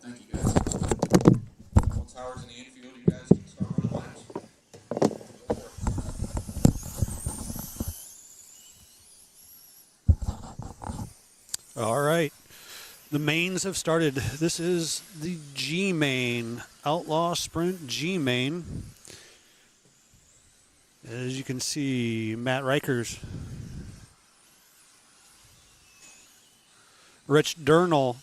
Thank you, guys. Once Howard's in the infield, you guys can start running laps. All right. The mains have started. This is the G main, Outlaw Sprint G main. As you can see, Matt Reichers, Rich Durnall,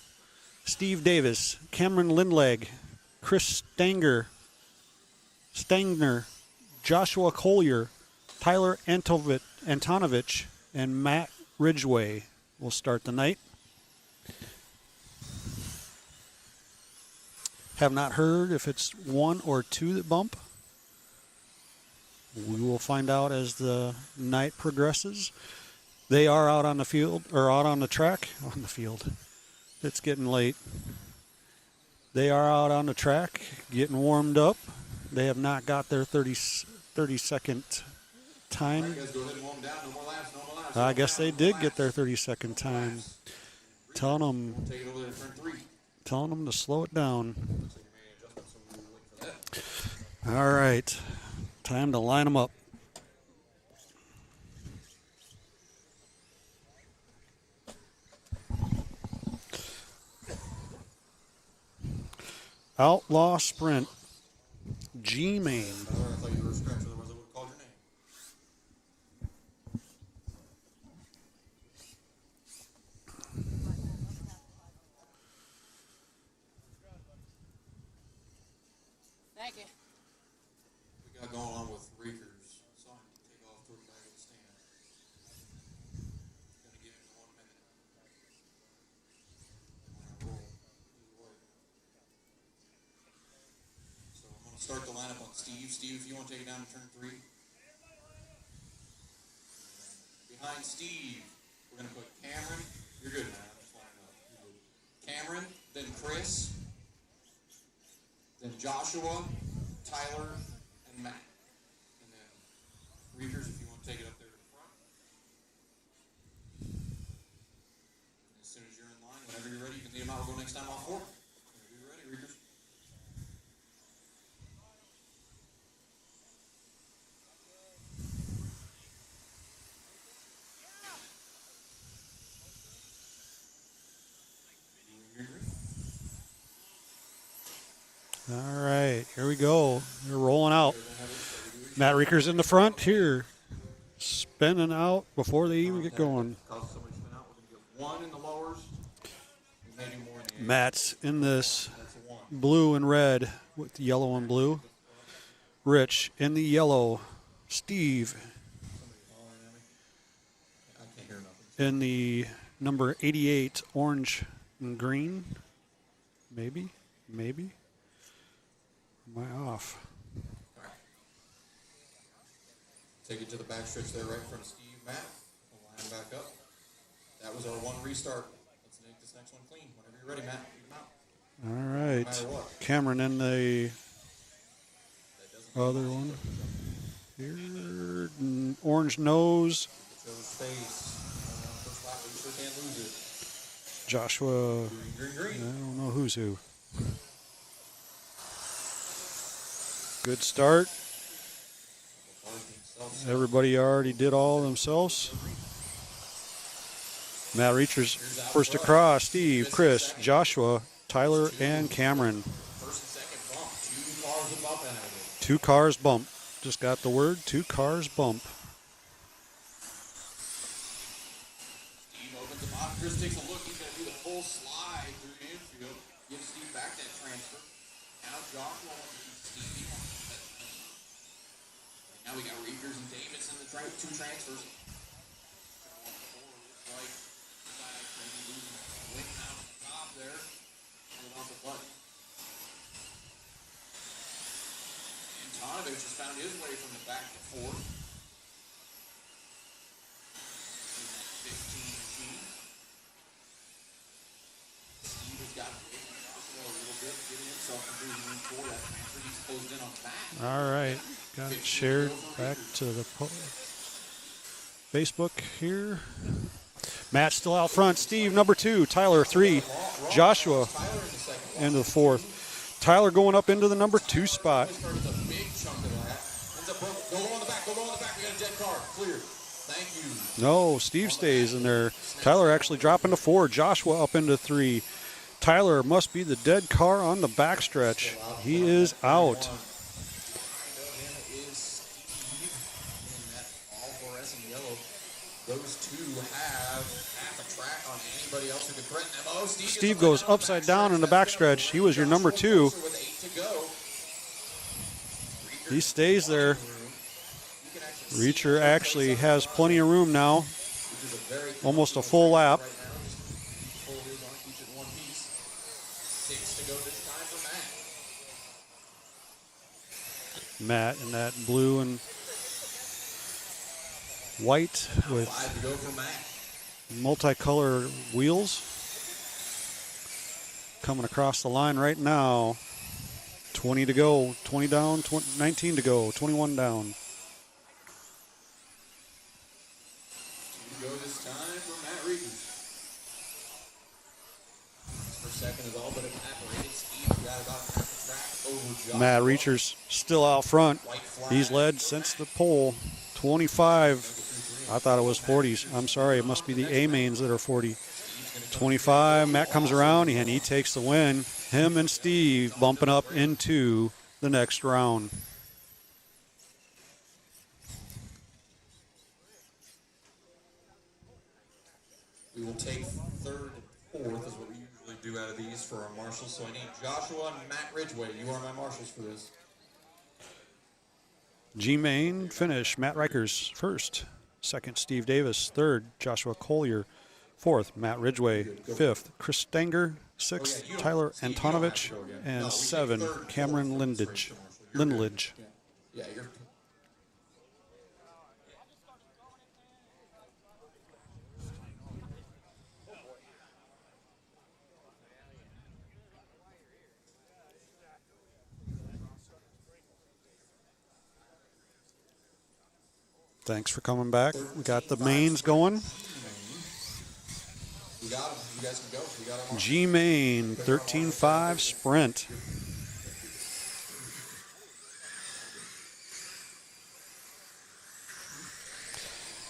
Steve Davis, Cameron Lindleg, Chris Stangner, Joshua Collier, Tyler Antonovich, and Matt Ridgway will start the night. Have not heard if it's one or two that bump. We will find out as the night progresses. They are out on the field, or out on the track. On the field. It's getting late. They are out on the track, getting warmed up. They have not got their 30-second time. All right, guys, go ahead and warm down. No more laps, no more laps. I guess they did get their 30-second time. Telling Take it over there in turn 3. them to slow it down. All right. Time to line them up. Outlaw Sprint G main. I thought you were a scratch, otherwise I would have called your name. Thank you. We got going on with Reekers, so I'm going to take off toward the back of the stand. Going to give him 1 minute. Roll. So I'm going to start the lineup on Steve. Steve, if you want to take it down to turn 3. Behind Steve, we're going to put Cameron. You're good, man. I'm just lining up. Cameron, then Chris, then Joshua, Tyler, and Matt. And then Reekers, if you want to take it up there to the front. And as soon as you're in line, whenever you're ready, you can lead them out. We'll go next time off 4. Whenever you're ready, Reekers. All right, here we go. They're rolling out. Matt Reekers in the front here, spinning out before they even get going. Cause somebody to spin out. We're going to get 1 in the lowers, and maybe more in the end. Matt's in this That's a 1. blue and red with yellow and blue. Rich in the yellow. Steve Somebody hollering at me. I can't hear nothing. in the number 88 orange and green. Maybe. Am I off? All right. Take it to the back stretch there, right in front of Steve, Matt. We'll line them back up. That was our 1 restart. Let's make this next one clean. Whenever you're ready, Matt, lead them out. All No right. matter what. Cameron in the That doesn't other one. Here, orange nose. show his face. First lap, but you sure can't lose it. Joshua, Green, I green, green. don't know who's who. Good start. Everybody already did all themselves. Matt Reachers first across. Steve, Chris, Joshua, Tyler, and Cameron. First and second bump. 2 cars a bump and everything. 2 cars bump. Just got the word, 2 cars bump. Steve opens them up. Chris takes a look. He's going to do the full slide through the infield. Give Steve back that transfer. Now Joshua wants to keep Steve. He wants to keep that transfer. Now we got Reekers and Davis in the 2 transfers. Like, maybe losing a link out the top there. Pulling off the button. Antonovich has found his way from the back to 4th. 15 machine. Steve has got away from Joshua a little bit, getting himself into his room 4. That transfer, he's closed in on the back. All right. Got it shared back to the Facebook here. Matt still out front. Steve, number 2. Tyler, 3. Joshua. Tyler in the second into the fourth. Tyler going up into the number 2 spot. Started a big chunk of that. Ends up broke. Go low on the back. Go low on the back. We got a dead car. Clear. Thank you. No, Steve stays in there. Tyler actually dropping to 4. Joshua up into 3. Tyler must be the dead car on the backstretch. He is out. Those two have half a track on anybody else who could threaten them. Oh, Steve goes upside down in the backstretch. He was your number 2. With 8 to go. He stays there. Reacher actually has plenty of room now. Almost a full lap. Matt in that blue and white with multicolor wheels. Coming across the line right now. 20 to go, 20 down, 19 to go, 21 down. 2 to go this time for Matt Reekers. For second is all but evaporated. Steve got about half the track over Josh. Matt Reacher's still out front. He's led since the pole. 25. I thought it was 40s. I'm sorry, it must be the A mains that are 40. 25. Matt comes around and he takes the win. Him and Steve bumping up into the next round. We will take third and fourth is what we usually do out of these for our marshals. So I need Joshua and Matt Ridgway. You are my marshals for this. G-Main finish. Matt Rikers first. Second, Steve Davis. Third, Joshua Collier. Fourth, Matt Ridgway. Fifth, Chris Stenger. Sixth, Tyler Antonovich. And 7, Cameron Lindledge. Yeah, you're. Thanks for coming back. We got the mains going. We got them. You guys can go. We got them. G-Main 13.5 sprint.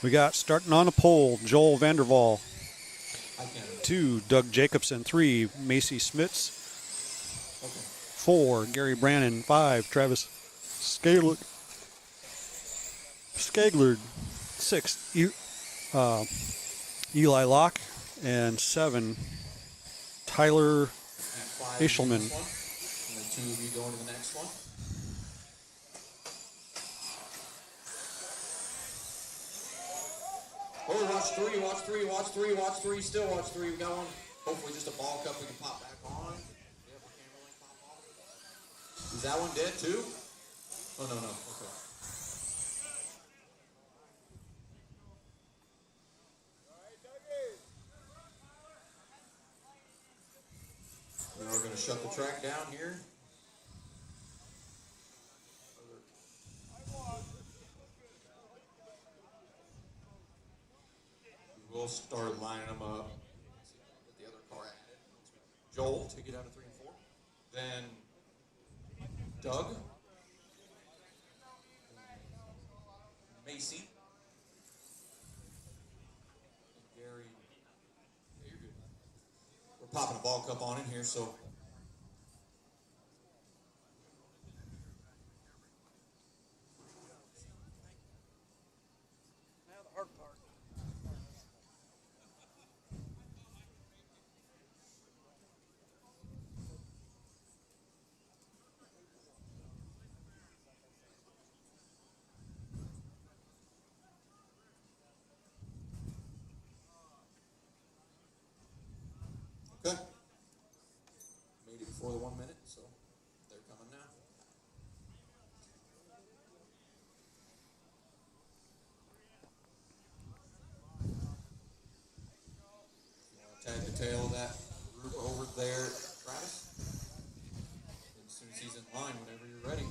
We got starting on the pole, Joel Vanderval. 2, Doug Jacobson. 3, Macy Smits. 4, Gary Brannon. 5, Travis Scaglard. 6, Eli Locke. And 7, Tyler Eichelman. And then 2 of you going to the next one. Oh, watch 3, watch 3, watch 3, watch 3, still watch 3. We got one. Hopefully just a ball cup we can pop back on. Yep, the camera link pop off. Is that one dead too? Oh, no. Okay. Now we're going to shut the track down here. We'll start lining them up. Get the other car added. Joel, take it out of 3 and 4. Then Doug. Macy. Gary. Yeah, you're good. We're popping a ball cup on in here, so. Now the hard part. Okay. Made it before the 1 minute, so they're coming now. You want to tag the tail of that group over there, Travis? And as soon as he's in line, whenever you're ready.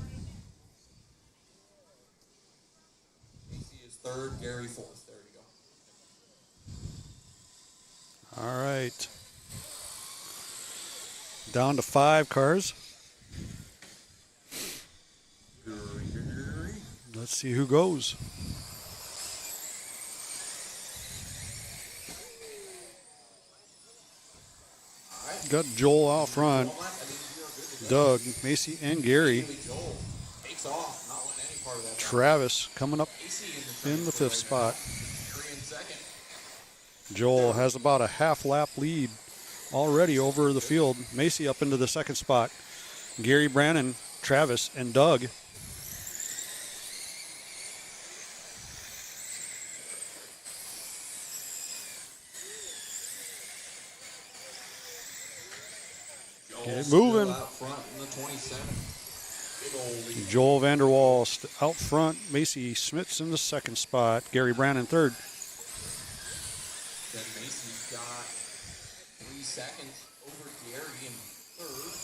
Casey is 3rd, Gary 4th. There you go. All right. Down to 5 cars. Let's see who goes. Got Joel out front. Doug, Macy, and Gary. Travis coming up in the 5th spot. Joel has about a half lap lead already over the field. Macy up into the 2nd spot. Gary, Brannon, Travis, and Doug. Get moving. Joel Vanderwall out front. Macy Smits in the 2nd spot. Gary Brannon 3rd. Then Macy's got 3 seconds over Gary in 3rd.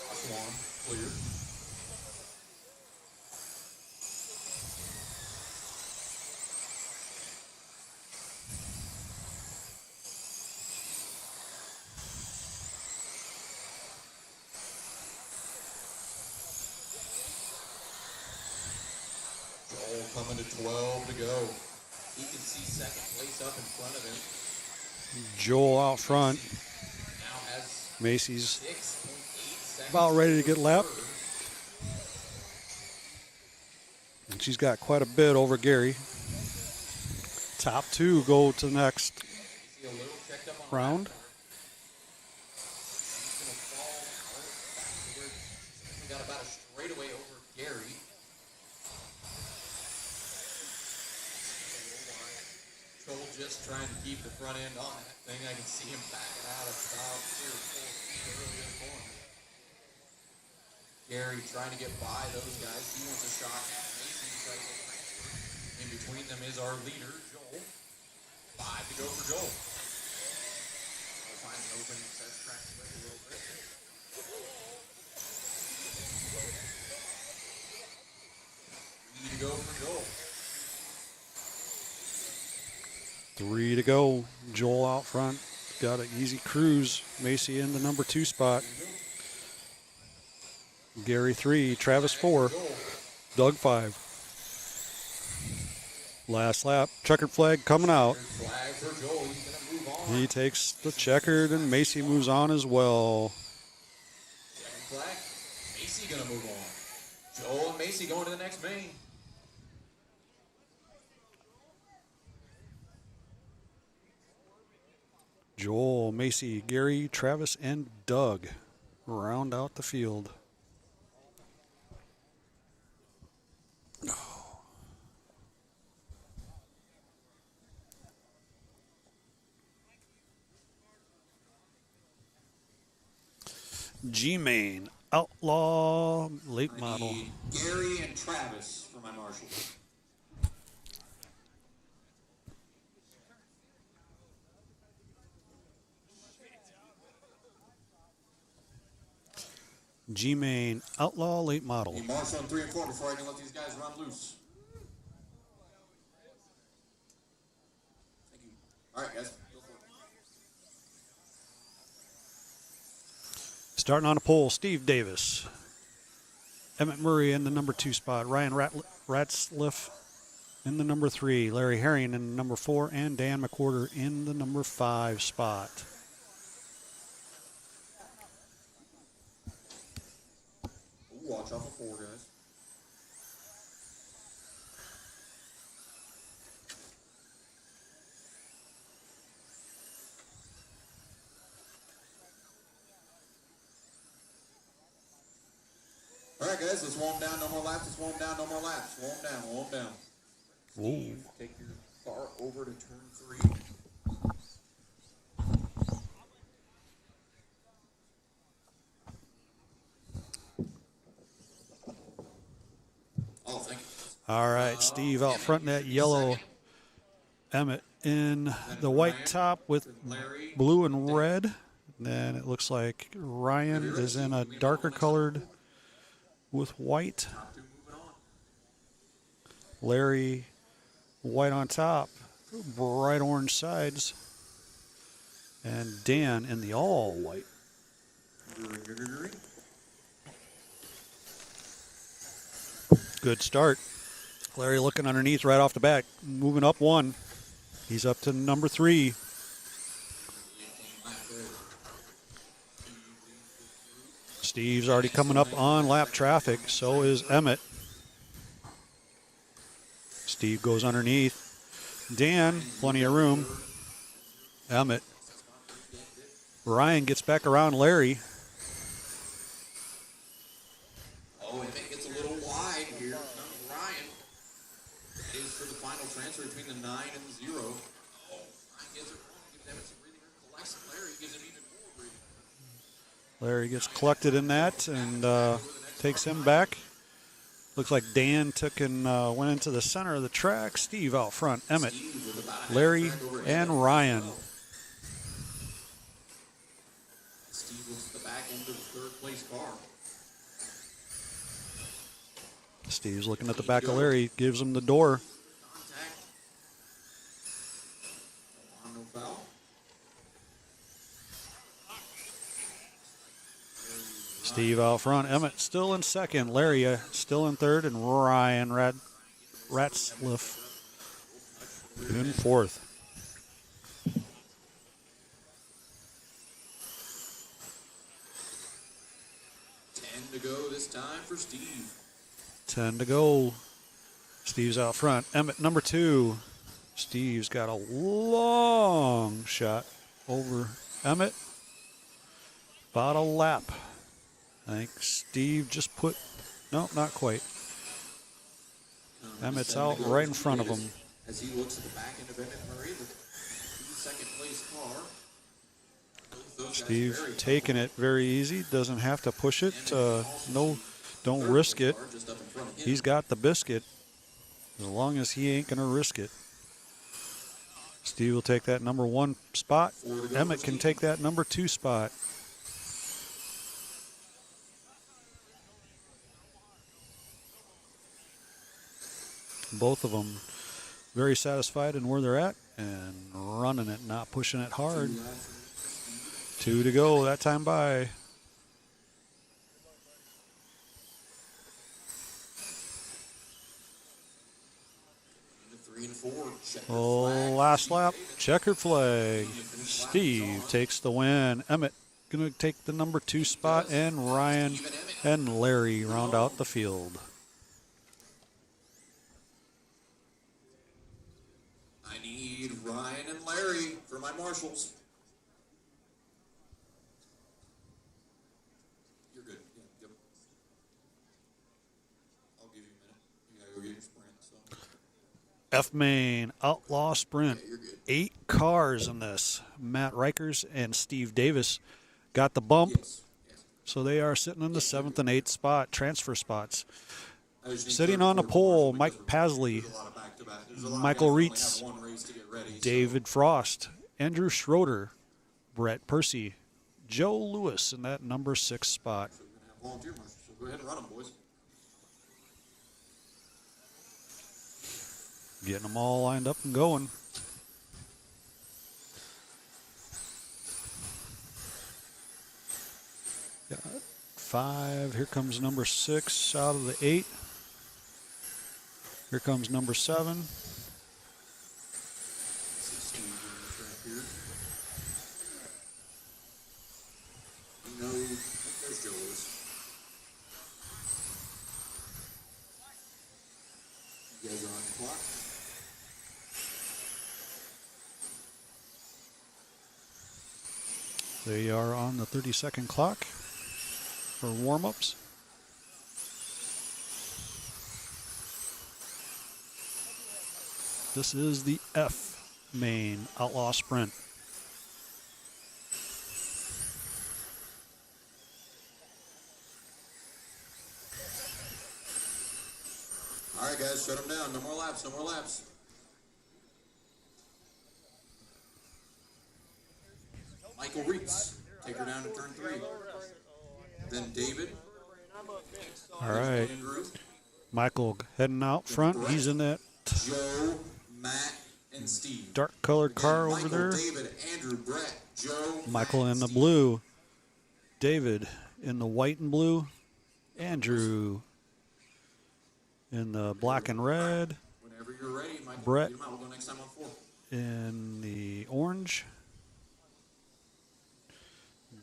That's one, clear. Joel coming to 12 to go. He can see 2nd place up in front of him. Joel out front. Now has Macy's 6.8 seconds. about ready to get lapped. And she's got quite a bit over Gary. Top 2 go to the next round. He's going to fall backward. We got about a straightaway over Gary. Joel just trying to keep the front end on that thing. I can see him backing out about 3 or 4 feet early in the corner. Gary trying to get by those guys. He wants a shot at Macy to try to go transfer. In between them is our leader, Joel. 5 to go for Joel. We'll find an opening, says track ready a little bit. Three to go for Joel. 3 to go. Joel out front. Got an easy cruise. Macy in the number 2 spot. Gary 3. Travis 4. Doug 5. Last lap. Checkered flag coming out. Flag for Joel. He's going to move on. He takes the checkered and Macy moves on as well. Second flag. Macy going to move on. Joel and Macy going to the next main. Joel, Macy, Gary, Travis, and Doug round out the field. G-Main, Outlaw, late model. Gary and Travis for my marshal. G-Main, Outlaw, late model. Need marshal on 3 and 4 before I can let these guys run loose. Thank you. All right, guys. Go for it. Starting on a pole, Steve Davis. Emmett Murray in the number 2 spot. Ryan Ratzliff in the number 3. Larry Herring in the number 4. And Dan McWhorter in the number 5 spot. Ooh, watch out for 4, guys. All right, guys, let's warm down. No more laps. Let's warm down. No more laps. Warm down. Warm down. Steve, take your car over to turn 3. Oh, thank you. All right, Steve out front in that yellow. Emmett in the white top with blue and red. Then it looks like Ryan is in a darker colored with white. Larry white on top, bright orange sides. and Dan in the all white. Good start. Larry looking underneath right off the bat, moving up one. He's up to number 3. Steve's already coming up on lap traffic. So is Emmett. Steve goes underneath. Dan, plenty of room. Emmett. Ryan gets back around Larry. Oh, Emmett gets a little wide here. Ryan is for the final transfer between the 9 and the 0. Oh, Ryan gets it wrong. Gives Emmett some breathing room. Collects it. Larry gives him even more breathing room. Larry gets collected in that and takes him back. Looks like Dan took and went into the center of the track. Steve out front. Emmett, Larry, and Ryan. Steve looks at the back end of the third place car. Steve's looking at the back of Larry. Gives him the door. Contact. No foul. Steve out front. Emmett still in second. Larry still in third. And Ryan Ratzliff in fourth. To go this time for Steve. 10 to go. Steve's out front. Emmett, number 2. Steve's got a long shot over Emmett. About a lap. I think Steve just put, no, not quite. Emmett's out right in front of him. As he looks at the back end of Emmett Murray, the second place car. Steve taking it very easy. Doesn't have to push it. No, don't risk it. He's got the biscuit. As long as he ain't going to risk it. Steve will take that number 1 spot. Emmett can take that number 2 spot. Both of them very satisfied in where they're at and running it, not pushing it hard. 2 to go, that time by. Oh, last lap, checkered flag. Steve takes the win. Emmett going to take the number 2 spot, and Ryan and Larry round out the field. I need Ryan and Larry for my marshals. You're good. Yeah, yep. I'll give you a minute. You gotta go get your sprint. So. F-Main Outlaw Sprint. Yeah, you're good. 8 cars in this. Matt Rikers and Steve Davis got the bump. Yes. So they are sitting in the 7th and 8th spot, transfer spots. I just need Sitting third, on the fourth, pole, marshal Mike because Pasley, there's a lot of back-to-back. There's a lot of Michael guys that only Reitz, have one race to get ready, David Frost, Andrew Schroeder, Brett Percy, Joe Lewis in that number 6 spot. So we're going to have volunteer marshals. So go ahead and run them, boys. Getting them all lined up and going. Got 5. Here comes number 6 out of the 8. Here comes number 7. No, there's Joe Lewis. You guys are on the clock. They are on the 30-second clock for warm-ups. This is the F main Outlaw Sprint. All right, guys, shut them down. No more laps, no more laps. Michael Reitz, take her down to turn 3. Then David. All right. Andrew, Michael heading out front. He's in that. Joe, Matt, and Steve. dark colored Again, car Michael, over there. David, Andrew, Brett, Joe, Michael Matt, in the Steve. blue. David in the white and blue. Andrew in the black and red. Whenever you're ready, Michael. Brett. Get 'em out. We'll go next time on 4. In the orange.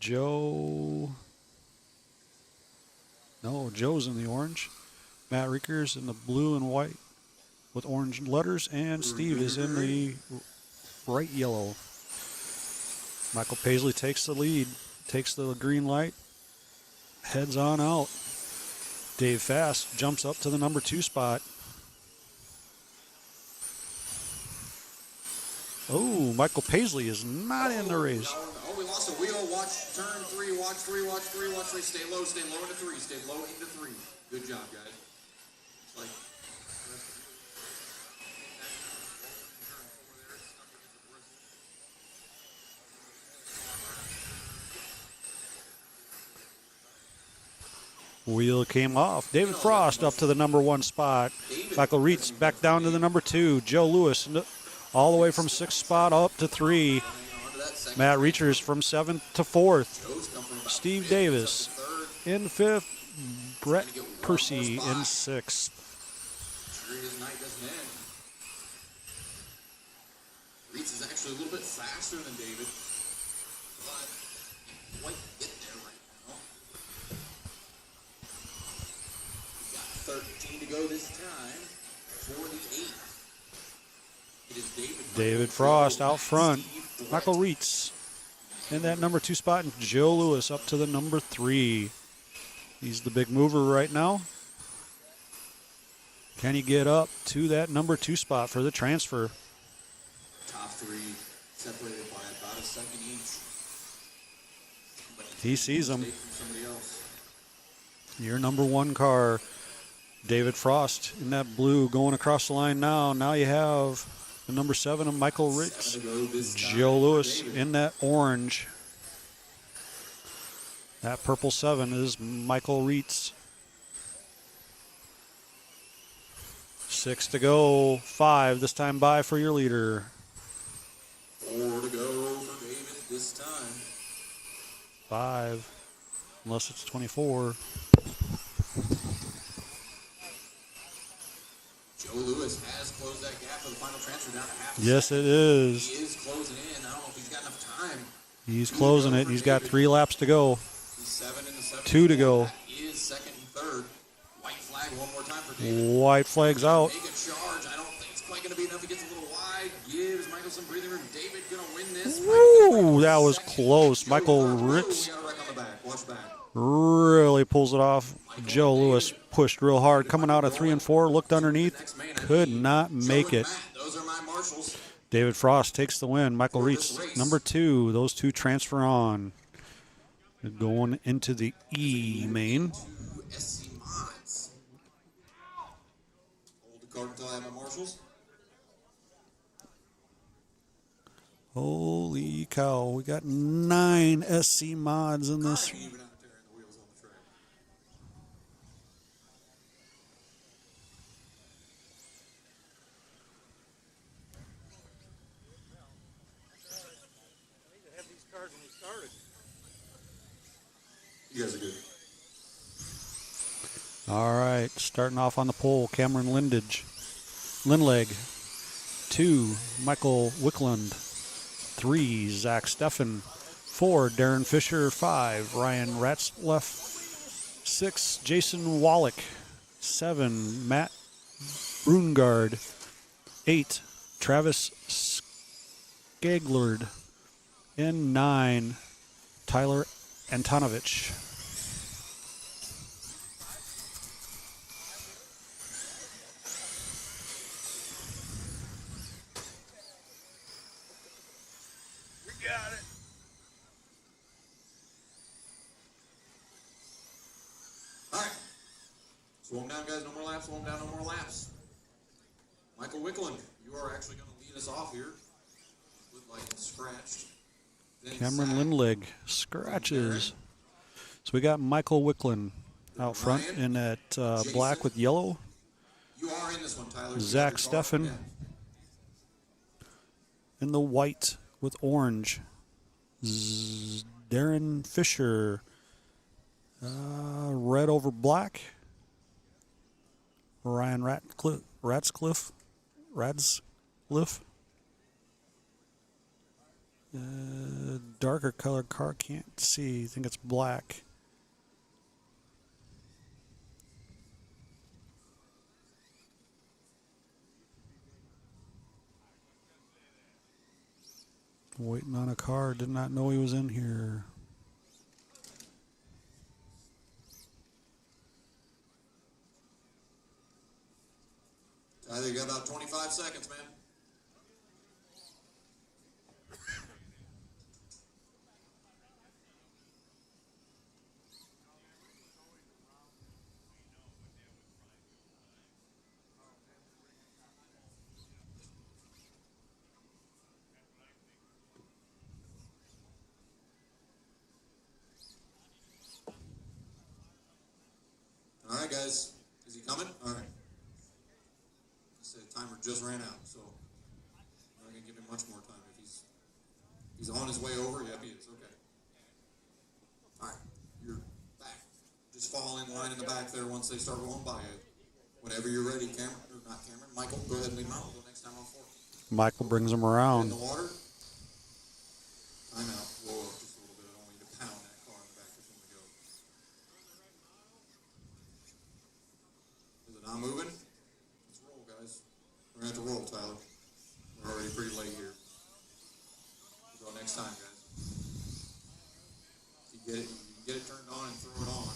Joe. No, Joe's in the orange. Matt Reekers in the blue and white with orange letters. And Steve is in the bright yellow. Michael Paisley takes the lead, takes the green light, heads on out. Dave Fast jumps up to the number 2 spot. Oh, Michael Paisley is not in the race. Oh, we lost a wheel. Watch turn 3. Watch 3. Watch 3. Watch 3. Stay low. Stay low into 3. Stay low into 3. Good job, guys. It's like. Wheel came off. David Frost up to the number 1 spot. Michael Reitz back down to the number 2. Joe Lewis all the way from 6th spot up to 3. Matt Reachers from 7th to 4th. Steve Davis in 5th. Brett Percy in 6th. His night doesn't end. Reitz is actually a little bit faster than David, but he might get there right now. He's got 13 to go this time for the 8th. It is David Frost out front. Michael Reitz in that number 2 spot, and Joe Lewis up to the number 3. He's the big mover right now. Can he get up to that number 2 spot for the transfer? Top 3 separated by about a second each. He sees him. Somebody else. Your number 1 car, David Frost in that blue going across the line now. Now you have the number 7 of Michael Ritz. Joe Lewis in that orange. That purple 7 is Michael Reitz. 6 to go. 5 this time by for your leader. 4 to go for David this time. 5. Unless it's 24. Joe Lewis has closed that gap for the final transfer down to half a Yes, second. it is. He is closing in. I don't know if he's got enough time. He's closing it. He's got 3 laps to go. He's 7 in the 7. 2 to go. That is 2nd and 3rd. White flag one more time for David. White flag's out. Make a charge. I don't think it's quite going to be enough. He gets a little wide. Gives Michael some breathing room. David going to win this. Woo, that was close. Michael Ritz We got a wreck on the back. Watch back. really pulls it off. Joe Lewis pushed real hard. Coming out of 3 and 4, looked underneath. Could not make it. Those are my marshals. David Frost takes the win. Michael Reitz, number 2. Those 2 transfer on. Going into the E main. SC Mods. Hold the card until I have my marshals. Holy cow. We got 9 SC mods in this. Even out there and the wheels on the track. You guys are good. All right, starting off on the pole, Cameron Lindleg. 2, Michael Wickland. 3, Zach Steffen. 4, Darren Fisher. 5, Ryan Ratzleff. 6, Jason Wallach. 7, Matt Brungard. 8, Travis Skaglard. And 9, Tyler Antonovich. All right. Slow them down, guys. No more laps. Slow them down. No more laps. Michael Wickland, you are actually going to lead us off here. Look like it's scratched. Then Cameron Zach. Lindleg scratches. So we got Michael Wickland out front in that black with yellow. You are in this one, Tyler. Zach You have your car. Steffen. Yeah. in the white with orange. Darren Fisher. Red over black. Ryan Radscliffe. Darker colored car, can't see. I think it's black. Waiting on a car, did not know he was in here. Tyler, you got about 25 seconds, man. All right, guys. Is he coming? All right. The timer just ran out, so I'm not gonna give him much more time. If he's on his way over, yep, he is. Okay. All right, you're back. Just fall in line in the back there once they start rolling by you. Whenever you're ready, Cameron, or not Cameron, Michael, go ahead and leave him out. We'll go next time on 4. Michael brings him In around. the water. Time out. Whoa, just a little bit. I don't want you to pound that car in the back. Just want to go. Is it not moving? Let's roll, guys. We're going to have to roll, Tyler. We're already pretty late here. We'll go next time, guys. If you get it turned on and throw it on.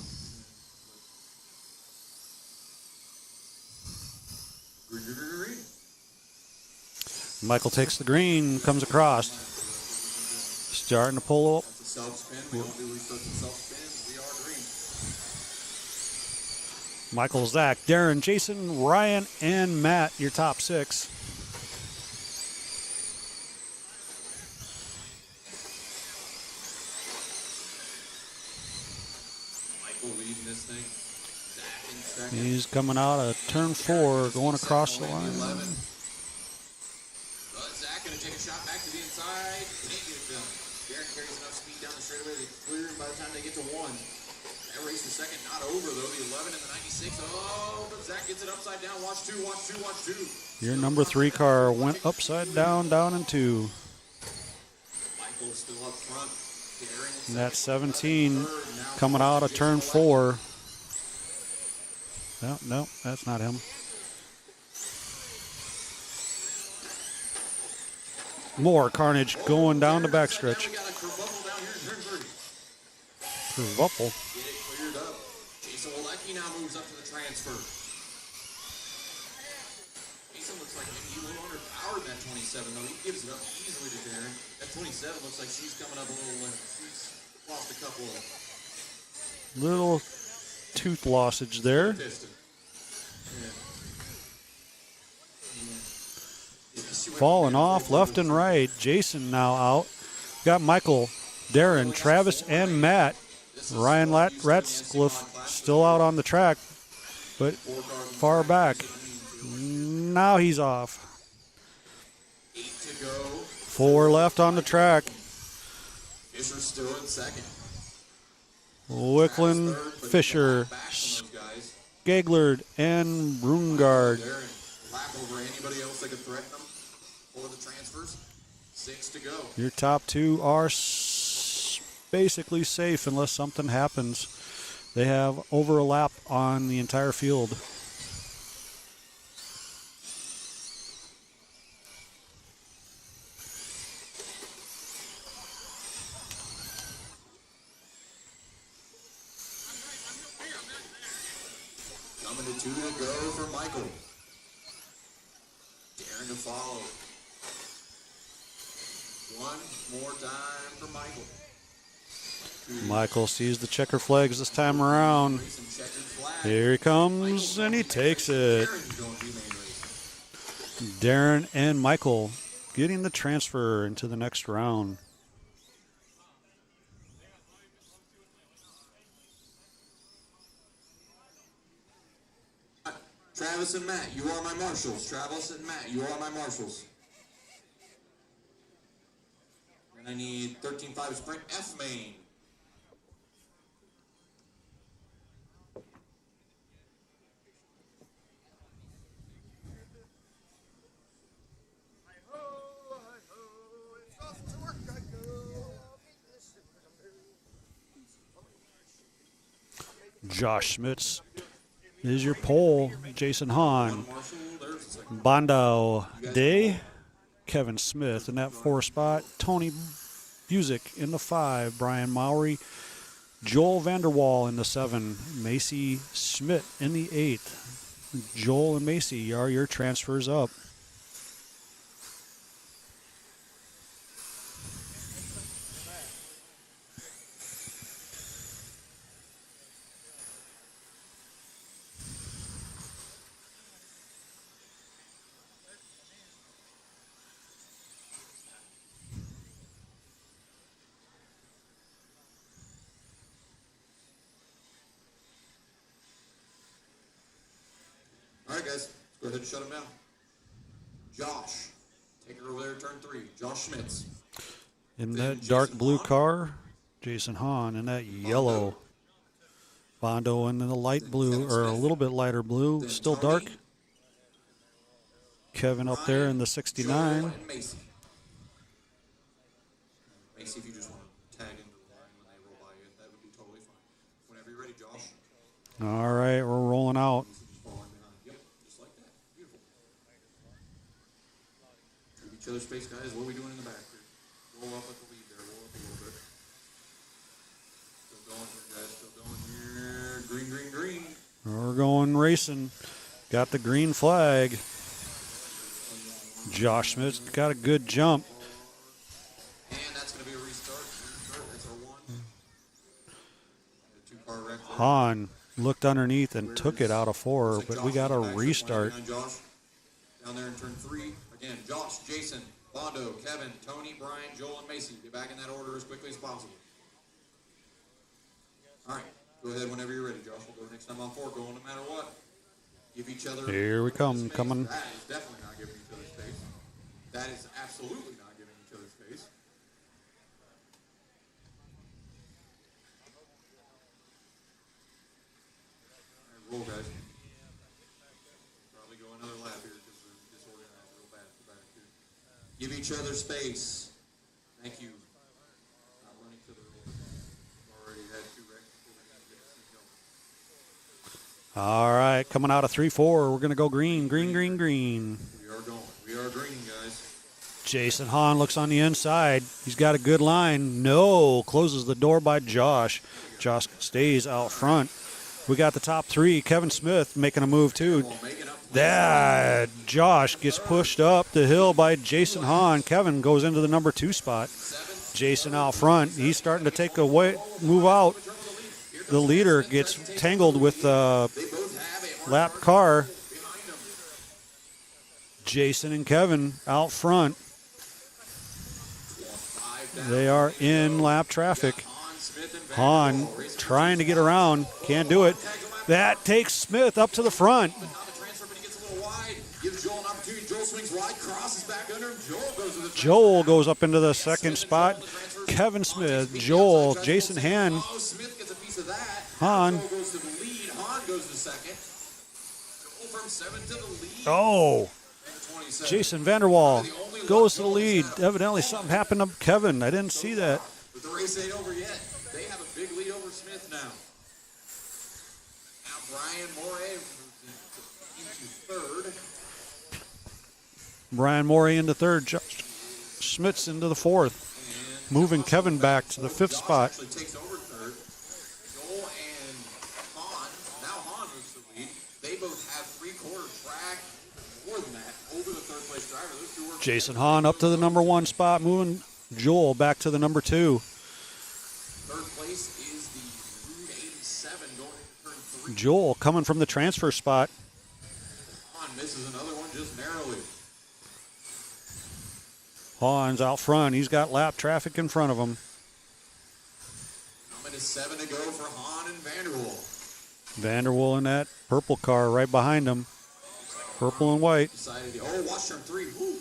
Green. Michael takes the green, comes across. Starting to pull up. That's a self-spin. We don't do research in self-spins. We are green. Michael, Zach, Darren, Jason, Ryan, and Matt, your top 6. Michael leading this thing. Zach in second. He's coming out of turn 4, going across the line. Zach going to take a shot back to the inside. Can't get it done. Darren carries enough speed down the straightaway. They clear him by the time they get to 1. That race for second, not over though. The 11 and the 96. Oh, but Zach gets it upside down. Watch 2, watch 2, watch 2. Your number 3 car went upside down, down and 2. Michael's still up front. And that's 17 coming out of turn 4. No, that's not him. More carnage going down the backstretch. We got a kerfuffle down here in turn 3. Kerfuffle. Get it cleared up. Jason Walecki now moves up to the transfer. Jason looks like maybe a little underpowered in that 27, though. He gives it up easily to Darren. That 27 looks like she's coming up a little limp. She's lost a couple of Little tooth lossage there. piston. Falling off left and right. Jason now out. Got Michael, Darren, Travis, and Matt. Ryan Ratscliffe still out on the track, but far back. Now he's off. 8 to go. 4 left on the track. Fisher's still in second. Wicklund, Fisher, Gaglard, and Brungard. Darren, lap over anybody else that could threaten them for the transfers. 6 to go. Your top 2 are basically safe unless something happens. They have over a lap on the entire field. Coming to 2 to go for Michael. Darren to follow. 1 more time for Michael. Michael sees the checker flags this time around. Some checkered flag. Here he comes, and he takes it. Darren's going to be main race. Darren and Michael getting the transfer into the next round. Travis and Matt, you are my marshals. Travis and Matt, you are my marshals. I need 13.5 sprint F main. Josh Schmitz is your pole. Jason Hahn, Marshall, there's the second. Bondo Day, Kevin Smith in that 4 spot. Tony Busick in the 5. Brian Mowry, Joel Vanderwall in the 7. Macy Schmidt in the 8. Joel and Macy are your transfers up. All right, guys, let's go ahead and shut him down. Josh, take her over there, turn 3. Josh Schmitz. In Then that dark Jason blue Hahn. car, Jason Hahn. In that yellow, Bondo in the light blue, Kevin or a Smith. little bit lighter blue, Then still Tony, dark. Kevin up there in the Joel 69. and Macy. Macy, if you just want to tag into the line when they roll by you, that would be totally fine. Whenever you're ready, Josh. All right, we're rolling out. Just fall in behind. Yep, just like that. Beautiful. Give each other space, guys. What are we doing in the back here? Roll up at the lead there. Roll up a little bit. Still going here, guys. Still going here. Green, green, green. We're going racing. Got the green flag. Josh Smith's got a good jump. And that's going to be a restart. That's our 1. A 2-car wreck there. Hahn looked underneath and took it out of 4, Looks like but we Josh got a in the back, restart. behind Josh. Down there in turn 3. Again, Josh, Jason, Bondo, Kevin, Tony, Brian, Joel, and Macy. Get back in that order as quickly as possible. All right. Go ahead whenever you're ready, Josh. We'll go next time on 4. Going no matter what. Give each other. Here we come, space. coming. That is definitely not giving each other space. That is absolutely not giving each other space. All right, roll, guys. Probably go another lap here because we're disorganized real bad at the back here. Give each other space. Thank you. Not running to the road. Already had 2 wrecks before we got to get this thing going. All right, coming out of 3-4. We're going to go green, green, green, green. We are going. We are green, guys. Jason Hahn looks on the inside. He's got a good line. No, closes the door by Josh. Josh stays out front. We got the top 3. Kevin Smith making a move too. Well, making up. That Josh gets pushed up the hill by Jason Hahn. Kevin goes into the number 2 spot. Jason out front. He's starting to take a move out. The leader gets tangled with the They both have a hard lap car. behind them. Jason and Kevin out front. 5 down. They are in lap traffic. Hahn, Smith, and Hahn Vanderbilt. Racing trying to get around. Can't do it. That takes Smith up to the front. Not the transfer, but he gets a little wide. Gives Joel an opportunity. Joel swings wide, crosses back under him. Joel goes to the Joel goes up into the second spot. Kevin Smith, Joel, Jason Hand, Oh, Smith gets a piece of that. Hahn. Joel goes to the lead. Hahn goes to second. Joel from 7 to the lead. Oh, 27. Jason Vanderwall goes to the lead. Evidently something happened to Kevin. I didn't see that. But the race ain't over yet. They have a big lead over Smith now. Now Brian Morey into 3rd. Brian Morey into 3rd. Josh Schmitz into the 4th. Moving Kevin back to the 5th spot. Actually takes over 3rd. Joel and Hahn. Now Hahn moves to the lead. They both have 3/4 track. More than that. Over the 3rd place driver. Those 2 are Jason Hahn up to the number 1 spot. Moving Joel back to the number 2. 3rd place is the Route 87 going into turn 3. Joel coming from the transfer spot. Hahn misses another one just narrowly. Hahn's out front. He's got lap traffic in front of him. Coming to 7 to go for Hahn and Vanderwall. Vanderwall in that purple car right behind him. Purple and white. Decided, watch turn 3. Woo.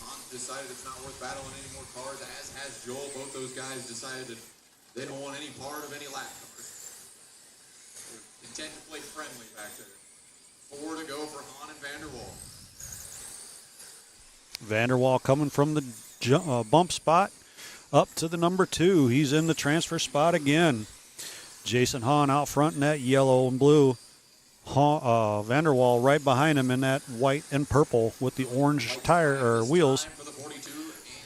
Hahn decided it's not worth battling any more cars, as has Joel, both those guys decided that they don't want any part of any lap cars. They're content to play friendly back there. 4 to go for Hahn and Vanderwall. Vanderwall coming from the bump spot up to the number 2. He's in the transfer spot again. Jason Hahn out front in that yellow and blue. Vanderwall right behind him in that white and purple with the orange tire or wheels.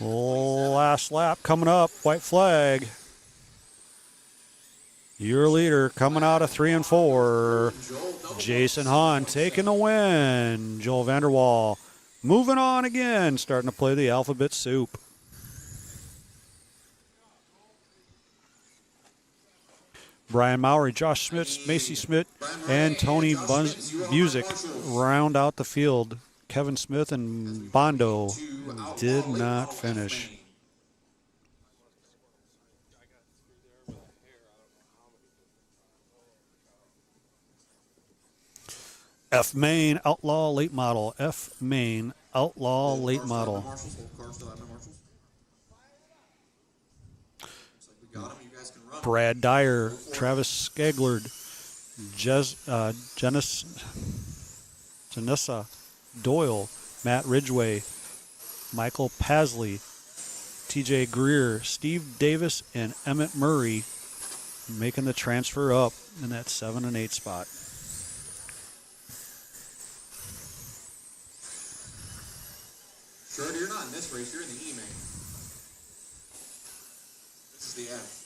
Last lap coming up. White flag. Your leader coming out of 3 and 4. Jason Hahn taking the win. Joel Vanderwall moving on again, starting to play the alphabet soup. Brian Mowry, Josh Smith, Macy Smith, and Tony Busick round out the field. Kevin Smith and Bondo did not finish. F Main Outlaw Late Model. F Main Outlaw Late Model. Brad Dyer, Travis Skeglard, Janessa Doyle, Matt Ridgway, Michael Pasley, TJ Greer, Steve Davis, and Emmett Murray making the transfer up in that 7 and 8 spot. Sure, you're not in this race, you're in the E main. This is the F.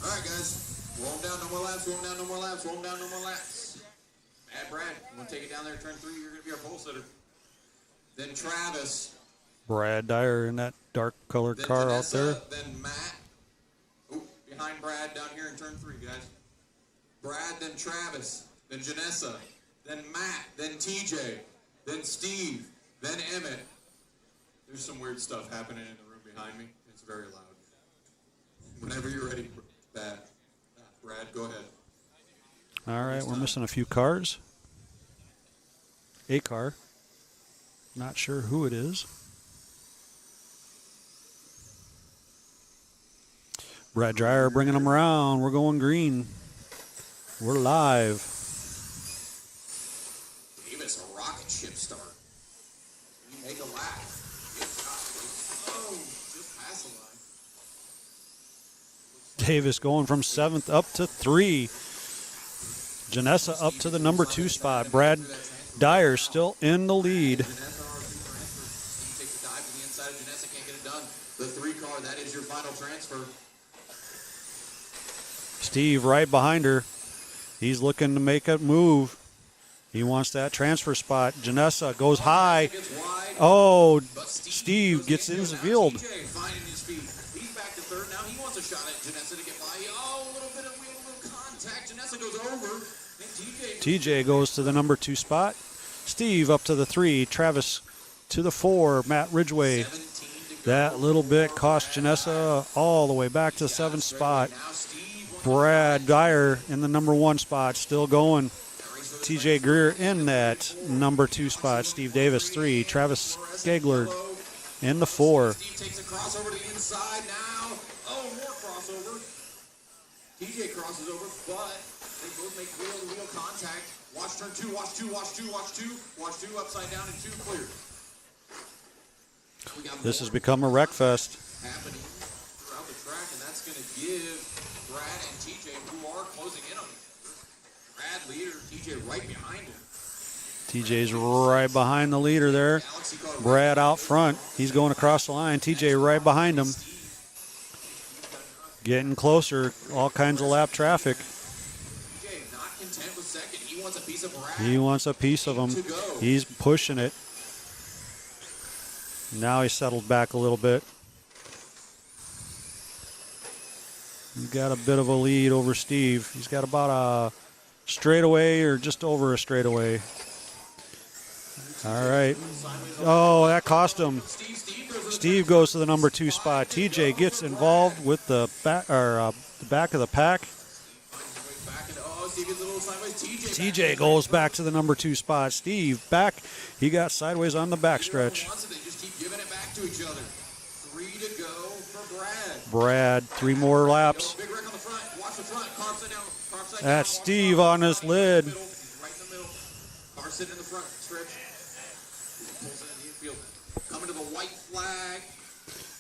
All right, guys. Roll them down, no more laps, roll them down, no more laps, roll them down, no more laps. Brad, you want to take it down there, turn 3, you're going to be our pole sitter. Then Travis. Brad Dyer in that dark colored car Vanessa, out there. Then Matt. Oh, behind Brad down here in turn 3, guys. Brad, then Travis, then Janessa, then Matt, then TJ, then Steve, then Emmett. There's some weird stuff happening in the room behind me. It's very loud. Whenever you're ready, Brad, go ahead. All right, we're missing a few cars. A car. Not sure who it is. Brad Dreyer bringing them around. We're going green. We're live. Davis, a rocket ship start. You make a lap. Oh, just pass the line. Davis going from 7th up to 3. Janessa up to the number 2 spot. Brad Dyer still in the lead. Takes a dive to the inside of Janessa, can't get it done. The 3 car, that is your final transfer. Steve right behind her. He's looking to make a move. He wants that transfer spot. Janessa goes high. Oh, Steve gets in the field. TJ finding his feet. He's back to 3rd now. He wants a shot at Janessa to get by. Oh, a little bit of wheel, a little contact. Janessa goes over. TJ goes to the number 2 spot. Steve up to the 3. Travis to the 4. Matt Ridgway. That little bit cost Janessa all the way back to the 7th spot. Brad Dyer in the number 1 spot, still going. TJ Greer in that number 2 spot. Steve Davis 3. Travis Skegler in the 4. Steve takes a crossover to the inside now. Oh, more crossover. TJ crosses over, but they both make wheel-to-wheel contact. Watch turn 2, watch 2, watch 2, watch 2, watch 2, upside down and 2 clear. This has become a wreck fest. Happening throughout the track, and that's going to give Brad and TJ, who are closing in on each other. Brad leader, TJ right behind him. TJ's right behind the leader there. Brad out front. He's going across the line. TJ right behind him. Getting closer. All kinds of lap traffic. TJ not content with 2nd. He wants a piece of Brad. He wants a piece of him. He's pushing it. Now he's settled back a little bit. He's got a bit of a lead over Steve. He's got about a straightaway or just over a straightaway. All right. Oh, that cost him. Steve goes to the number 2 spot. TJ gets involved with the back of the pack. TJ goes back to the number 2 spot. Steve back. He got sideways on the backstretch. Brad, 3 more laps. That's Steve on his lid.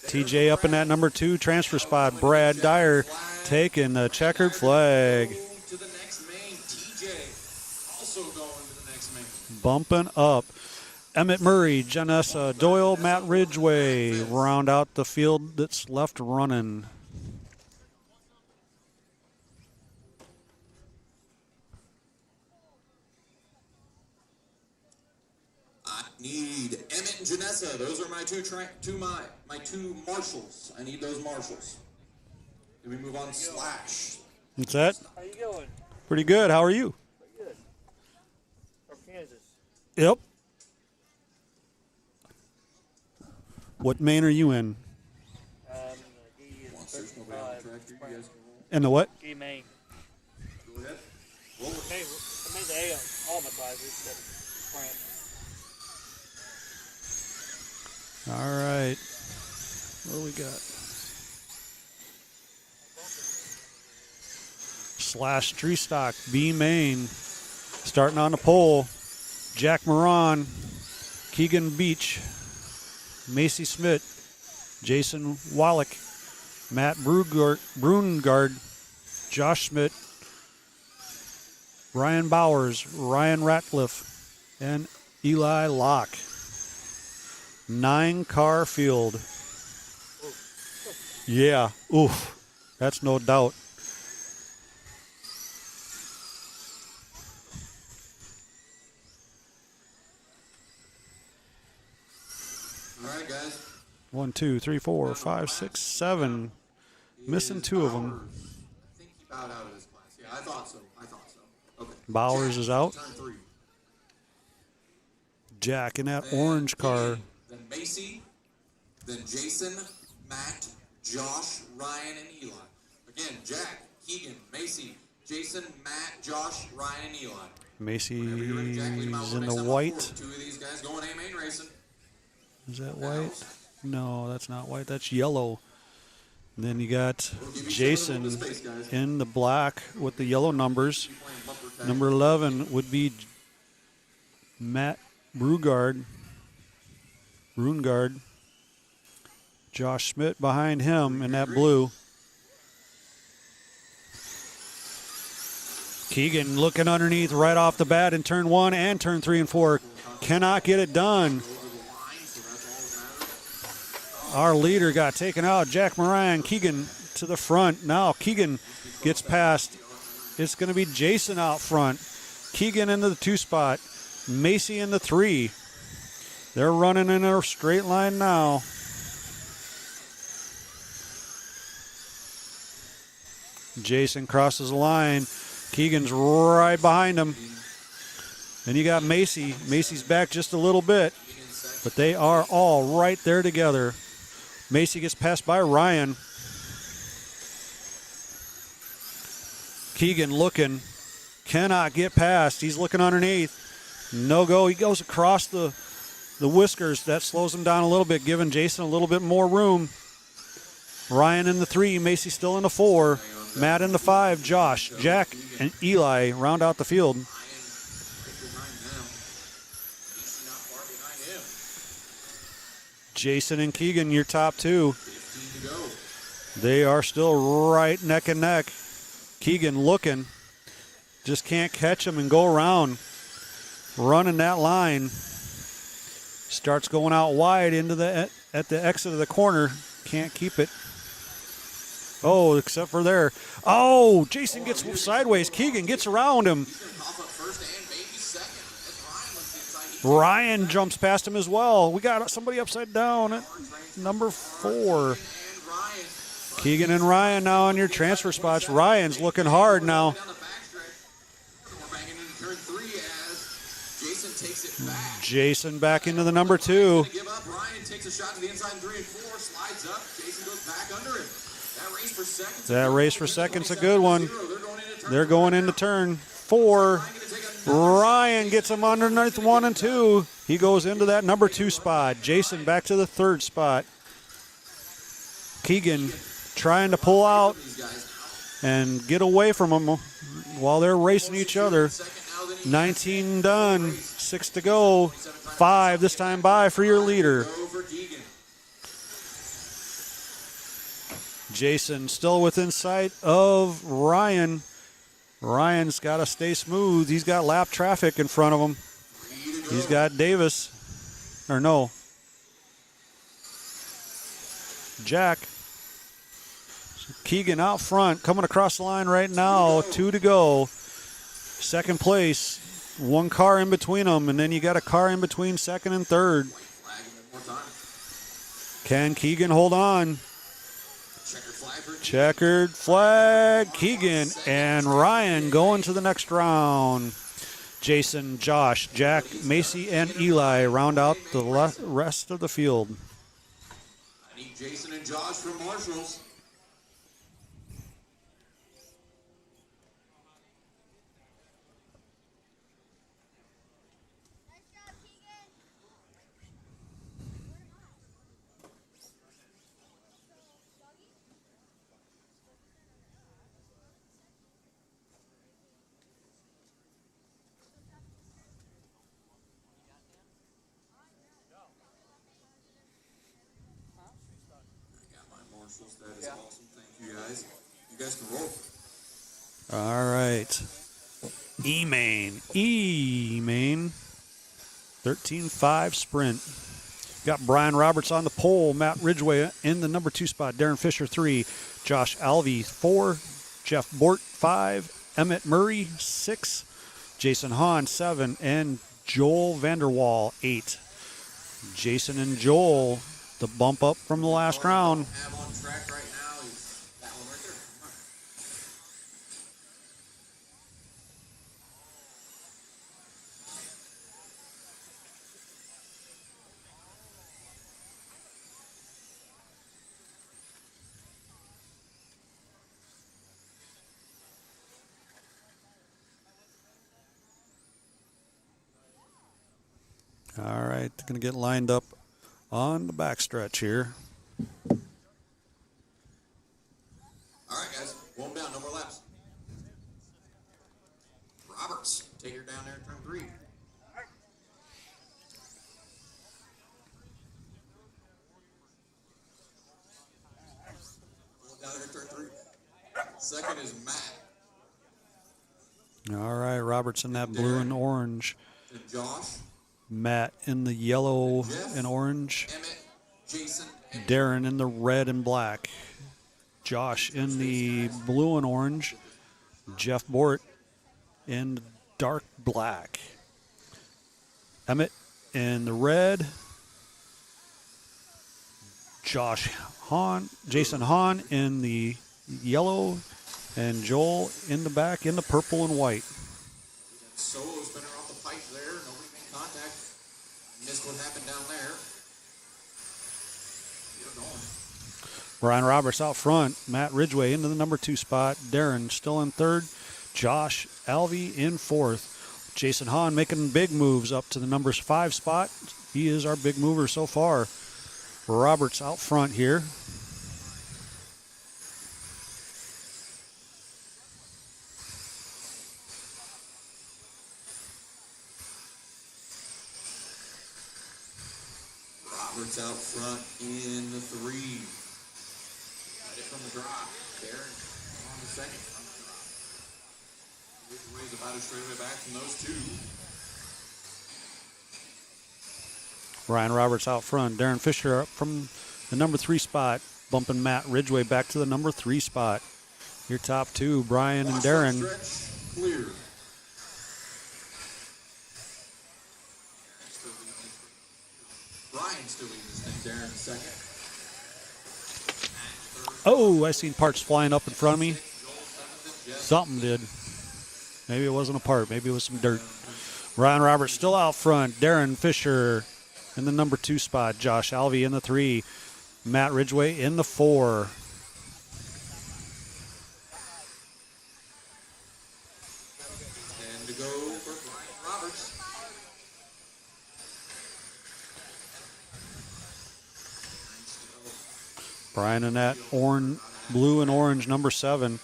TJ up in that number 2 transfer spot. Brad Dyer taking the checkered flag. Bumping up. Emmett Murray, Janessa Doyle, Matt Ridgway round out the field that's left running. I need Emmett and Janessa. Those are my two marshals. I need those marshals. Then we move on Slash. What's that? How you going? Pretty good. How are you? Pretty good. From Kansas. Yep. What main are you in? He is 35. In the what? He main. Go ahead. I made the A on all my drivers, but France. All right. What do we got? Slash Tree Stock, B main. Starting on the pole. Jack Moran, Keegan Beach, Macy Smith, Jason Wallach, Matt Brungard, Josh Schmidt, Ryan Bowers, Ryan Ratcliffe, and Eli Locke. 9-car field. Yeah, oof, that's no doubt. All right, guys. 1, 2, 3, 4, 5, 6, 7. Missing 2 of them. I think he bowed out of this class. Yeah, I thought so. Okay. Bowers Jack, is out. Turn 3. Jack in that Then orange car. Keegan, then Macy. Then Jason, Matt, Josh, Ryan, and Eli. Again, Jack, Keegan, Macy, Jason, Matt, Josh, Ryan, and Eli. Macy's Whenever you're ready, Jack, lead 'em out in one the next time on white. board. 2 of these guys going A-main racing. Is that white? No, that's not white. That's yellow. And then you got Jason in the black with the yellow numbers. Number 11 would be Matt Brungard. Josh Schmidt behind him in that blue. Keegan looking underneath right off the bat in turn 1 and turn 3 and 4. Cannot get it done. Our leader got taken out. Jack Moran, Keegan to the front. Now Keegan gets past. It's going to be Jason out front. Keegan into the 2 spot. Macy in the 3. They're running in a straight line now. Jason crosses the line. Keegan's right behind him. And you got Macy. Macy's back just a little bit. But they are all right there together. Macy gets passed by Ryan. Keegan looking. Cannot get past. He's looking underneath. No go. He goes across the whiskers. That slows him down a little bit, giving Jason a little bit more room. Ryan in the 3. Macy still in the 4. Matt in the 5. Josh, Jack, and Eli round out the field. Jason and Keegan, your top 2. They are still right neck and neck. Keegan looking. Just can't catch him and go around. Running that line. Starts going out wide into at the exit of the corner. Can't keep it. Oh, except for there. Oh, Jason gets sideways. Keegan gets around him. Ryan jumps past him as well. We got somebody upside down at number 4. Keegan and Ryan now on your transfer spots. Ryan's looking hard now. Down the backstretch. We're banging into turn 3 as Jason takes it back. Jason back into the number 2. Give up. Ryan takes a shot to the inside in 3 and 4. Slides up. Jason goes back under him. That race for seconds. That race for seconds a good one. They're going into turn 4. Ryan gets him underneath 1 and 2. He goes into that number 2 spot. Jason back to the 3rd spot. Keegan trying to pull out and get away from them while they're racing each other. 19 done, 6 to go, 5 this time by for your leader. Jason still within sight of Ryan. Ryan's got to stay smooth. He's got lap traffic in front of him. He's got Davis, or no, Jack. Keegan out front, coming across the line right now. 2 to go. Second place, 1 car in between them, and then you got a car in between 2nd and 3rd. Can Keegan hold on? Checkered flag, Keegan and Ryan going to the next round. Jason, Josh, Jack, Macy, and Eli round out the rest of the field. I need Jason and Josh from Marshalls. That is awesome. Thank you guys. You guys can roll. All right. E-Main. 13.5 sprint. Got Brian Roberts on the pole. Matt Ridgway in the number 2 spot. Darren Fisher 3. Josh Alvey 4. Jeff Bort 5. Emmett Murray 6. Jason Hahn 7. And Joel Vanderwall 8. Jason and Joel, the bump up from the last round. Have on track right now is that one right there. All right, going to get lined up on the backstretch here. All right, guys. One down. No more laps. Roberts, take her down there in turn 3. Down there in turn 3. Second is Matt. All right, Roberts in that blue and orange. Then Josh. Matt in the yellow and orange. Emmett, Jason, and Darren in the red and black. Josh in the blue and orange. Jeff Bort in dark black. Emmett in the red. Jason Hahn in the yellow. And Joel in the back in the purple and white. Solo spinner off the pipe there. Nobody made contact. Missed what happened down there. Get going. Brian Roberts out front. Matt Ridgway into the number 2 spot. Darren still in 3rd. Josh Alvey in 4th. Jason Hahn making big moves up to the number 5 spot. He is our big mover so far. Roberts out front here. Roberts out front in the 3. Got it from the drop. Darren on the second from the drop. Ridgway's about a straightaway back from those 2. Ryan Roberts out front. Darren Fisher up from the number 3 spot, bumping Matt Ridgway back to the number 3 spot. Your top 2, Brian and Darren. Stretch, clear. Brian still leading this thing. Darren second. Oh, I seen parts flying up in front of me. Something did. Maybe it wasn't a part. Maybe it was some dirt. Ryan Roberts still out front. Darren Fisher in the number 2 spot. Josh Alvey in the 3. Matt Ridgway in the 4. And to go for Brian Roberts. Brian in that blue and orange number 7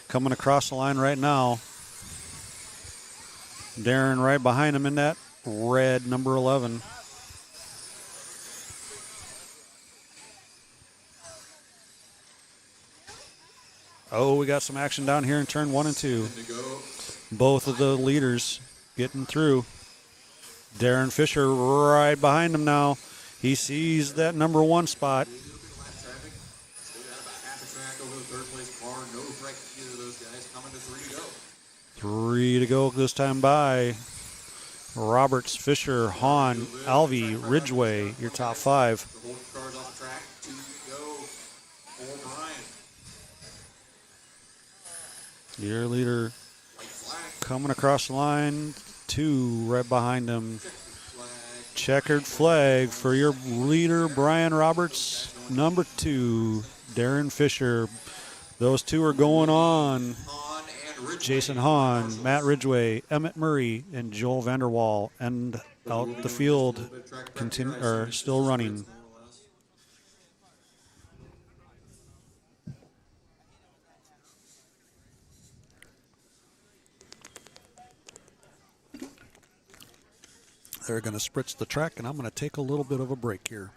coming across the line right now. Darren right behind him in that red number 11. Oh, we got some action down here in turn 1 and 2. Both of the leaders getting through. Darren Fisher right behind him now. He sees that number 1 spot. Three to go this time by. Roberts, Fisher, Hahn, Alvey, Ridgway, your top 5. The whole car's off the track. 2 to go for Brian. Your leader coming across the line. 2 right behind him. Checkered flag for your leader, Brian Roberts. Number 2, Darren Fisher. Those 2 are going on. Jason Hahn, Matt Ridgway, Emmett Murray, and Joel Vanderwall. And out the field, still running. They're going to spritz the track, and I'm going to take a little bit of a break here.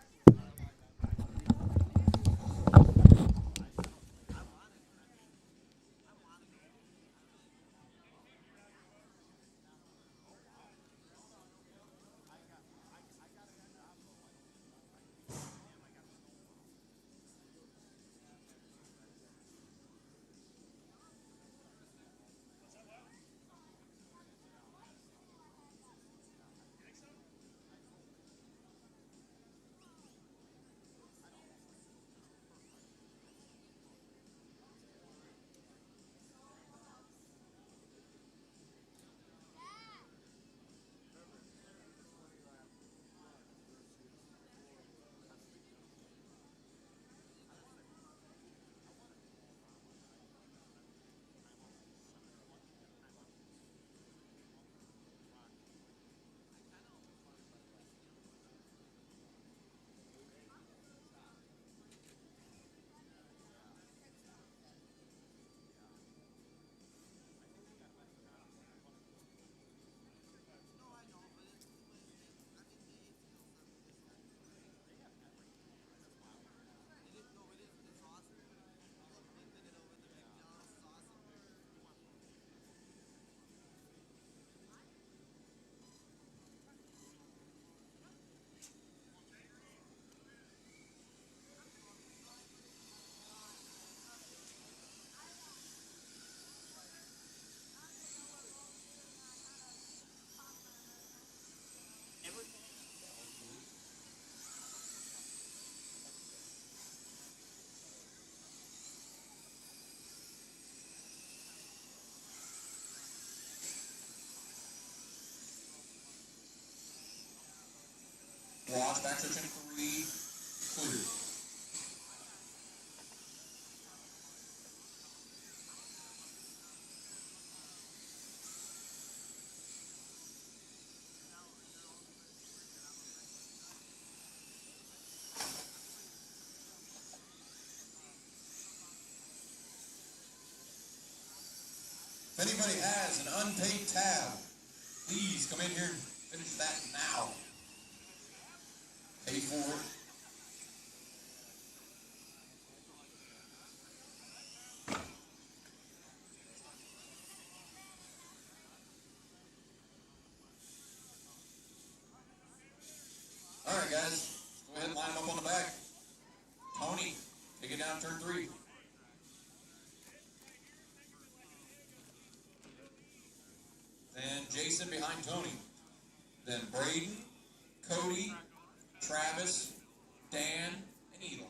Watch back section 3, clear. If anybody has an unpaid tab, please come in here and finish that now. Pay for it. All right, guys, go ahead and line them up on the back. Tony, take it down turn 3. Then Jason behind Tony. Then Braden, Cody, Travis, Dan, and Eli.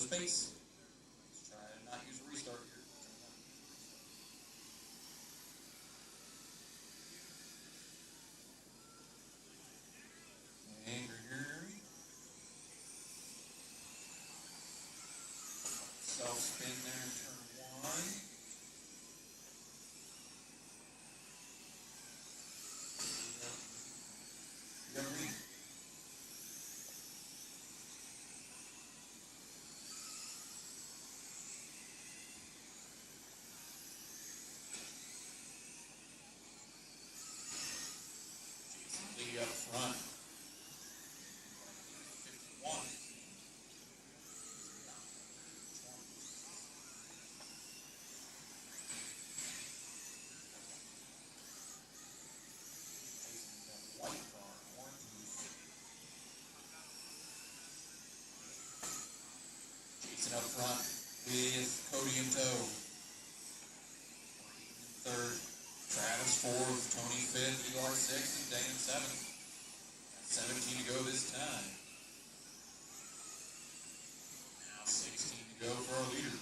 space. Let's try to not use a restart here. And here. Self spin there in turn 1. You're gonna read. Lee up front. 51. White car, orange roof. Jason up front with Cody in tow. Third, Travis fourth, Tony fifth, Eli sixth, and Dan seventh. 17 to go this time. Now 16 to go for our leader.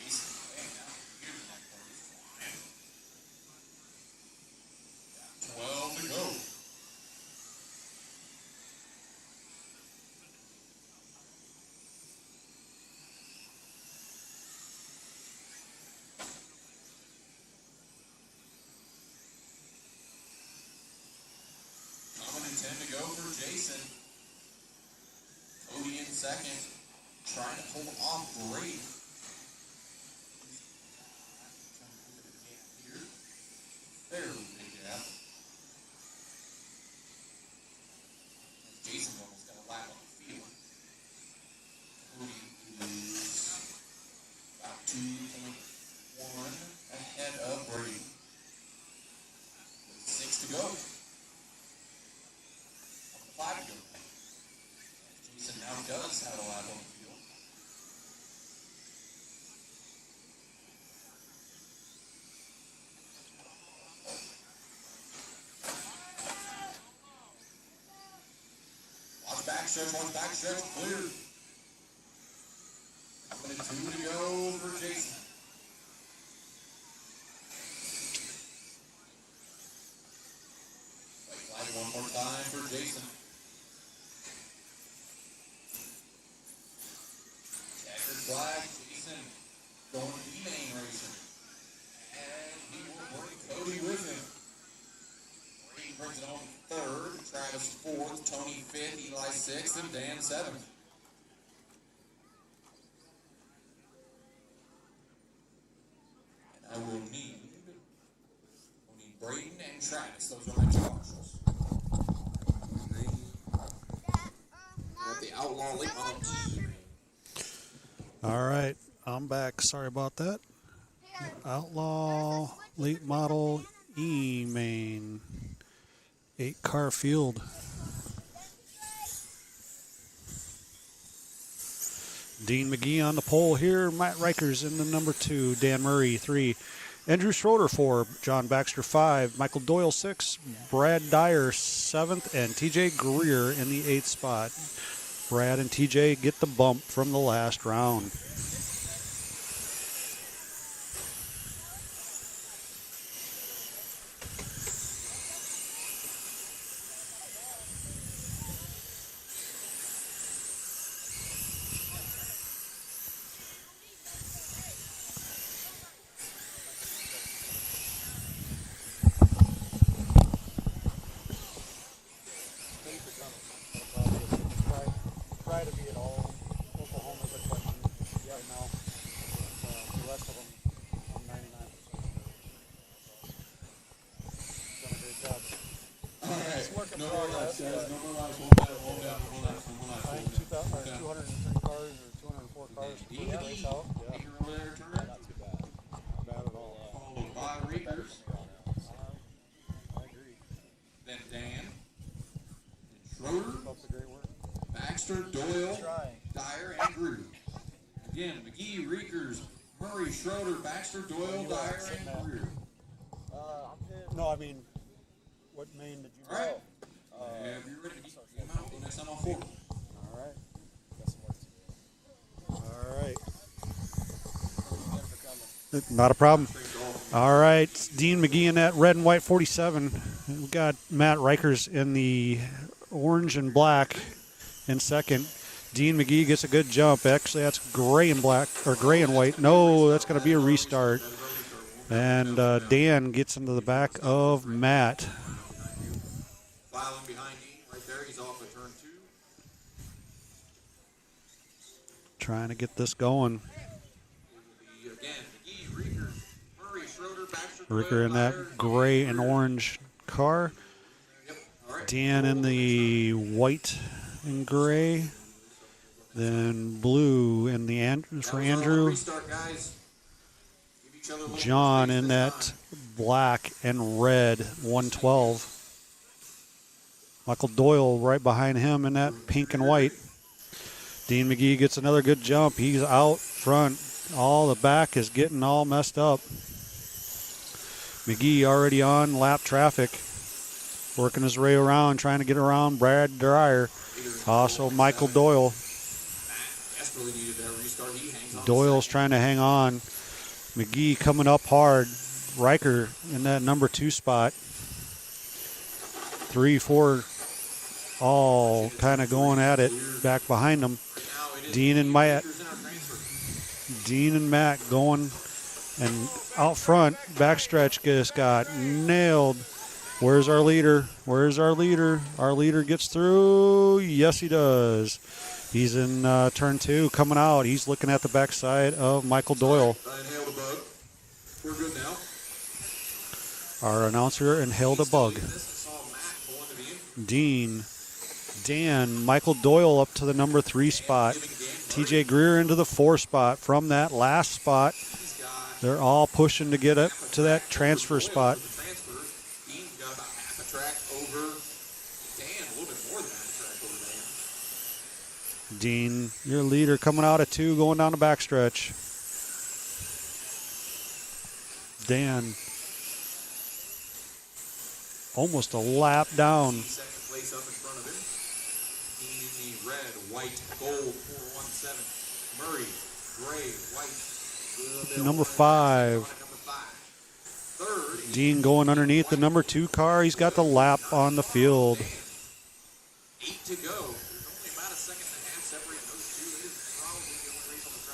Jason, laying out here, that car is flying. Got 12 to go. Coming in 10 to go for Jason. Cody in second. Trying to hold off Brady. Here. Fairly big gap. Jason's almost got a lap on the field. Cody is about 2.1 ahead of Brady. With 6 to go. 5 to go. Jason now does have a lap on the field. Watch backstretch, clear. Coming in 2 to go for Jason. White flag one more time for Jason. Checkered flag, Jason going E-main racing. And he will bring Cody with him. Brady brings it home third, Travis fourth, Tony fifth, Eli sixth, and Dan seventh. And I will need Braden and Travis. Those are my two marshals. The Outlaw Late Model E. All right, I'm back. Sorry about that. Outlaw Late Model E main 8-car field. Dean McGee on the pole here. Matt Rikers in the number 2. Dan Murray 3. Andrew Schroeder 4. John Baxter 5. Michael Doyle 6. Brad Dyer 7th. And TJ Greer in the 8th spot. Brad and TJ get the bump from the last round. Try to be at all Oklahoma's equipment right now. The rest of them, I'm 99%. Done a great job. All right. It's work in No more progress. laps, guys. No more laps. Hold down. I think 203 cars or 204 cars to put that race out. Yeah. Here over there, turn. Not too bad. Not bad at all. Followed by Reekers. I agree. Then Dan. And Schroeder. Keep up the great work. Back Baxter, Doyle, Try. Dyer, and Grew. Again, McGee, Reekers, Murray, Schroeder, Baxter, Doyle, Dyer, sitting and at? Grew. No, I mean, what main did you All right. go? If you're ready, come out. The next time I'll forward. All right. Got some work to do. All right. Again for coming. Not a problem. All right, Dean McGee in that red and white 47. We got Matt Rikers in the orange and black in second. Dean McGee gets a good jump. Actually, that's gray and black, or gray and white. No, that's going to be a restart. And Dan gets into the back of Matt. Filing behind Dean right there. He's off at turn 2. Trying to get this going. Again, McGee, Reekers, Murray, Schroeder, Baxter, Ricker in that gray and orange car. Yep. All right. Dan in the white and gray. Then blue in the for Andrew. Restart, guys. Give each other a little John space in this that time. black and red 112. Michael Doyle right behind him in that pink and white. Dean McGee gets another good jump. He's out front. All the back is getting all messed up. McGee already on lap traffic. Working his way around, trying to get around Brad Dyer. Also Michael Doyle. Desperately needed that restart. He hangs on. Doyle's trying to hang on. McGee coming up hard. Riker in that number 2 spot. 3, 4, all kind of going at it back behind them. Dean and Matt. Dean and Matt going, and out front, backstretch just got nailed. Where's our leader? Where's our leader? Our leader gets through. Yes, he does. He's in turn 2, coming out. He's looking at the backside of Michael Doyle. Inhaled a bug. We're good now. Our announcer inhaled a bug. Dean, Dan, Michael Doyle up to the number 3 spot. TJ Greer into the 4 spot. From that last spot, they're all pushing to get up to that transfer spot. Dean's got about half a track over Dan, a little bit more than half a track over Dan. Dean, your leader, coming out at 2, going down the backstretch. Dan, almost a lap down. Second place up in front of him. Dean in the red, white, gold, 417. Murray, gray, white. Number 5. Number 5. Third. Dean going underneath the number 2 car. He's got the lap on the field. 8 to go. There's only about a second and a half separating those two. It is probably the only race on the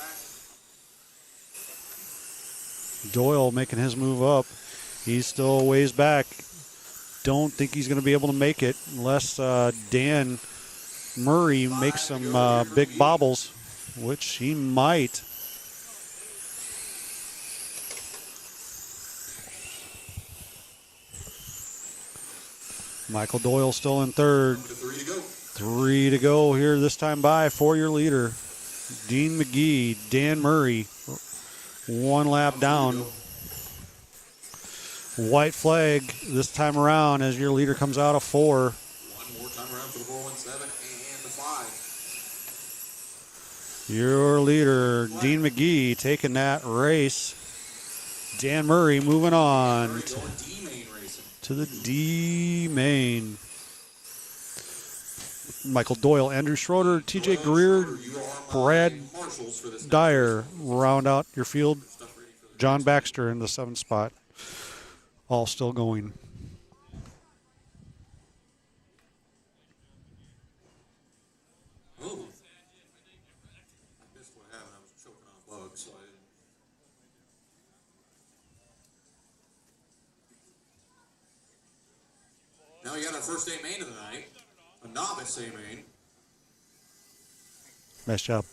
track. Doyle making his move up. He's still a ways back. Don't think he's going to be able to make it unless Dan Murray makes some big bobbles, which he might. Michael Doyle still in third. 3 to go. 3 to go here this time by for your leader. Dean McGee, Dan Murray, 1 lap down. White flag this time around as your leader comes out of 4. One more time around for the 417 and the 5. Your leader, Dean McGee, taking that race. Dan Murray moving on Going D-main racing. to the D main. Michael Doyle, Andrew Schroeder, TJ Greer, Brad Marshals for this Dyer round out your field. John Baxter in the 7th spot. All still going. Oh. I missed what happened. I was choking on bugs, so I didn't. Now we got our first A main of the night. A novice A main. Nice job.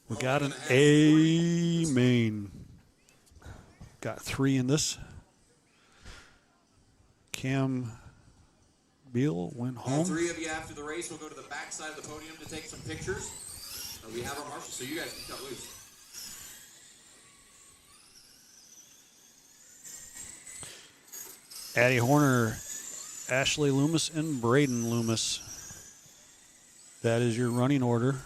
We got an A main. Got 3 in this. Cam Beal went All home. 3 of you after the race will go to the back side of the podium to take some pictures. We have our marshals, so you guys can cut loose. Addie Horner Ashley Loomis and Braden Loomis. That is your running order.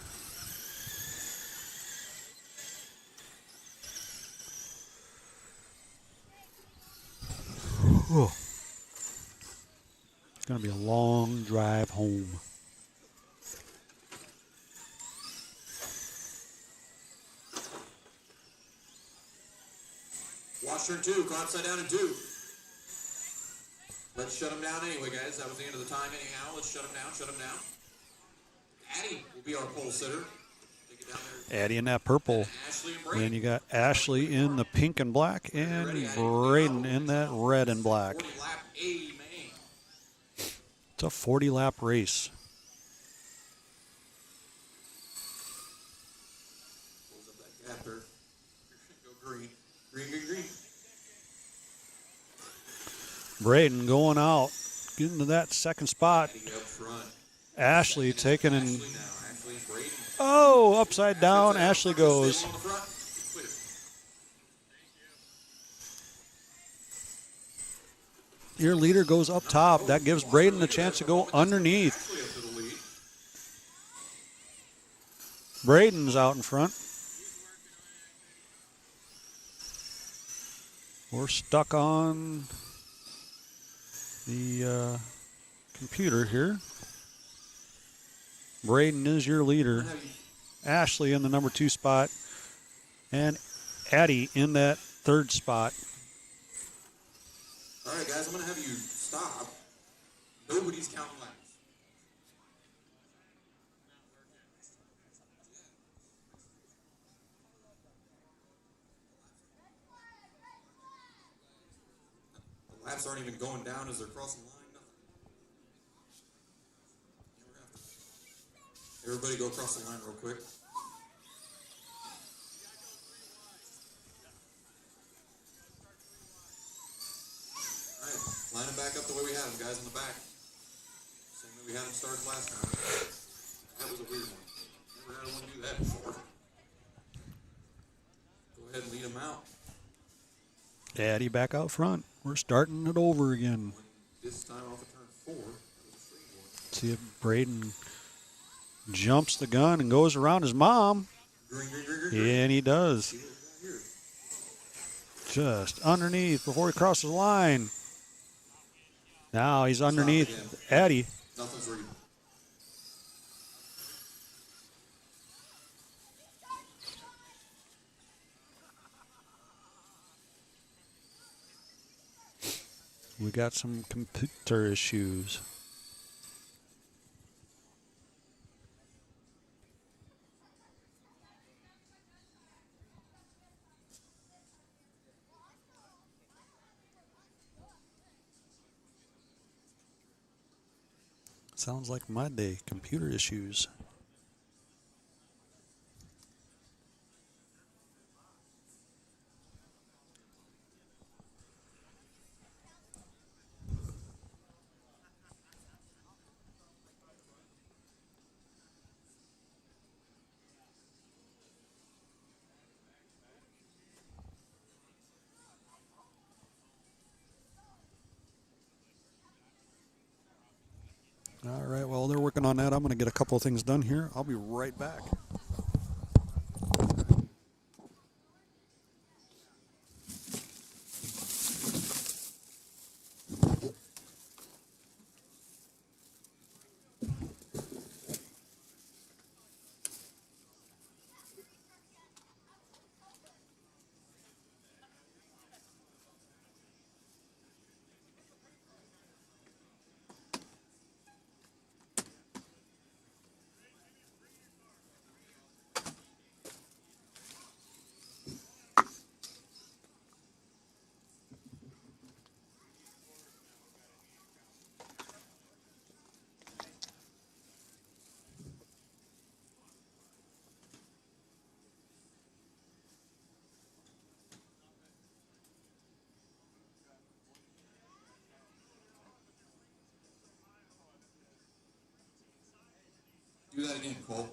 Oh. It's going to be a long drive home. Watch turn 2, go upside down and 2. Let's shut him down anyway, guys. That was the end of the time anyhow. Let's shut him down, shut him down. Addie will be our pole sitter. Take it down there. Addie in that purple. Ashley and Braden. Then you got Ashley in the pink and black and Braden in that red and black. 40 lap A main. It's a 40-lap race. Close up that gap there. Go green. Green, green, green. Braden going out, getting to that second spot. Addie up front. Ashley taking in. Ashley now. Ashley and Braden. Oh, upside down. Ashley goes. On the front. Clear. Your leader goes up top. That gives Braden a chance to go underneath. Ashley up to the lead. Braden's out in front. We're stuck on the computer here. Braden is your leader. Ashley in the number 2 spot. And Addie in that 3rd spot. All right, guys, I'm going to have you stop. Nobody's counting laps. The laps aren't even going down as they're crossing the line. Nothing. Everybody go across the line real quick. All right, line them back up the way we had them, guys, in the back. Same way we had them start last time. That was a weird one. Never had one do that before. Go ahead and lead them out. Addie back out front. We're starting it over again. This time off of turn 4. That was a straight one. See if Braden jumps the gun and goes around his mom. Green, green, green, green, green. And he does. See what we got here. Just underneath before he crosses the line. Now he's underneath Addie. Nothing's reading. We got some computer issues. Sounds like my day. Computer issues. All right, well, they're working on that. I'm going to get a couple of things done here. I'll be right back. Do that again, Cole.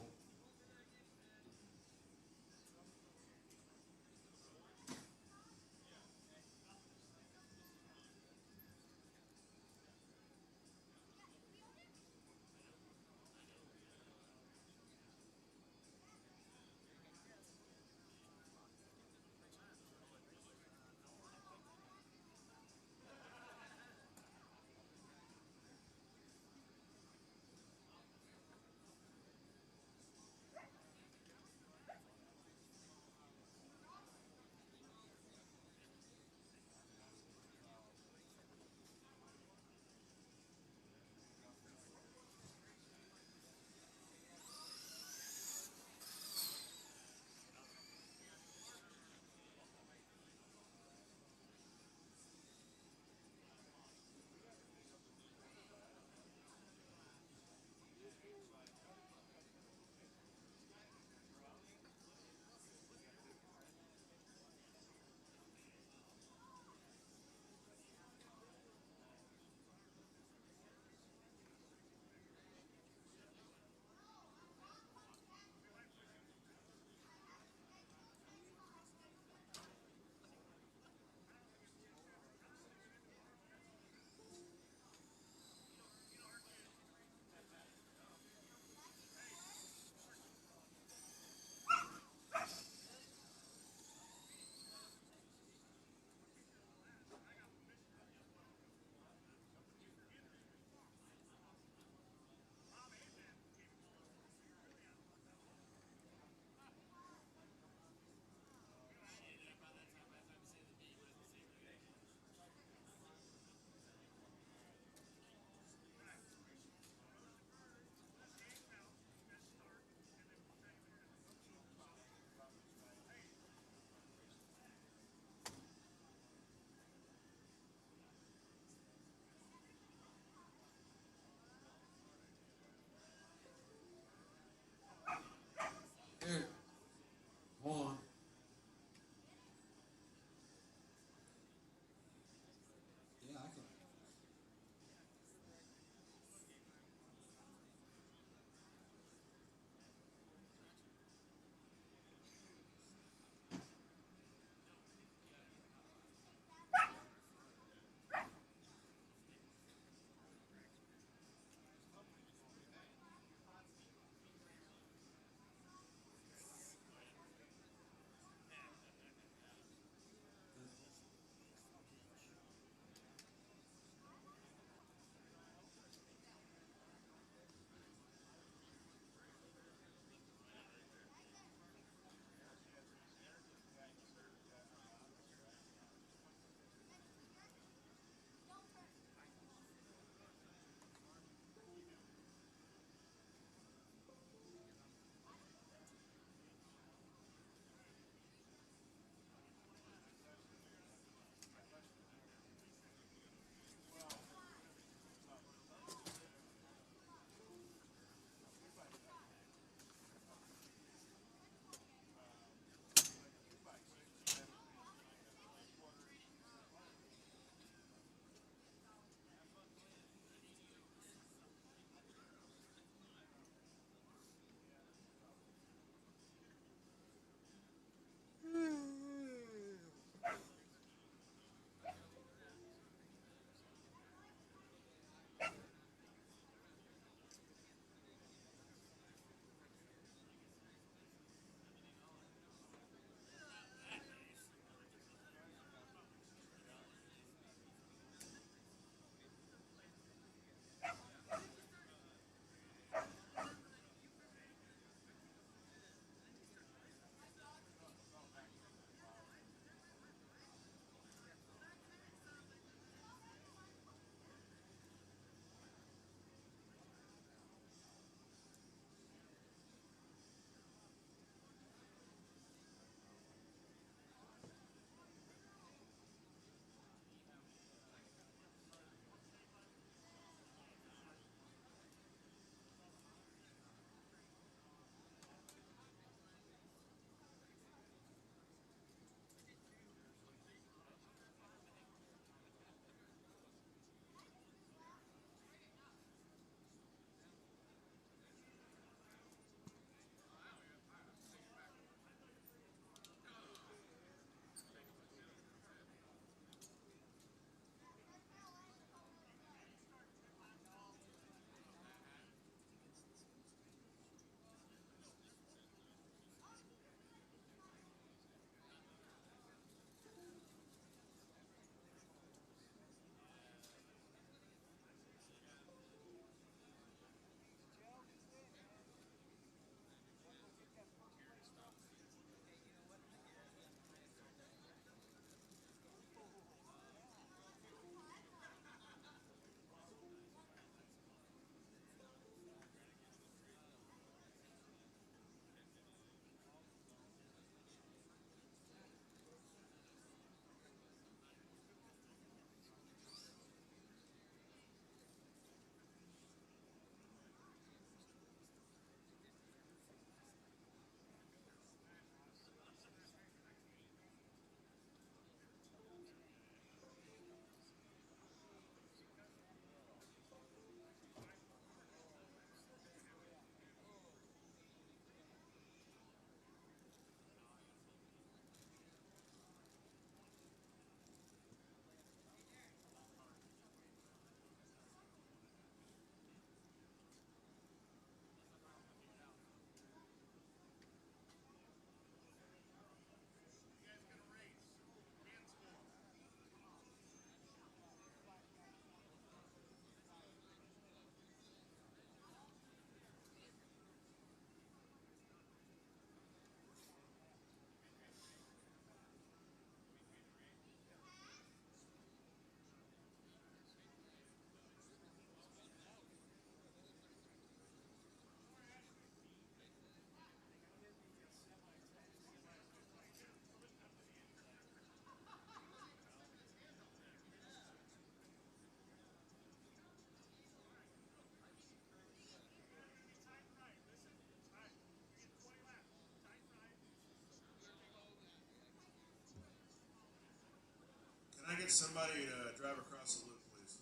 get somebody to drive across the loop, please?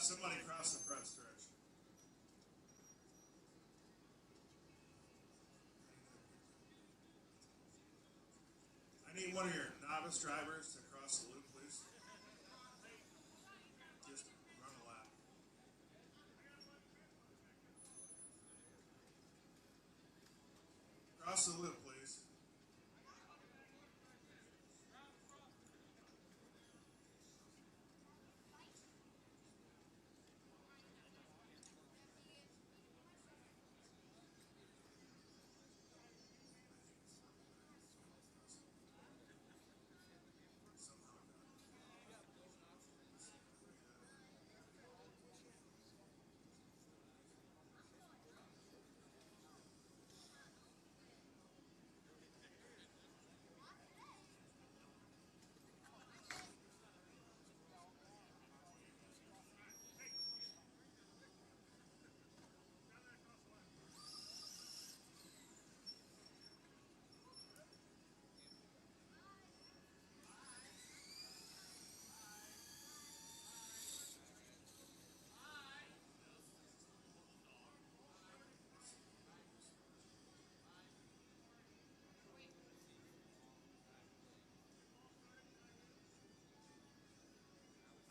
Somebody cross the front stretch. I need one of your novice drivers to cross the loop, please. Just run a lap. Cross the loop, please.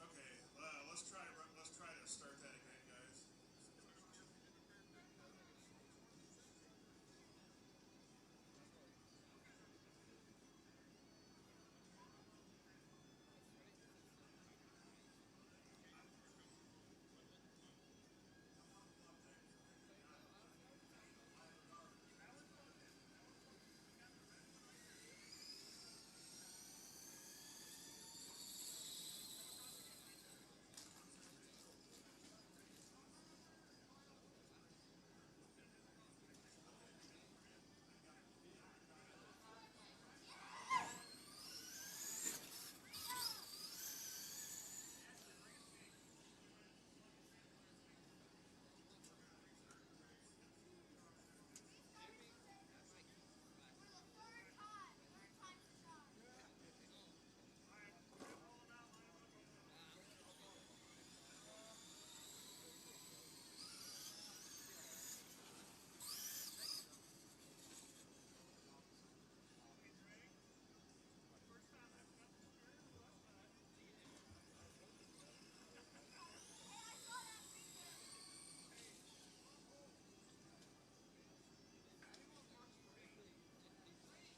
Okay, let's try to start that again, guys.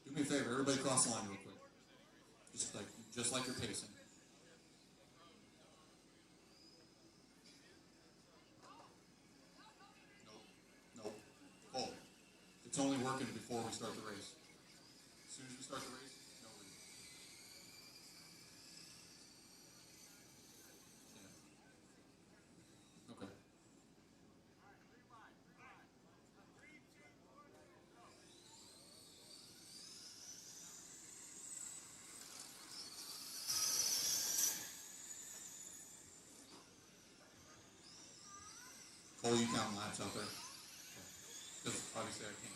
Do me a favor, everybody cross the line real quick. Just like you're pacing. Nope. Cole. It's only working before we start the race. As soon as we start the race, no reason. Yeah. Okay. Cole, you count laps out there? Because obviously I can't.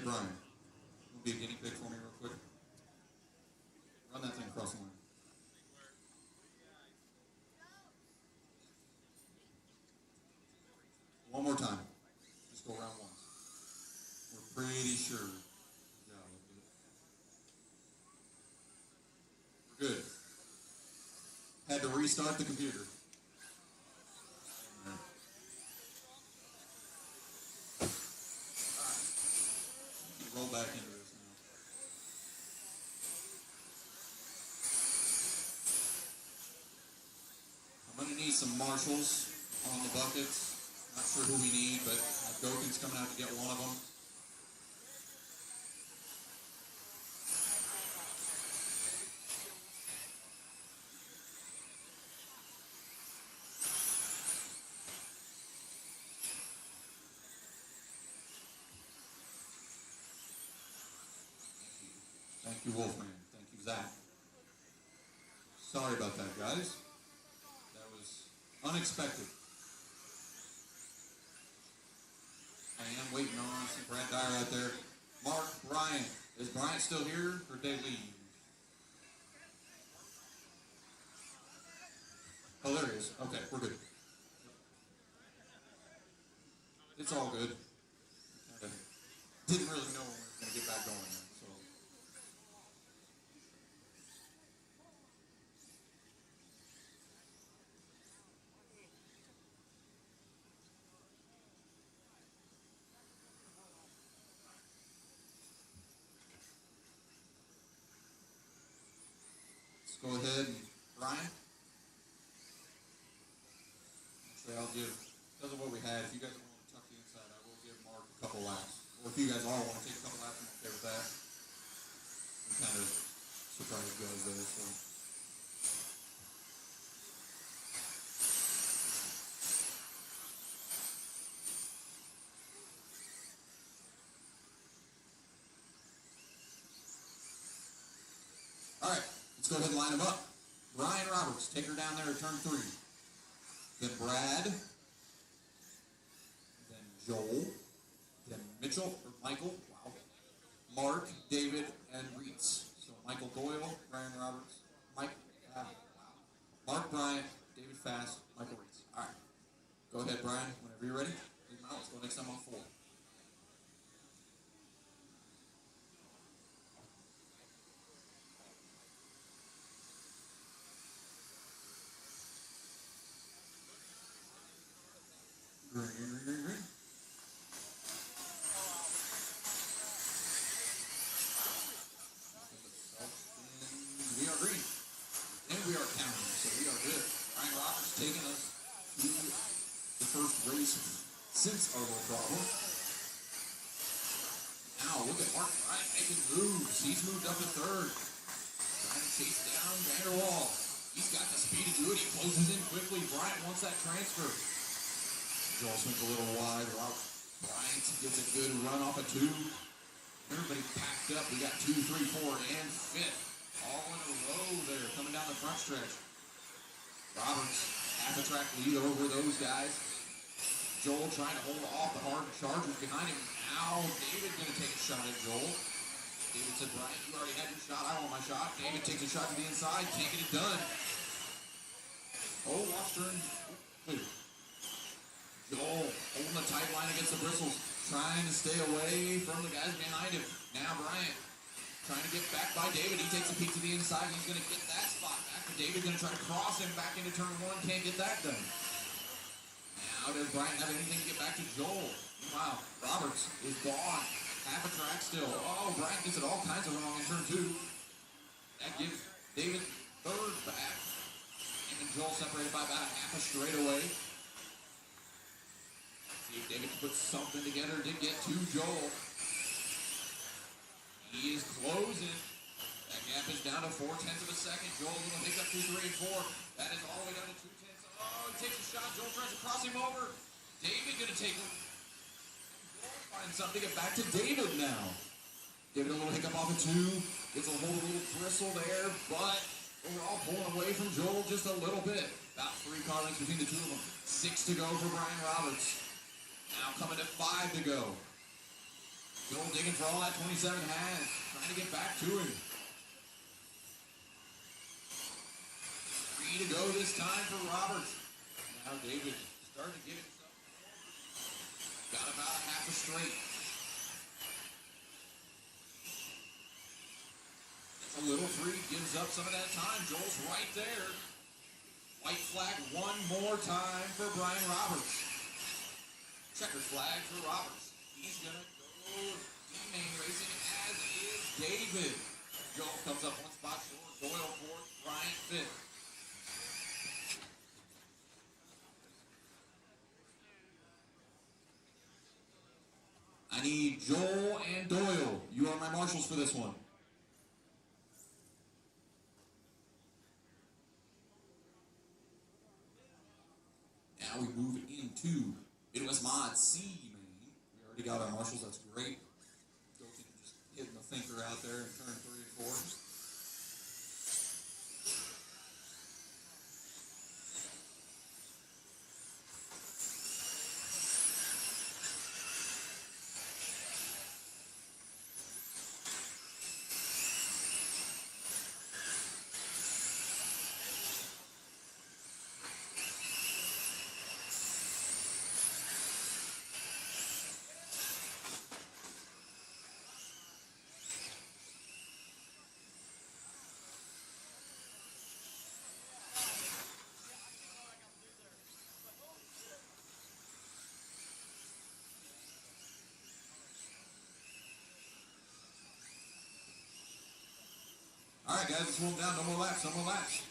Hey, Brian, you want to be a guinea pig for me real quick? Run that thing across the line. One more time. Just go around once. We're pretty sure. Yeah, we're good. Had to restart the computer. Roll back into this now. I'm going to need some marshals on the buckets. Not sure who we need, but Gokin's coming out to get one of them. Thank you, Wolfman. Thank you, Zach. Sorry about that, guys. That was unexpected. I am waiting on some Brad Dyer out there. Mark, Brian. Is Brian still here, or did they leave? Oh, there he is. Okay, we're good. It's all good. Kinda didn't really know when we were going to get back going there, so. Let's go ahead and Brian. Actually, I'll give, because of what we had, if you guys want to tuck the inside, I will give Mark a couple laps. Or if you guys all want to take a couple laps, I'm okay with that. I'm kind of surprised you guys there, so. All right, let's go ahead and line them up. Ryan Roberts, take her down there at turn 3. Then Brad. Then Joel. Then Mitchell, or Michael, wow. Mark, David, and Reitz. So Michael Doyle, Ryan Roberts, Mark Bryant, David Fast, Michael Reitz. All right, go ahead, Brian, whenever you're ready. Leave them out. Let's go next time on 4. Green. We are green. And we are counting, so we are good. Ryan Roberts taking us to the first race since our little problem. Now look at Mark Bryant making moves. He's moved up to 3rd. Trying to chase down Vanderwall. He's got the speed to do it. He closes in quickly. Bryant wants that transfer. Joel swings a little wide. Bryant gets a good run off of 2. Everybody packed up. We got 2, 3, 4, and 5th. All in a row there, coming down the front stretch. Roberts, half a track lead over those guys. Joel trying to hold off the hard chargers behind him. Now David going to take a shot at Joel. David said, Brian, you already had your shot. I want my shot. David takes a shot to the inside. Can't get it done. Oh, lost turn. Wait. Joel holding the tight line against the bristles. Trying to stay away from the guys behind him. Now Bryant trying to get back by David. He takes a peek to the inside. He's going to get that spot back. But David's going to try to cross him back into turn 1. Can't get that done. Now does Bryant have anything to get back to Joel? Wow, Roberts is gone. Half a track still. Oh, Bryant gets it all kinds of wrong in turn 2. That gives David 3rd back. And Joel separated by about a half a straightaway. See if David can put something together to get to Joel. He is closing. That gap is down to 0.4 of a second. Joel will pick up 2, 3, and 4. That is all the way down to 0.2. Oh, he takes a shot. Joel tries to cross him over. David going to take him. Find something to get back to David now. David a little hiccup off of 2. Gets a hold of a little bristle there, but overall pulling away from Joel just a little bit. About 3 car lengths between the 2 of them. 6 to go for Brian Roberts. Now coming to 5 to go. Still digging for all that 27 has. Trying to get back to him. 3 to go this time for Roberts. Now David starting to get himself. Got about half a straight. It's a little free, gives up some of that time. Joel's right there. White flag one more time for Brian Roberts. Checker flag for Roberts. He's going to go D-main racing, as is David. Joel comes up one spot short. Doyle fourth, Brian fifth. I need Joel and Doyle. You are my marshals for this one. Now we move into Midwest Mod C main. We already got our marshals. That's great. Go just hitting the thinker out there in turn 3 and 4. All right, guys, let's move down. No more laps. No more laps.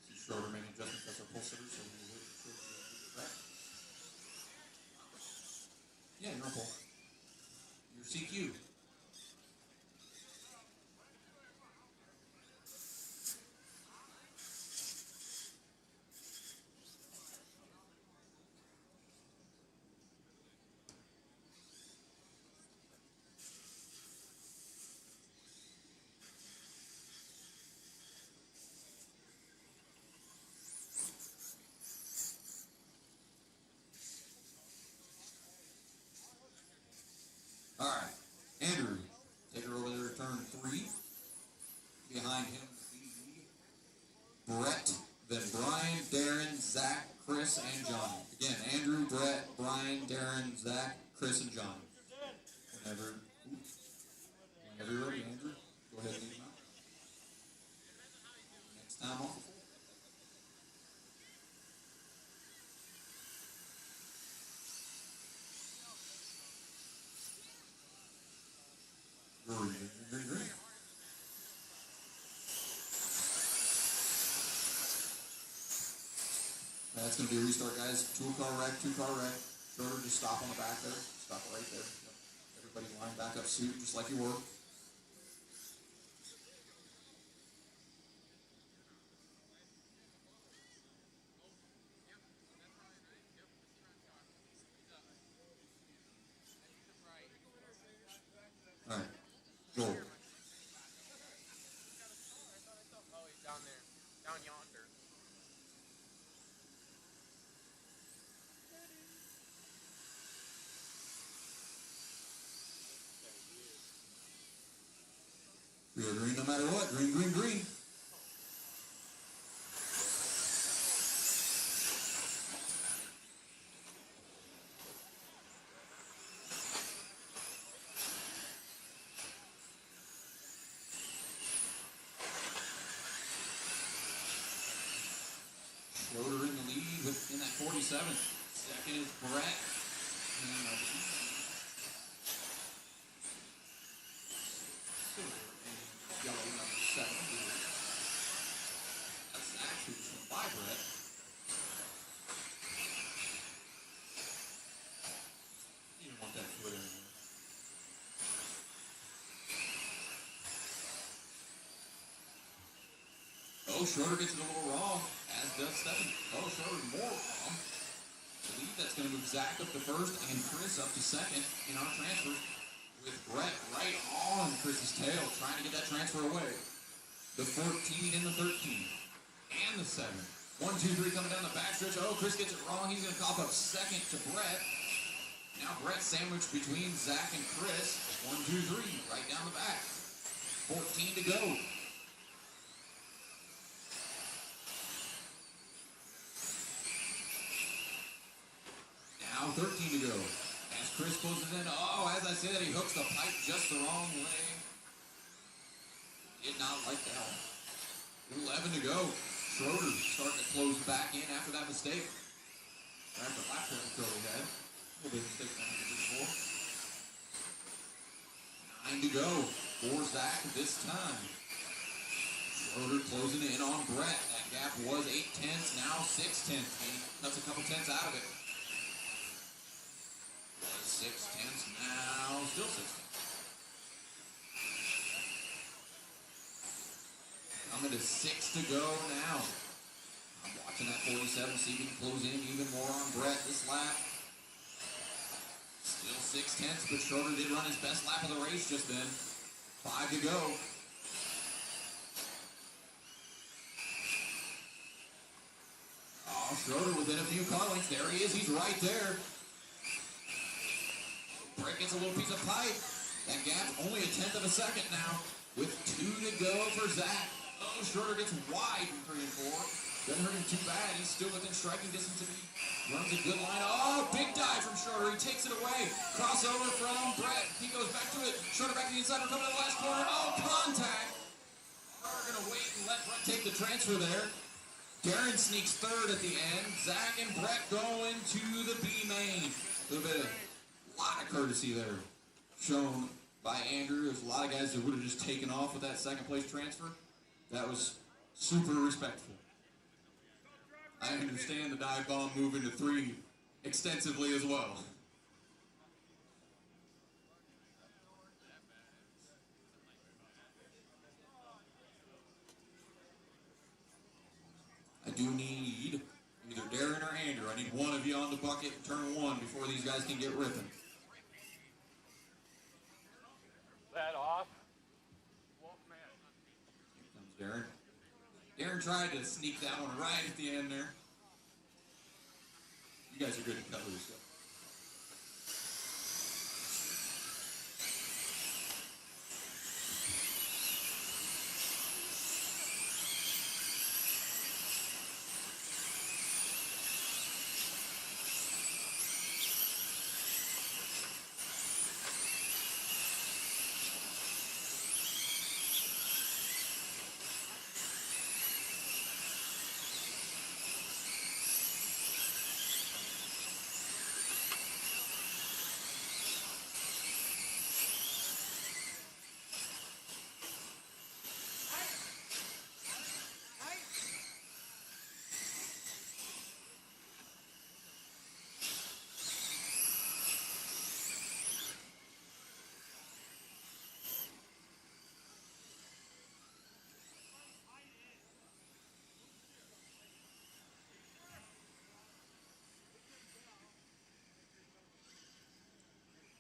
See Schroeder making adjustments. That's our pole sitter, so we'll wait for Schroeder to do the track. Yeah, you're on pole. Your CQ. All right, Andrew, take her over there to turn 3. Behind him, Brett, then Brian, Darren, Zach, Chris, and John. Again, Andrew, Brett, Brian, Darren, Zach, Chris, and John. Whenever you're ready, Andrew, go ahead and leave him out. Next time off. Green. That's going to be a restart, guys. 2-car wreck. Schroeder, just stop on the back there. Stop right there. Yep. Everybody line back up suit, just like you were. All right. Joel. Oh, he's down there. Down yonder. We are green no matter what. Green. Schroeder in the lead in that 47. Second is Brett. And yellow number 7. That's actually just by Brett. You don't want that foot in there. Oh, Schroeder gets it a little wrong, as does Stephen. Oh, Schroeder more wrong. I believe that's going to move Zach up to first and Chris up to second in our transfer, with Brett right on Chris's tail, trying to get that transfer away. The 14 and the 13 and the 7. 1, 2, 3 coming down the backstretch. Oh, Chris gets it wrong. He's going to cough up second to Brett. Now Brett sandwiched between Zach and Chris. 1, 2, 3, right down the back. 14 to go. Now 13 to go. As Chris closes in. Oh, as I said, he hooks the pipe just the wrong way. Did not like that one. 11 to go. Schroeder starting to close back in after that mistake. After the last one Schroeder had. A little bit of mistake on the before. 9 to go for Zach this time. Schroeder closing in on Brett. That gap was 8 tenths, now 6 tenths. That's a couple tenths out of it. Was 6 tenths, now still 6 tenths. Coming to 6 to go now. I'm watching that 47, see if he can close in even more on Brett this lap. Still 6 tenths, but Schroeder did run his best lap of the race just then. 5 to go. Oh, Schroeder within a few car lengths. There he is. He's right there. Brett gets a little piece of pipe. That gap's only a tenth of a second now. With 2 to go for Zach. Oh, Schroeder gets wide in 3 and 4. Doesn't hurt him too bad. He's still within striking distance of me. Runs a good line. Oh, big dive from Schroeder. He takes it away. Crossover from Brett. He goes back to it. Schroeder back to the inside. We're coming to the last corner. Oh, contact. We're going to wait and let Brett take the transfer there. Darren sneaks third at the end. Zach and Brett going to the B main. A lot of courtesy there shown by Andrew. There's a lot of guys that would have just taken off with that second place transfer. That was super respectful. I understand the dive bomb move into 3 extensively as well. I do need either Darren or Andrew. I need one of you on the bucket in turn 1 before these guys can get ripping. That off. Here comes Darren. Darren tried to sneak that one right at the end there. You guys are good at cover stuff.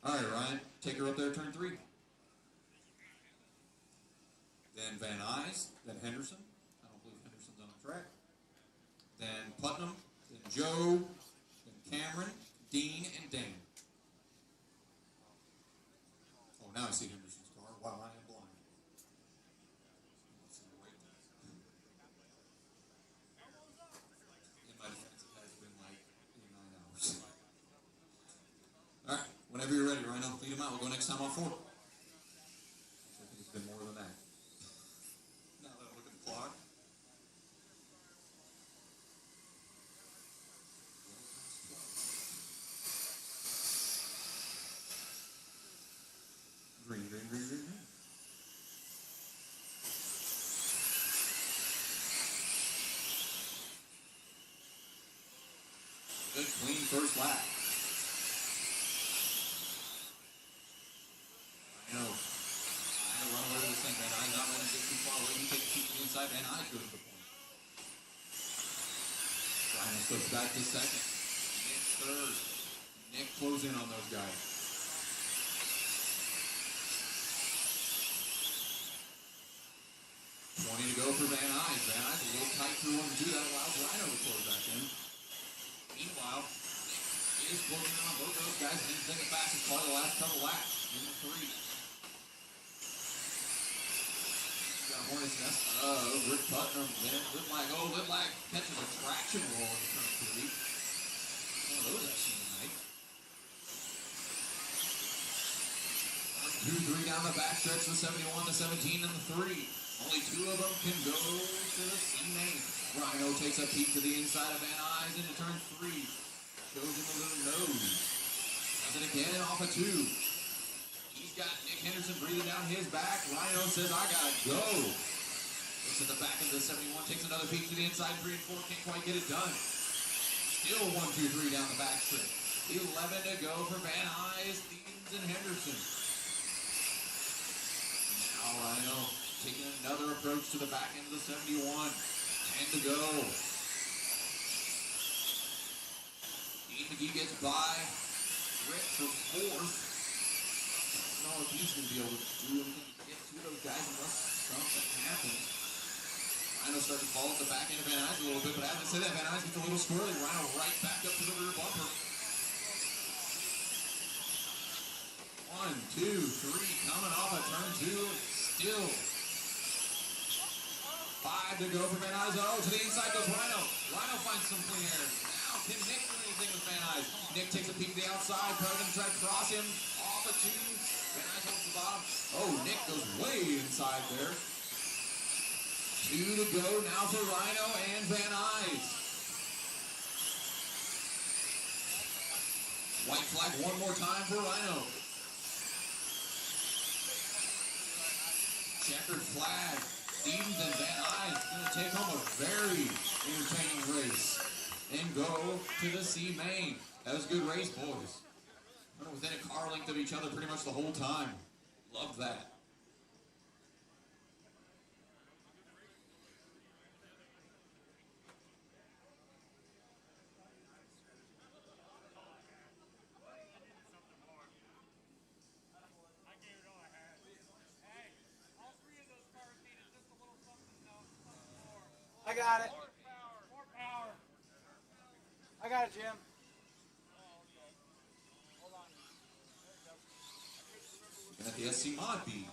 All right, Ryan, take her up there, turn 3. Then Van Nuys, then Henderson. I don't believe Henderson's on the track. Then Putnam, then Joe, then Cameron, Dean, and Dan. Oh, now I see Henderson's car. Wow, I am blind. In my defense, it has been like 9 hours. All right, whenever you're ready, Rhino, lead them out. We'll go next time on 4. I think it's been more than that. Now that I look at the clock. Green, green, green, green, green. Good, clean first lap. I know. I run away with this thing, man. I'm not going to get too far away. You take the people inside, and I go to the point. Ryan goes back to second. Nick third. Nick close in on those guys. $20 to go for Van Nuys. Van Nuys a little tight through 1 and 2. That allows Rhino to close back in. Meanwhile, he is closing in on both those guys. Didn't think the fastest car the last couple laps in the 3. Got Hornets Nest. Rick Putnam. Litlag catches a traction roll in turn 3. One of those I've seen tonight. 1, 2, 3 down the backstretch, the 71, the 17, and the 3. Only 2 of them can go to the C-main. Rhino takes a peek to the inside of Van Nuys into turn 3. Shows him a little nose. Does it again off a 2. He's got Nick Henderson breathing down his back. Rhino says, I gotta go. Looks at the back of the 71, takes another peek to the inside, 3 and 4, can't quite get it done. Still 1, 2, 3 down the backstretch. 11 to go for Van Nuys, Stevens, and Henderson. Now Rhino taking another approach to the back end of the 71. 10 to go. Dean McGee gets by. Rick for 4th. I don't know if he's going to be able to do anything to get to those guys unless something happens. Rhino starts to fall at the back end of Van Nuys a little bit, but as I said that, Van Nuys gets a little squirrely. Rhino right back up to the rear bumper. 1, 2, 3, coming off a turn 2, still 5 to go for Van Nuys. Oh, to the inside goes Rhino. Rhino finds some clean air. Now can Nick do anything with Van Nuys? Nick takes a peek to the outside, probably going to try to cross him off a 2. Van Nuys holds the bottom. Oh, Nick goes way inside there. 2 to go now for Rhino and Van Nuys. White flag one more time for Rhino. Checkered flag. Stevens and Van Nuys going to take home a very entertaining race and go to the C-main. That was a good race, boys. Within a car length of each other pretty much the whole time. Loved that. I got it. More power. I got it, Jim. At the SC Mod B.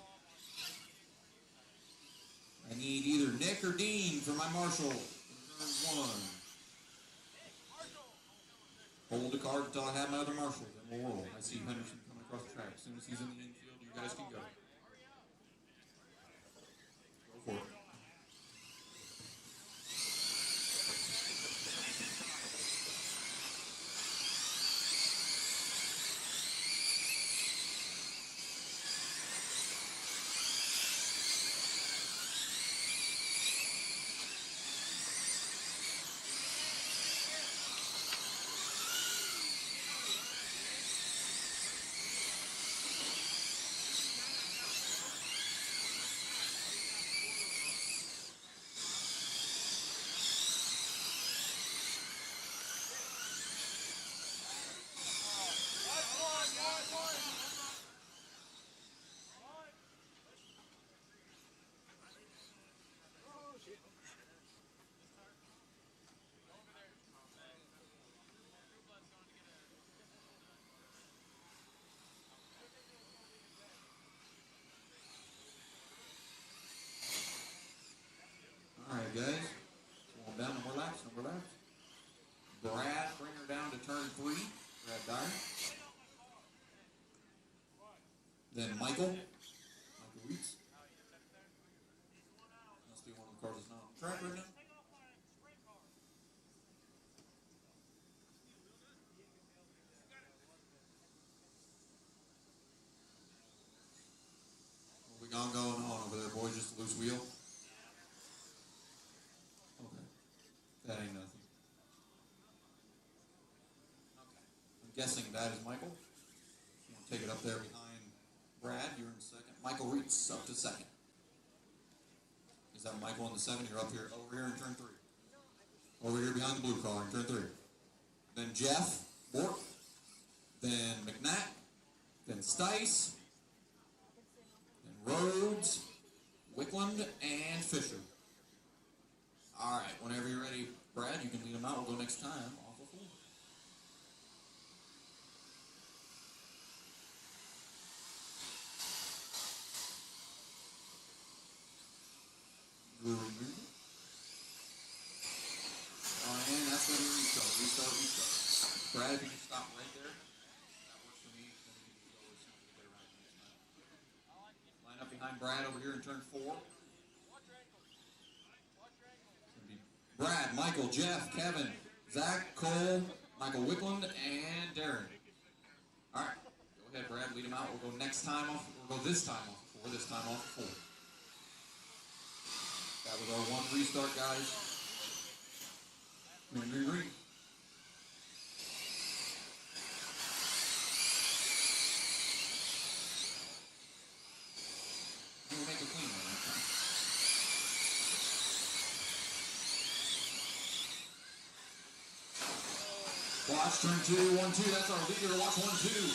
I need either Nick or Dean for my Marshall. Turn 1. Hold the card until I have my other Marshall. Then we'll roll. I see Henderson coming across the track. As soon as he's in the infield, you guys can go. Go for it. Guys, going down, no more laps. Brad, bring her down to turn 3. Brad Dyer. Then Michael Weeks. Must be one of the cars that's not on the track right now. What we got going on over there, boys? Just a loose wheel? That ain't nothing. Okay. I'm guessing that is Michael. You want to take it up there behind Brad? You're in second. Michael Reitz up to second. Is that Michael in the 7? You're up here, over here in turn 3. Over here behind the blue car in turn 3. Then Jeff Bork. Then McNatt. Then Stice. Then Rhodes, Wickland, and Fisher. All right, whenever you're ready, Brad, you can lead them out. We'll go next time off of 4. And that's going to be restart. Brad, if you can stop right there, that works for me. Then we can go as soon as we get around next time. Line up behind Brad over here in turn 4. It's going to be Brad, Michael, Jeff, Kevin, Zach, Cole, Michael Wickland, and Darren. All right, go ahead, Brad, lead them out. We'll go next time off. We'll go this time off of 4. This time off of 4. That was our 1 restart, guys. Ring, ring, ring. We'll make a clean one that time. Watch turn 2, 1, 2. That's our leader. Watch 1, 2.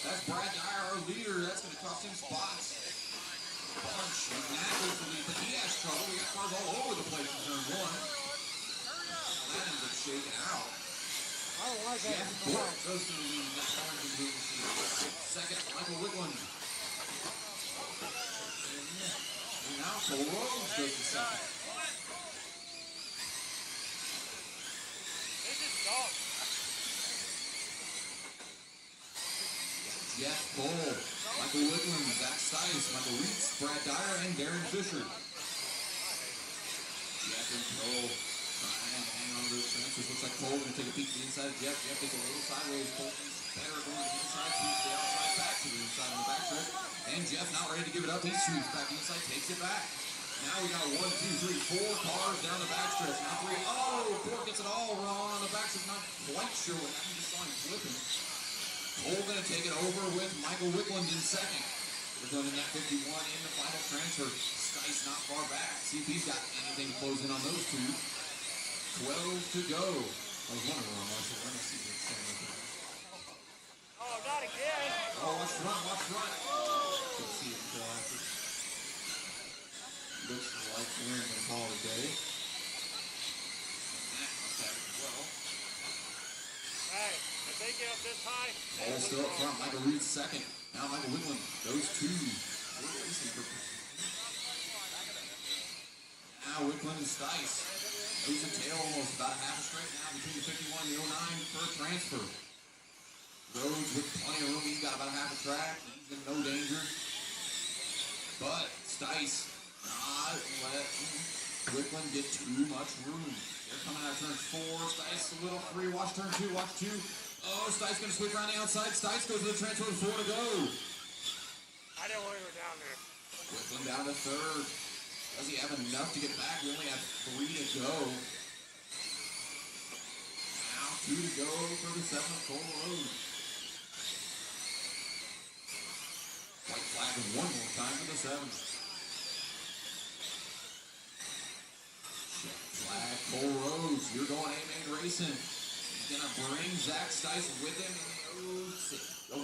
That's Brad Dyer, our leader. That's going to cost him spots. Bunch of Nagels to lead, but he has trouble. We got cars all over the place in turn 1. That ends up shaking out. I don't like that. Jeff Bork goes to the lead. That's orange and blue machine. Second, Michael Wickland. And now Cole Rose goes to second. Jeff Cole, Michael Wickland, Zach Stice, Michael Reitz, Brad Dyer, and Darren Fisher. Jeff and Cole trying to hang on to the fences. Looks like Cole going to take a peek to the inside of Jeff. Jeff gets a little sideways. Cole thinks better going to the inside, sweeps the outside, back to the inside on the backstretch. And Jeff not ready to give it up. He sweeps back the inside, takes it back. Now we got 1, 2, 3, 4 cars down the backstretch. Now 3. Oh, Bork gets it all wrong on the backstretch. Not quite sure what happened. Just saw him flipping. Cole going to take it over with Michael Wickland in second. We're going in that 51 in the final transfer. Stice not far back. See if he's got anything to close in on those 2. 12 to go. I was wondering where Marshall. Let me see what's going on. Oh, not again. Oh, watch front, watch front. Couldn't see it until after. Looks like we're going to call it a day. And that must have as well. Hey, if they get up this high, Cole still up front. Michael Reed's second. Now Michael Wickland. Those 2. We're racing for. Now Wickland and Stice. Lose a tail almost about a half a straight now between the 51 and the 09 for a transfer. Rhodes with plenty of room. He's got about half a track. He's in no danger. But Stice not letting Wickland get too much room. They're coming out of turn 4. Stice a little free. Watch turn 2. Watch 2. Oh, Stice going to switch around the outside. Stice goes to the transfer with 4 to go. I didn't want to go down there. Wickland down to 3rd. Does he have enough to get back? We only have 3 to go. Now 2 to go for the 7th Cole Rose. White flagging one more time for the 7th. Check flag, Cole Rose. You're going A-Main Racing. He's going to bring Zach Stice with him in the 06, 09.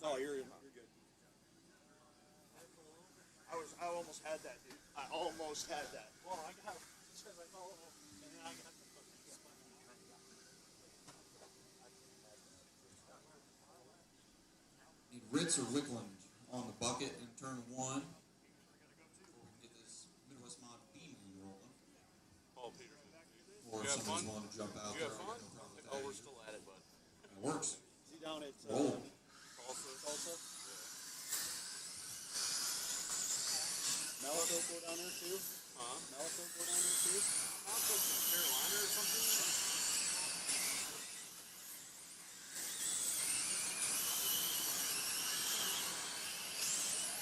No, you're good. I almost had that, dude. I almost had that. Well, I got it because I know, and then I got the fucking spot. Need Ritz or Wickland on the bucket in turn 1. Before we can get this Midwest Mod B-Main rolling. Paul Peterson. Or if somebody's wanting to jump out You there, have I fun? got no problem with that. Oh, we're still at it, bud. It works. Is he down at Roll. Tulsa? Malico go down there too? Huh? Malico go down there too? Not from Carolina or something?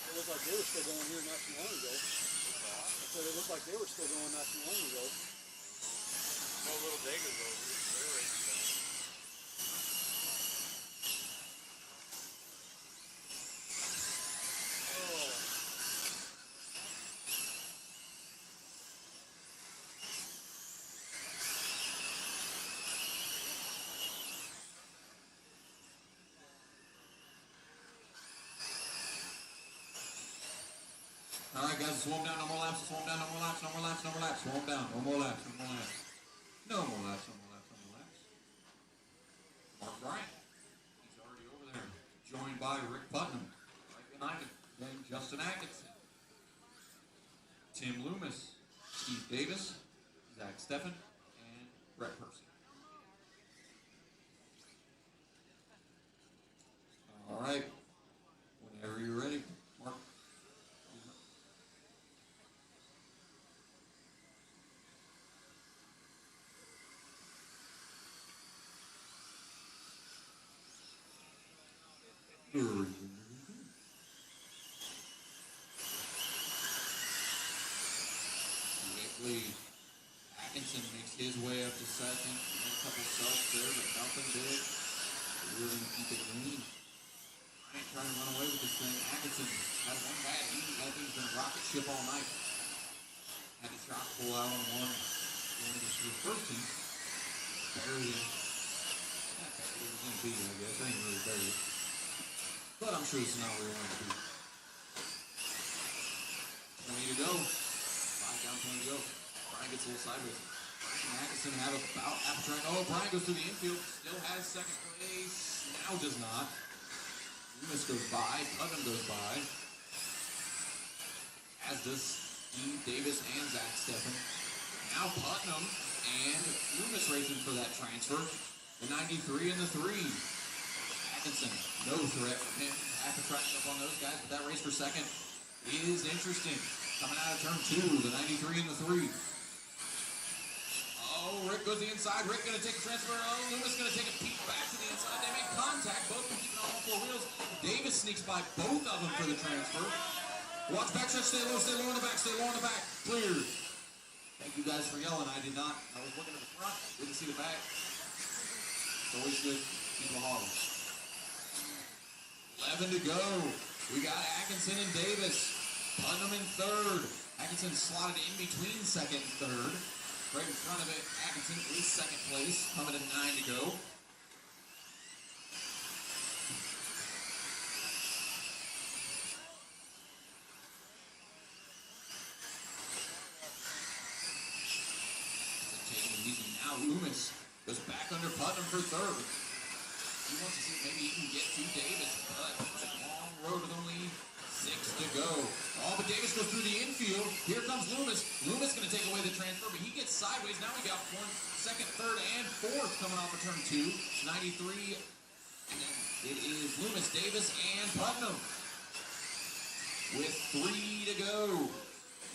It looked like they were still going here not too long ago. I said it looked like they were still going not too long ago. No little Vegas over. They're racing down. Oh. All right, guys, slow them down. No more laps. Slow them down. No more laps. No more laps. No more laps. Slow them down. No more laps. No more laps. No more laps. No more laps. No more laps. Mark Bryant. He's already over there. Joined by Rick Putnam. Right behind him. Then Justin Atkinson. Tim Loomis. Steve Davis. Zach Steffen. And Brett Percy. All right. Whenever you're ready, Mark. Quickly, Atkinson makes his way up to second. A couple selfs there, but nothing big. We're going to keep it clean. I ain't trying to run away with this thing. Atkinson has one bad heat. That thing's been a rocket ship all night. Had to shot pull out on one. Going to his first team. Barely. Yeah, it was going to be, I guess. I ain't really barely. But I'm sure this is not where he wanted to be. 20 to go. 5 down, 20 to go. Brian gets a little sideways. Brian and Atkinson have about half a track. Oh, Brian goes through the infield. Still has second place. Now does not. Loomis goes by. Putnam goes by. As does Steve Davis and Zach Steffen. Now Putnam and Loomis racing for that transfer. The 93 and the 3. Atkinson, no threat from him. Half a track up on those guys, but that race for second is interesting. Coming out of turn 2, the 93 and the 3. Oh, Rick goes the inside. Rick gonna take a transfer. Oh, Loomis gonna take a peek back to the inside. They make contact. Both of them keeping on all 4 wheels. Davis sneaks by both of them for the transfer. Watch back stretch, stay low in the back, stay low in the back. Cleared. Thank you guys for yelling. I did not. I was looking at the front, didn't see the back. It's always good. Keep the hollow. 11 to go. We got Atkinson and Davis. Putnam in third. Atkinson slotted in between second and third. Right in front of it, Atkinson is second place. Coming to 9 to go. Taking it easy now. Loomis goes back under Putnam for third. He wants to see if maybe he can get to Davis, but it's a long road with only 6 to go. Oh, but Davis goes through the infield. Here comes Loomis. Loomis going to take away the transfer, but he gets sideways. Now we got second, third, and fourth coming off of turn 2. 93, and then it is Loomis, Davis, and Putnam. With 3 to go.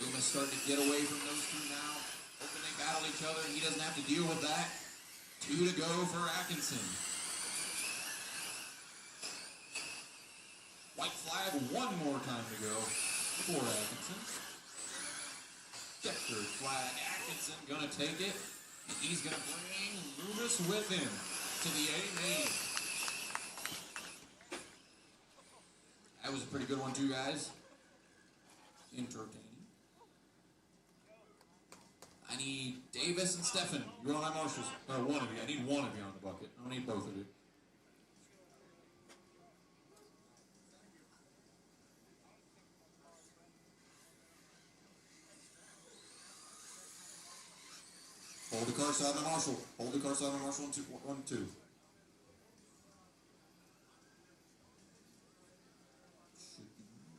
Loomis starting to get away from those two now. Hoping they battle each other. He doesn't have to deal with that. 2 to go for Atkinson. White flag, one more time to go for Atkinson. Checkered flag, Atkinson gonna take it, and he's gonna bring Loomis with him to the A main. That was a pretty good one too, guys. Entertaining. I need Davis and Steffen. You're on my marshals. Or one of you. I need one of you on the bucket. I don't need both of you. Hold the car side on Marshall. Hold the car side on Marshall. 1, 2.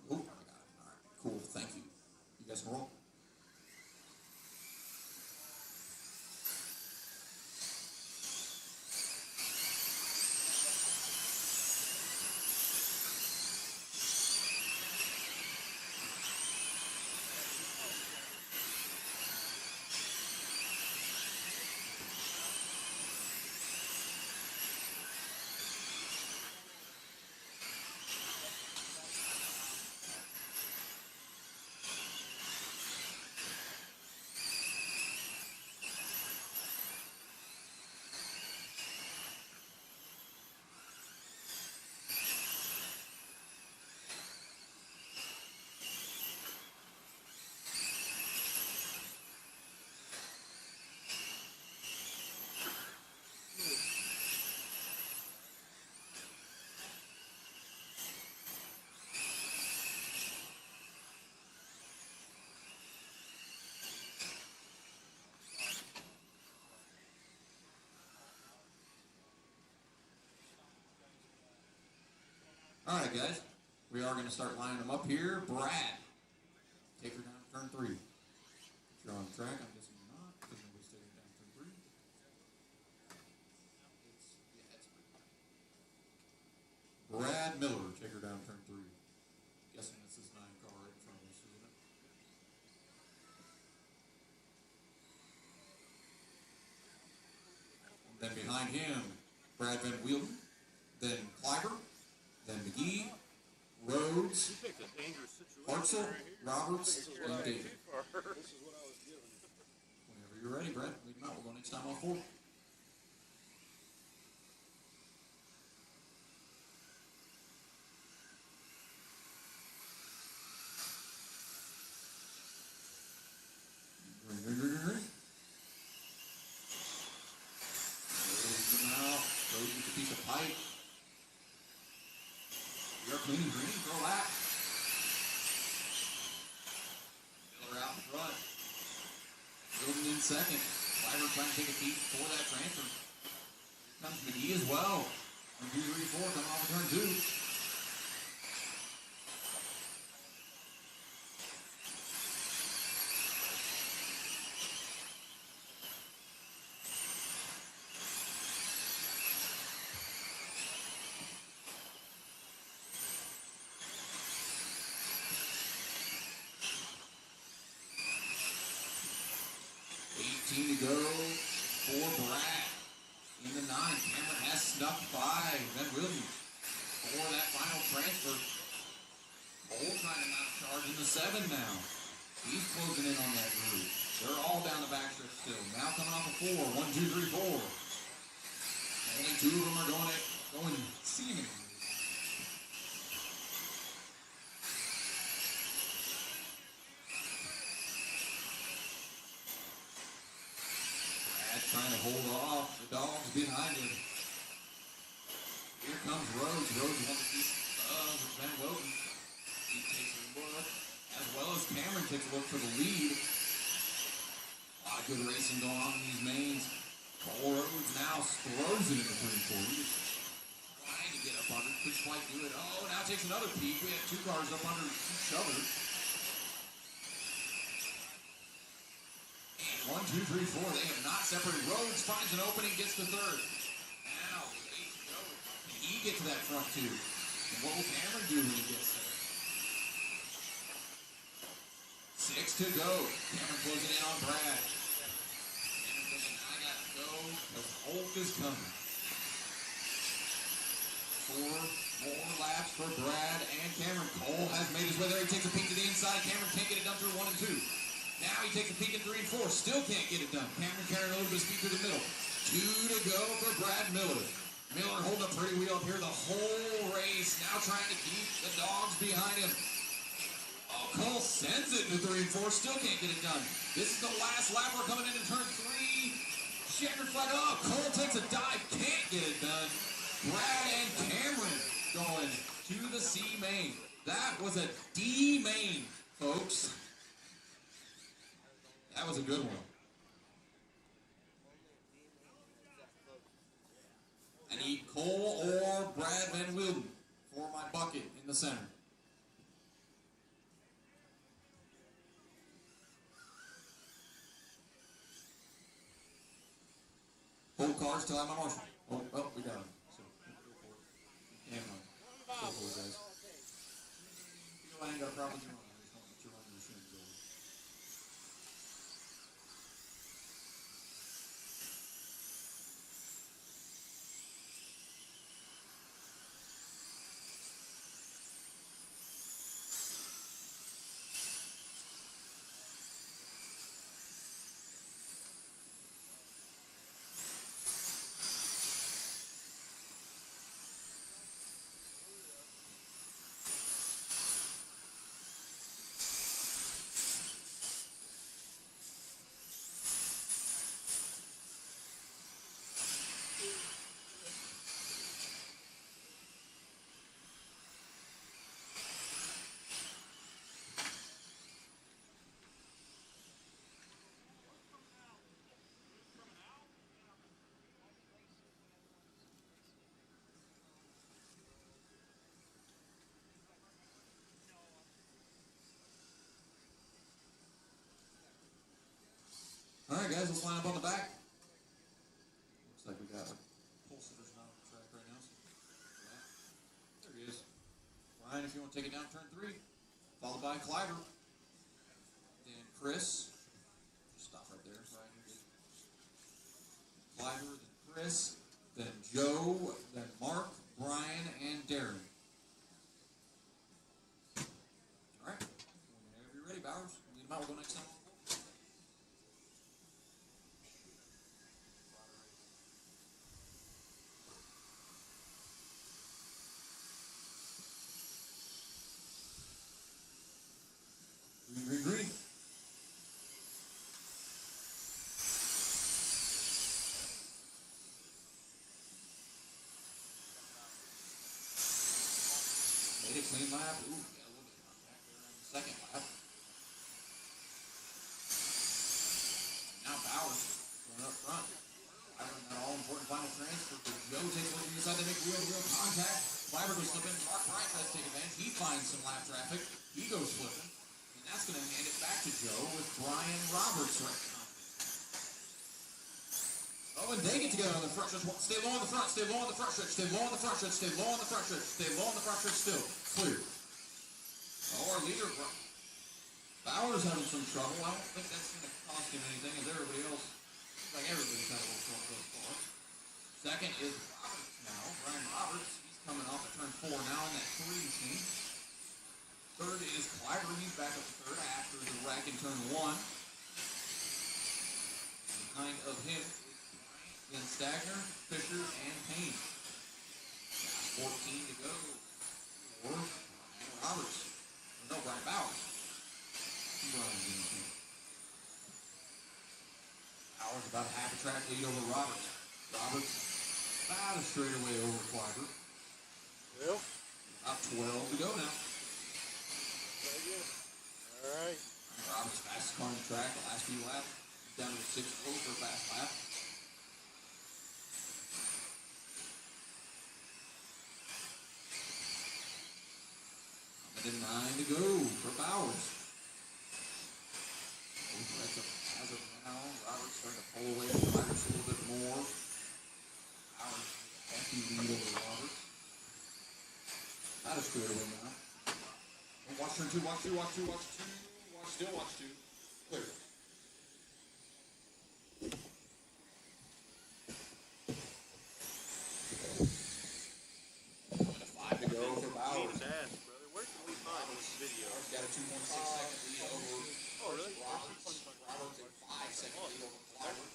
Oh, I got it. All right, cool. Thank you. You guys can roll. All right, guys. We are going to start lining them up here. Brad, take her down to turn 3. If you're on track, I'm guessing you're not, because nobody's taking her down to turn 3. Brad Miller, take her down to turn 3. Guessing this is 9 car right in front of us, isn't it? And then behind him, Brad Van Wielden, then Kleiber, then McGee, Rhodes, Hartzell, Roberts, and David. Whenever you're ready, Brad, lead them out. We'll go next time on 4. Green. Rhodes them out. Rhodes with a piece of pipe. You're clean green, throw that. Miller out in front. Wilden in second. Kleiber trying to take a peek for that transfer. Comes McGee as well. 1, 2, 3, 4 coming off of turn 2. 18 to go for Brad. In the 9, Cameron has snuck by Van Wilden for that final transfer. Cole trying to not charge in the 7 now. He's closing in on that group. They're all down the backstretch still. Now coming off of 4. 1, 2, 3, 4. Only 2 of them are going seemingly. Trying to hold off the dogs behind him. Here comes Rhodes. Rhodes wants a piece of Van Wilden. He takes a look, as well as Cameron takes a look for the lead. A lot of good racing going on in these mains. Cole Rhodes now throws it in the 3 and 4. He's trying to get up under, couldn't quite do it. Oh, now takes another peek. We have 2 cars up under each other. 1, 2, 3, 4. They have not separated. Rhodes finds an opening, gets to 3rd. Now, 8 to go. Can he get to that front 2? And what will Cameron do when he gets there? 6 to go. Cameron closing in on Brad. Cameron thinking, I got to go because Hulk is coming. 4 more laps for Brad and Cameron. Cole has made his way there. He takes a peek to the inside. Cameron can't get it done through 1 and 2. Now he takes a peek at 3 and 4. Still can't get it done. Cameron carrying a little bit of speed through the middle. 2 to go for Brad Miller. Miller holding a pretty wheel up here the whole race. Now trying to keep the dogs behind him. Oh, Cole sends it to 3 and 4. Still can't get it done. This is the last lap. We're coming into turn 3. Checkered flag. Oh, Cole takes a dive. Can't get it done. Brad and Cameron going to the C main. That was a D main, folks. That was a good one. I need Cole or Brad Van Wilden for my bucket in the center. Hold cars till I'm on Marshall. Oh, well, we got him. So, go for it. And go for it, guys. You know I ain't got a problem with you. I just want you running your shins over. All right, guys, let's line up on the back. Looks like we got our pole sitters not on the track right now. So there he is. Ryan, if you want to take it down, turn 3. Followed by Cliver. Then Chris. Just stop right there, Ryan. Cliver, then Chris, then Joe, then Mark, Brian, and Darren. All right. Whenever you're ready, Bowers. Lead them out. We'll go next time. Green, green, green. Made a clean lap. Ooh, got a little bit of contact there on the second lap. Now Bowers going up front. Cliver in that all-important final transfer. Joe takes a look inside. They make real contact. Cliver goes slipping. Mark Bryant tries to take advantage. He finds some lap traffic. He goes flipping. And that's going to hand it back to Joe with Brian Roberts right now. Oh, and they get together on the front stretch. Stay low on the front. Stay low on the front stretch. Stay low on the front stretch. Stay low on the front stretch. Stay low on the front stretch still. Clear. Oh, our leader, Bowers having some trouble. I don't think that's going to cost him anything as everybody else, like everybody's had a little trouble thus far. Second is Roberts now. Brian Roberts. He's coming off at turn 4 now in that 3 machine. Third is Cliver. He's back up to third after the wreck in turn 1. Behind of him is then Stagner, Fisher, and Payne. 14 to go for Brian Roberts. No, Brian Bowers. Bowers about half a track lead over Roberts. Roberts about a straightaway over Cliver. Well, About 12 to go now. very good. All right. Roberts fastest car on the track the last few laps. Down to 6 for a fast lap. And 9 to go for Bowers. Right up as of now. Roberts starting to pull away from Roberts a little bit more. Bowers hefty lead over Roberts. Not a straightaway now. Oh, watch turn 2, watch 2, watch 2, watch 2. Still watch 2. Clear. And a 5 to go for Bowers. Where can we find this video? Bowers got a 2.6-second lead over Oh, really? Roberts. Roberts a 5-second lead over Cliver.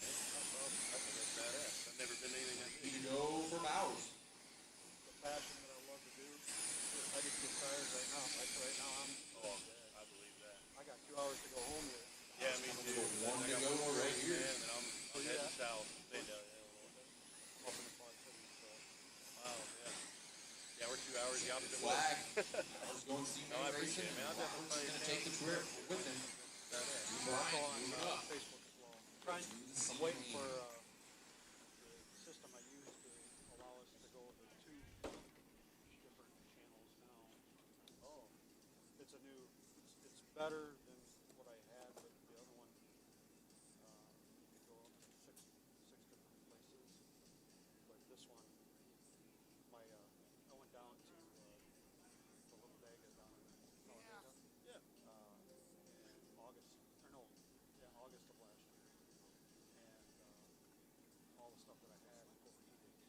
That's badass. I've never been anything like 3 to go for Bowers. The passion that I love to do. I get to get tired right now. Right now I believe that. I got 2 hours to go home yet. Yeah, me too. One I to got go one right race, here. man, and I'm heading south. They know, I'm up in the Quad Cities, so. Wow, yeah. Yeah, we're 2 hours the opposite way. Flag. Bowers going to see No, I racing. appreciate it, man. I'll Roberts definitely is going to take the trip with him. That's Brian, all on moving up. Facebook as well. I'm waiting for the system I use to allow us to go to 2 different channels now. Oh, it's a new. It's better than what I had, but the other one you could go up to 6 different places. But this one, I went down to the little Vega down in Talladega. Yeah. In August, or no, yeah, August of last year. And all the stuff that I had overheated and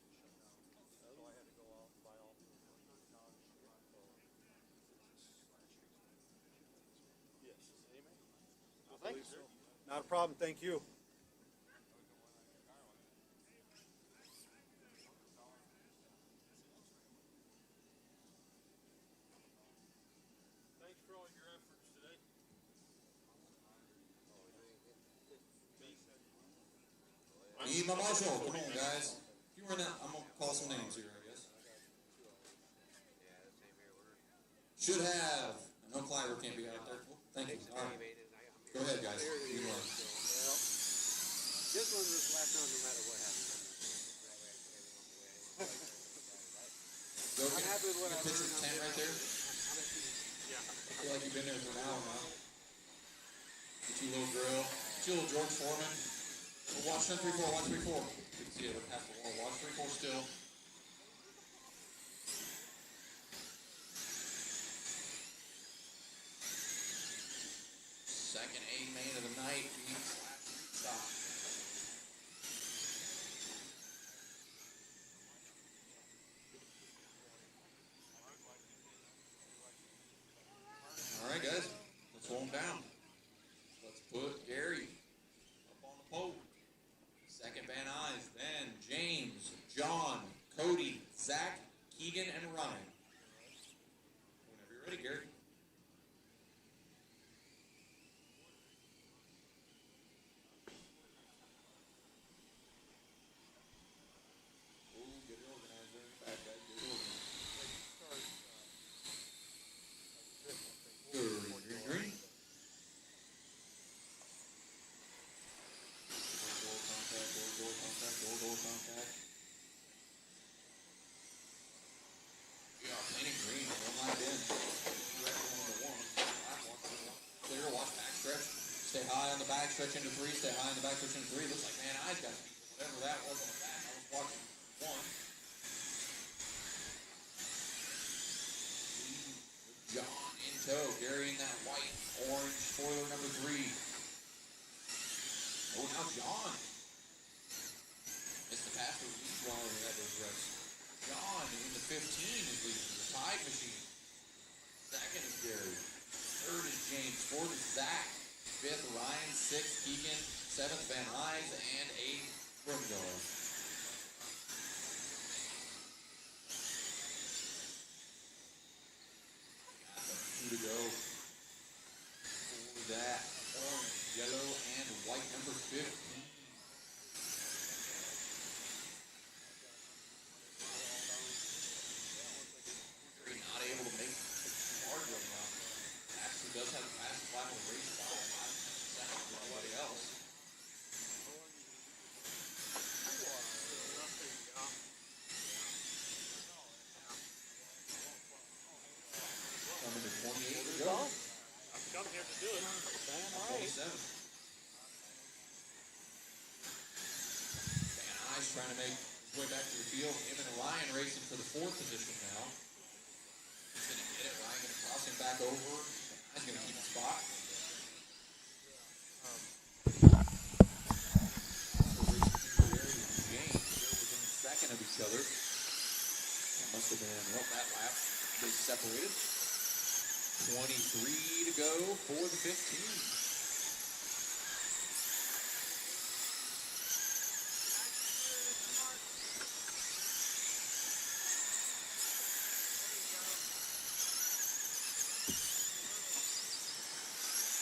shut down. So I had to go out and buy all new equipment. Now it's Yes. Amen. well, thank you, sir. Not a problem. Thank you. Thanks for all your efforts today. Need my marshal. Come on, guys. If you were not, I'm going to call some names here, I guess. Should have. I know Cliver can't be out there. Thank you. All right. Go ahead, guys. You won. This one was last round no matter what happened. Go I'm happy with what get I've picture learned. tent right there. I'm at peace. I feel like you've been there for an hour now. Get you a little grill. Still George Foreman. Watch 10-3-4, watch 3-4. You can see it past the wall. Watch 3-4 still. Second A main of the night being stop. All right, guys, let's slow him down. Let's put Gary up on the pole. Second, Van Nuys, then James, John, Cody, Zach, Keegan, and Ryan. Whenever you're ready, Gary. Oh, get it organized there in the back, guys. Get it organized. Green. Door contact, door contact, door contact. We are cleaning green, one line in. Clear, watch back stretch. Stay high on the back stretch into three, stay high on the back stretch into three. Looks like Van Nuys got whatever that was on the back. I was watching one. John in tow, carrying that white, orange spoiler number 3. Oh, now John. Missed the pass to lead while we had those reps. John in the 15 is leading the Tide Machine. Second is Gary. Third is James. Fourth is Zach. Fifth, Ryan. Sixth, Keegan. Seventh, Van Nuys. And eighth, Brumdor. To go for that orange, yellow, and white number 15. Very not able to make the hard run now. Actually does have the fastest lap of the race by 5 seconds than anybody else. Coming to 28 to go. I've come here to do it. 27. Van Nuys trying to make his way back to the field. Him and Ryan racing for the 4th position now. He's going to get it. Ryan going to cross him back over. Van Nuys going to keep the spot. James, they're within a second of each other. That must have been, well, that lap. They separated. 23 to go for the 15.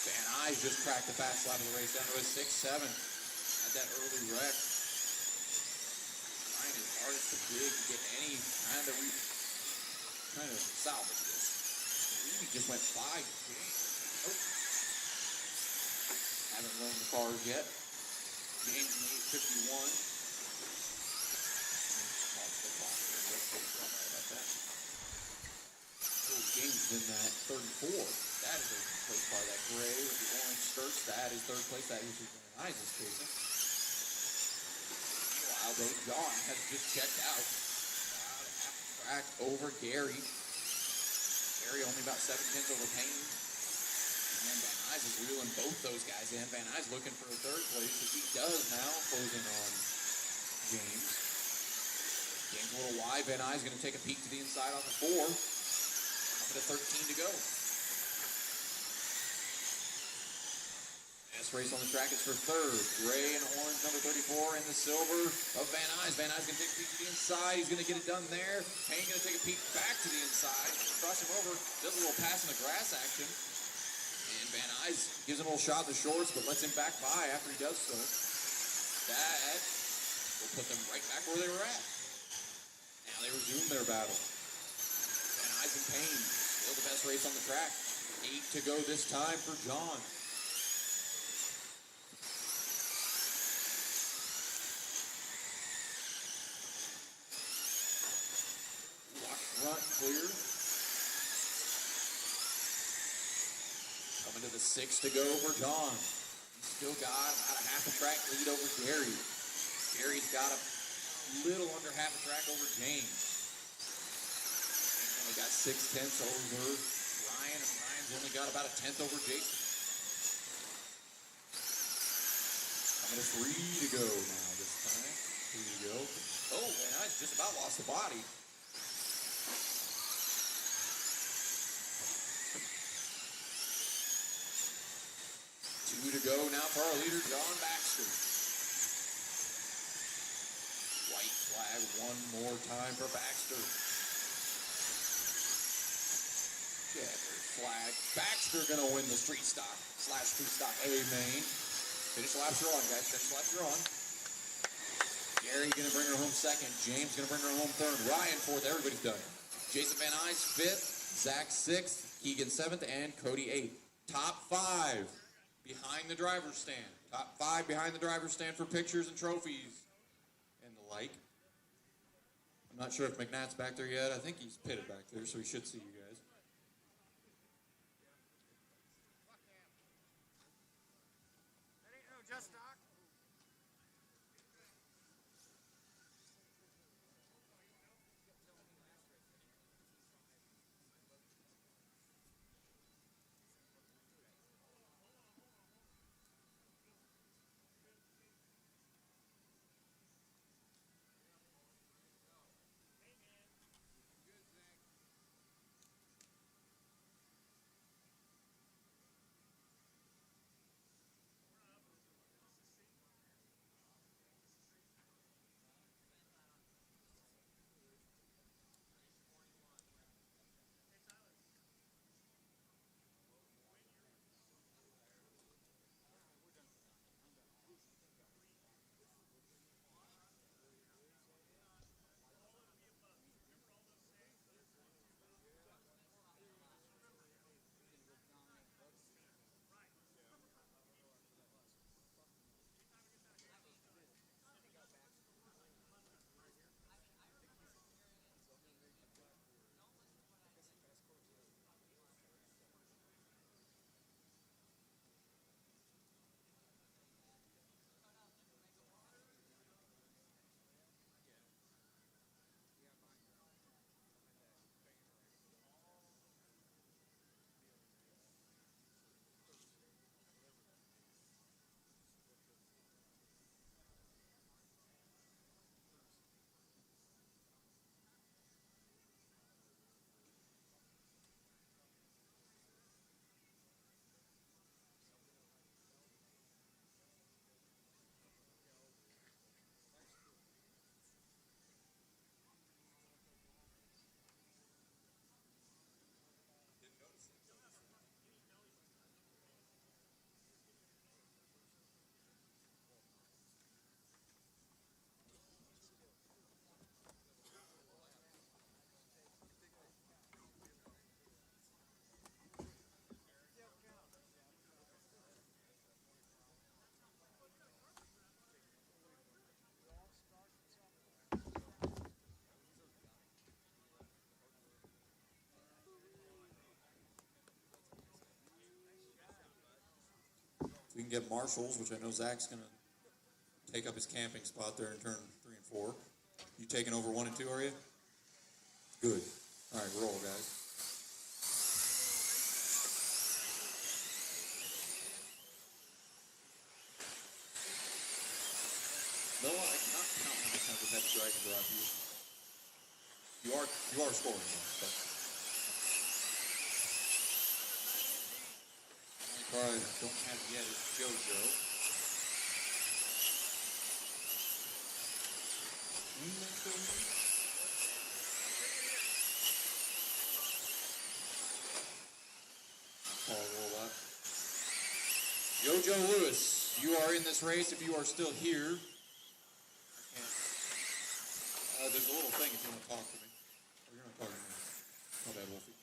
Van Nuys just cracked the fast lap of the race down to a 6-7. Had that early wreck. Trying his hardest to dig to get any kind of salvage this. He just went 5. Nope. Haven't learned the cars yet. James made 51. Oh, James is in that 34. That is a place car. That gray with the orange skirts. That is 3rd place. That is Van Nuys is chasing. Meanwhile, though, John has just checked out. Track over Gary. Gary only about 7/10 over Payne. And Van Nuys is reeling both those guys in. Van Nuys looking for a 3rd place, which he does now, closing on James. James a little wide. Van Nuys going to take a peek to the inside on the 4. Coming to 13 to go. Best race on the track is for 3rd. Gray and orange, number 34, and the silver of Van Nuys. Van Nuys going to take a peek to the inside. He's going to get it done there. Payne going to take a peek back to the inside. Cross him over. Does a little pass in the grass action. And Van Nuys gives him a little shot in the shorts, but lets him back by after he does so. That will put them right back where they were at. Now they resume their battle. Van Nuys and Payne, still the best race on the track. 8 to go this time for John. Front clear. Coming to the 6 to go for John. Still got about a half a track lead over Gary. Gary's got a little under half a track over James. Only got 6/10 over Ryan, and Ryan's only got about a 10th over Jason. Coming to 3 to go now this time. 3 to go. Oh, man, I just about lost the body. 2 to go now for our leader, John Baxter. White flag one more time for Baxter. Checker flag. Baxter gonna win the street stock / A main. Finish laps are on, guys. Finish laps are on. Gary gonna bring her home second. James gonna bring her home third. Ryan fourth. Everybody's done. Jason Van Nuys fifth. Zach sixth. Keegan seventh. And Cody eighth. Top 5 behind the driver's stand. Top 5 behind the driver's stand for pictures and trophies and the like. I'm not sure if McNatt's back there yet. I think he's pitted back there, so he should see you guys. That ain't no just stock. If we can get Marshalls, which I know Zach's going to take up his camping spot there in turn 3 and 4. You taking over 1 and 2, are you? Good. All right, roll, guys. No, I cannot count how many times I've had to drag and drop you. You are scoring, but the only car I don't have yet is JoJo. Paul roll up. JoJo Lewis, you are in this race if you are still here. There's a little thing if you want to talk to me. Oh, you're not talking to me. My bad, Wolfie.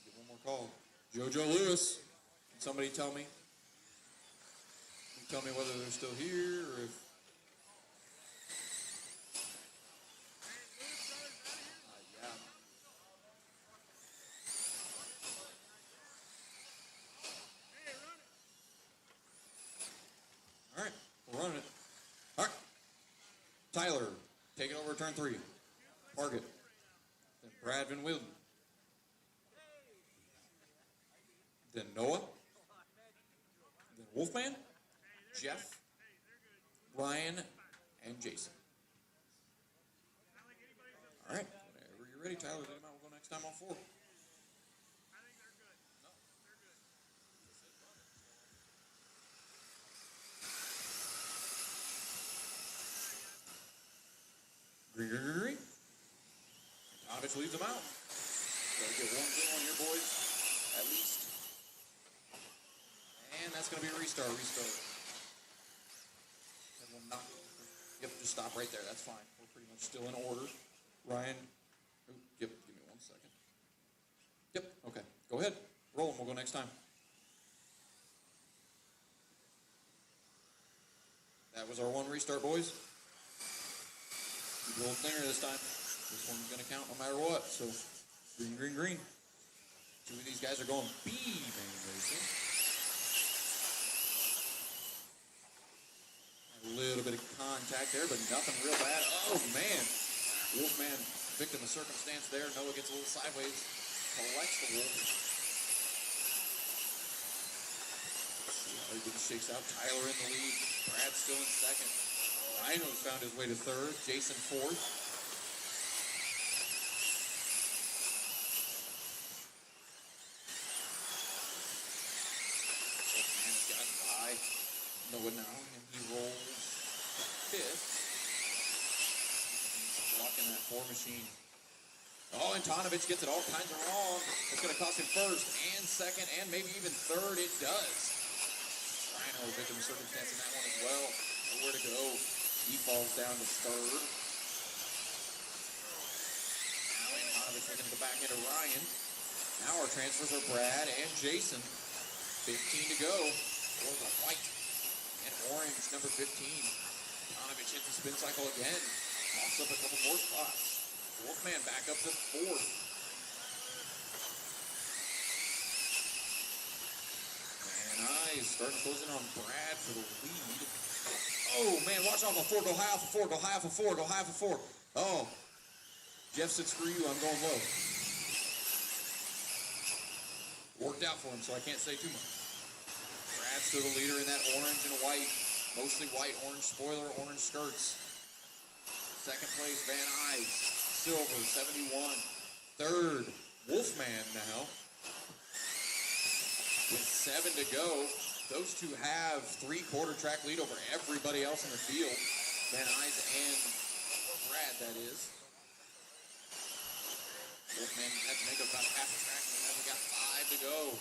Get one more call. JoJo Lewis. Can somebody tell me? Can you tell me whether they're still here or if... yeah. Tyler, take it over turn 3. Target. Then Brad Van Wilden. Then Noah. Then Wolfman, Jeff, Ryan, and Jason. All right, whenever you're ready, Tyler, let him out. We'll go next time on 4. Green. Tonovich leaves them out. Gotta get one thing on here, boys, at least. And that's going to be a restart. That will not. Yep, just stop right there. That's fine. We're pretty much still in order. Ryan. Yep, give me 1 second. Yep, okay. Go ahead. Roll them. We'll go next time. That was our 1 restart, boys. Keep a little cleaner this time. This one's going to count no matter what. So, green. 2 of these guys are going B-main racing. A little bit of contact there, but nothing real bad. Oh, man. Wolfman, victim of circumstance there. Noah gets a little sideways. Collects the wolf. See how he shakes out. Tyler in the lead. Brad still in second. Rhino's found his way to 3rd. Jason 4th. Wolfman has gotten by Noah now, and he rolls 5th. He's blocking that 4 machine. Oh, and Tonovich gets it all kinds of wrong. It's going to cost him 1st and 2nd and maybe even 3rd. It does. Rhino, victim of circumstance in that one as well. Nowhere to go. He falls down to 3rd. Now Tonovich looking at the back end of Ryan. Now our transfers are Brad and Jason. 15 to go. For the white and orange, number 15. Tonovich hits the spin cycle again. Pops up a couple more spots. Wolfman back up to 4th. And Eyes starting to close in on Brad for the lead. Oh, man, watch off a 4. Go high off a 4. Go high off a 4. Go high off a 4. Oh. Jeff said, screw you. I'm going low. Worked out for him, so I can't say too much. Brad's still the leader in that orange and white. Mostly white, orange spoiler, orange skirts. 2nd place, Van Eyes. Silver, 71. 3rd, Wolfman now. With 7 to go. Those two have 3/4 track lead over everybody else in the field. Van Eyes and Brad, that is. Wolfman had to make up about half the track, and then we got 5 to go.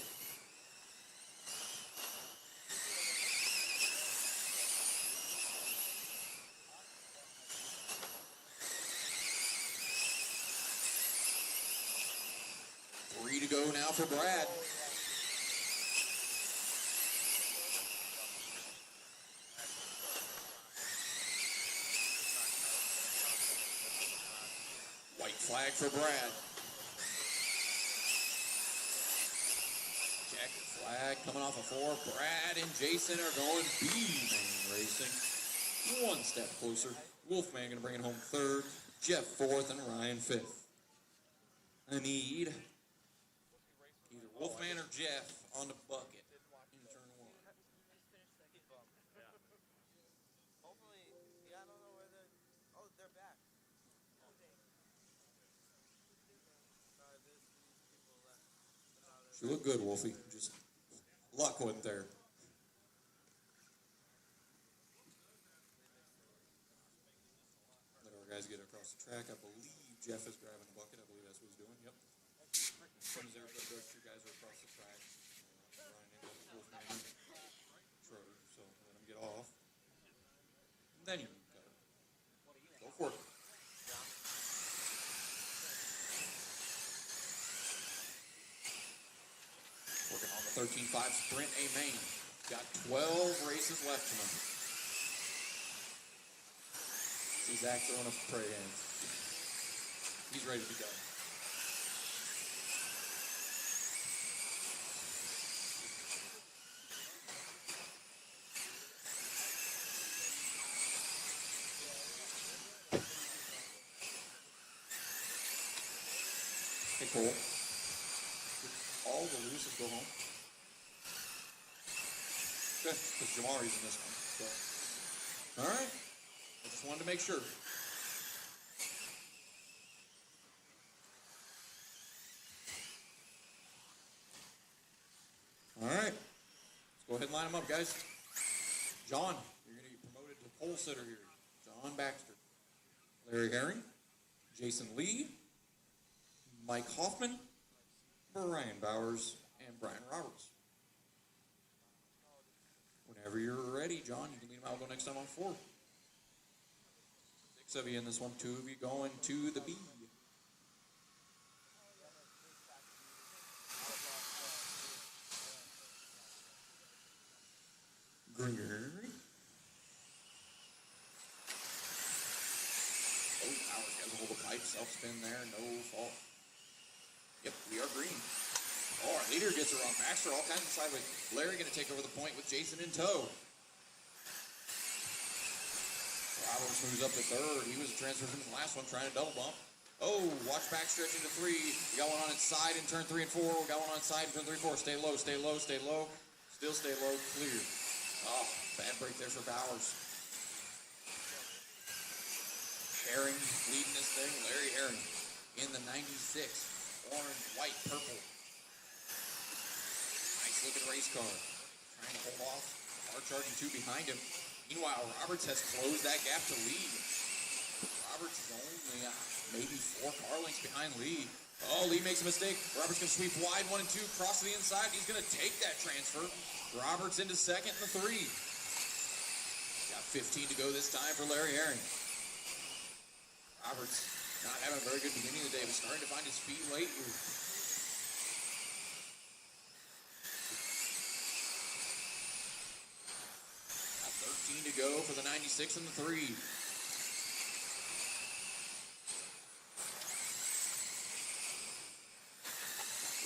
Three to go now for Brad. White flag for Brad. Jacket flag coming off a 4. Brad and Jason are going B-main racing. 1 step closer. Wolfman going to bring it home 3rd. Jeff 4th and Ryan 5th. I need either Wolfman or Jeff on the bucket in turn 1. Hopefully, yeah, I don't know where they're. Oh, they're back. Sorry, these people left. She looked good, Wolfie. Just luck wasn't there. Let our guys get across the track. I believe Jeff is grabbing the bucket. I believe that's what he's doing. Yep. As soon as those 2 guys are across the track, Ryan and Wolfman, Schroeder, so let them get off. And then you can cut it. Go for it. Working on the 13.5 sprint A main. Got 12 races left tonight. See Zach throwing up the prey hands. He's ready to go. Hey, Cole. All the losers go home. Okay, because Jamari's in this one. So. All right. I just wanted to make sure. All right. Let's go ahead and line them up, guys. John, you're going to be promoted to pole sitter here. John Baxter. Larry Herring. Jason Lee. Mike Hoffman. Brian Bowers. And Brian Roberts. Whenever you're ready, John, you can lead them out. We'll go next time on 4. 6 of you in this one. 2 of you going to the B. Green. Oh, Powers has a hold of pipe. Self-spin there. No fault. Yep, we are green. Oh, our leader gets it wrong. Baxter all kinds of sideways. Larry going to take over the point with Jason in tow. Roberts moves up to 3rd. He was a transfer from the last one, trying to double bump. Oh, watch back stretch into 3. We got one on its side in turn 3 and 4. We got one on its side in turn 3 and 4. Stay low, stay low, stay low. Still stay low, clear. Oh, bad break there for Bowers. Herring leading this thing. Larry Herring in the 96. Orange, white, purple. Nice looking race car. Trying to hold off. Car charging 2 behind him. Meanwhile, Roberts has closed that gap to lead. Roberts is only maybe 4 car lengths behind Lee. Oh, Lee makes a mistake. Roberts going to sweep wide 1 and 2, cross to the inside. He's going to take that transfer. Roberts into 2nd and the 3. Got 15 to go this time for Larry Herring. Roberts not having a very good beginning of the day, but starting to find his feet late here. 13 to go for the 96 and the 3.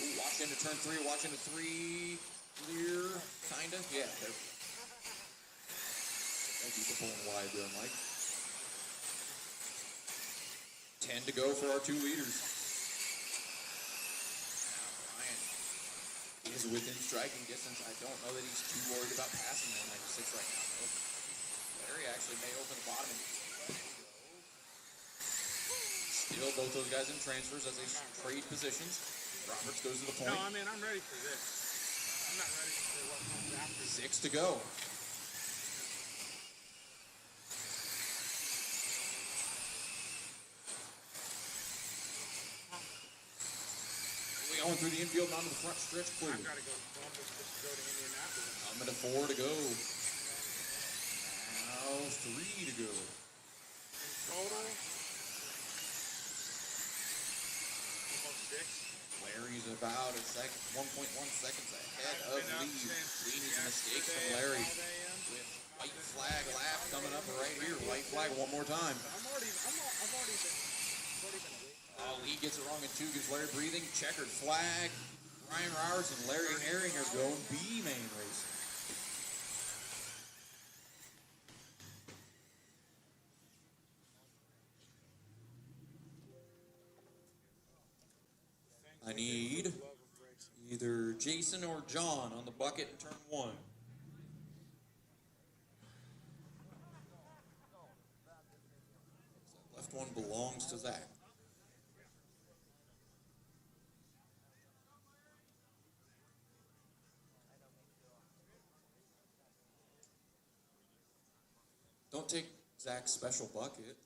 Ooh, watch into turn 3, watch into 3. Clear, kinda. Yeah, there. Thank you for pulling wide there, Mike. 10 to go for our 2 leaders. Is within striking distance. I don't know that he's too worried about passing that 96 right now, though. Larry actually may open the bottom. Still, both those guys in transfers as they trade positions. Roberts goes to the point. No, I mean, I'm ready for this. I'm not ready for what comes after. 6 to go. Going through the infield and onto the front stretch clear. I've got to go to Columbus just to go to Indianapolis. Coming to 4 to go. Now 3 to go. In total, almost 6. Larry's about 1.1 seconds ahead of Lee. Lee needs a mistake from Larry. With white flag lap coming up right here. White flag one more time. I've already been Lee gets it wrong in 2, gives Larry breathing. Checkered flag. Ryan Roberts and Larry Herring are going B main race. I need either Jason or John on the bucket in turn 1. That left one belongs to Zach. Don't take Zach's special bucket. You're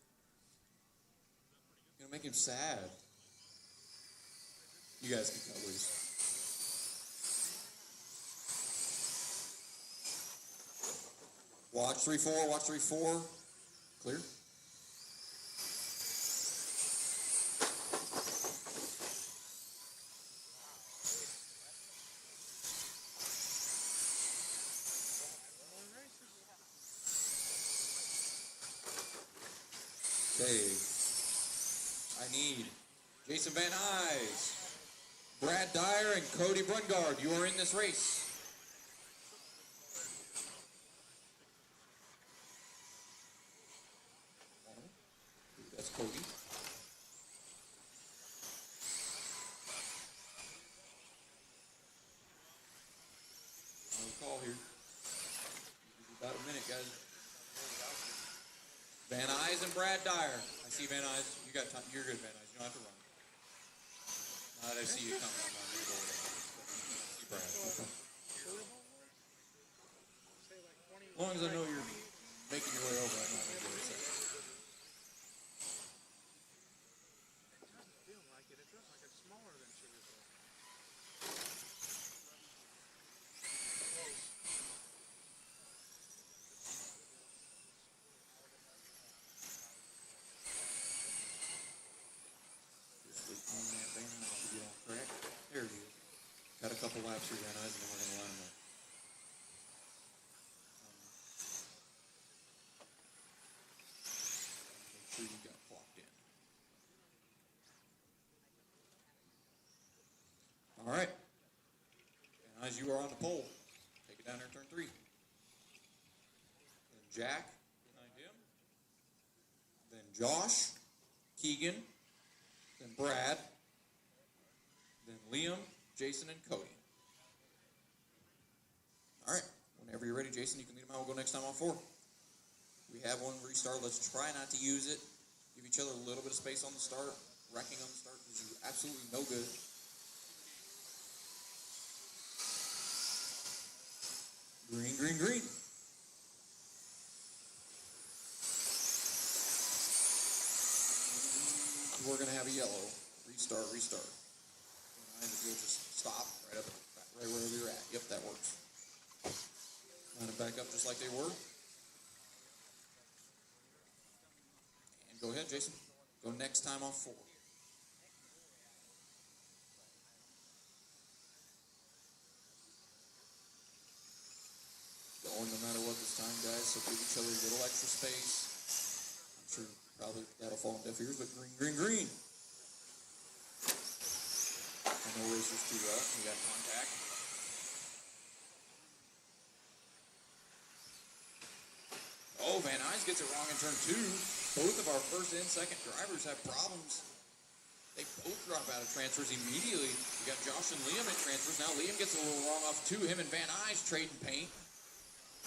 going to make him sad. You guys can cut loose. Watch 3-4, watch 3-4. Clear. Okay. I need Jason Van Nuys, Brad Dyer, and Cody Brungard. You are in this race. That's Cody. call here. About a minute, guys. Van Nuys and Brad Dyer. I see Van Nuys. You got time. You're good, Van Nuys. You don't have to run. Now that I see you coming, I'm not going to go over there. See Brad. Okay. As long as I know you're making your way over, I'm not going to go upset. Feel like it. It feels like it's smaller than Cedar Bluff. Just wait on that Van Nuys to get on track. There he is. Got a couple laps here, Van Nuys, and then we're going to line him up. Make sure you got clocked in. All right. Van Nuys, you are on the pole. Take it down there, turn 3. Then Jack behind him. Then Josh, Keegan, then Brad, then Liam, Jason, and Cody. All right. Whenever you're ready, Jason, you can lead them out. We'll go next time on 4. We have one restart. Let's try not to use it. Give each other a little bit of space on the start. Wrecking on the start is absolutely no good. Green, green, green. We're going to have a yellow. Restart, restart. And you'll just stop right up, right wherever you're at. Yep, that works. Line it back up just like they were. And go ahead, Jason. Go next time on 4. Going no matter what this time, guys, so give each other a little extra space. I'm sure probably that'll fall on deaf ears, but green, green, green. And no racers too rough. We got contact. Oh, Van Nuys gets it wrong in turn 2. Both of our first and second drivers have problems. They both drop out of transfers immediately. We got Josh and Liam in transfers. Now Liam gets a little wrong off too. Him and Van Nuys trading paint.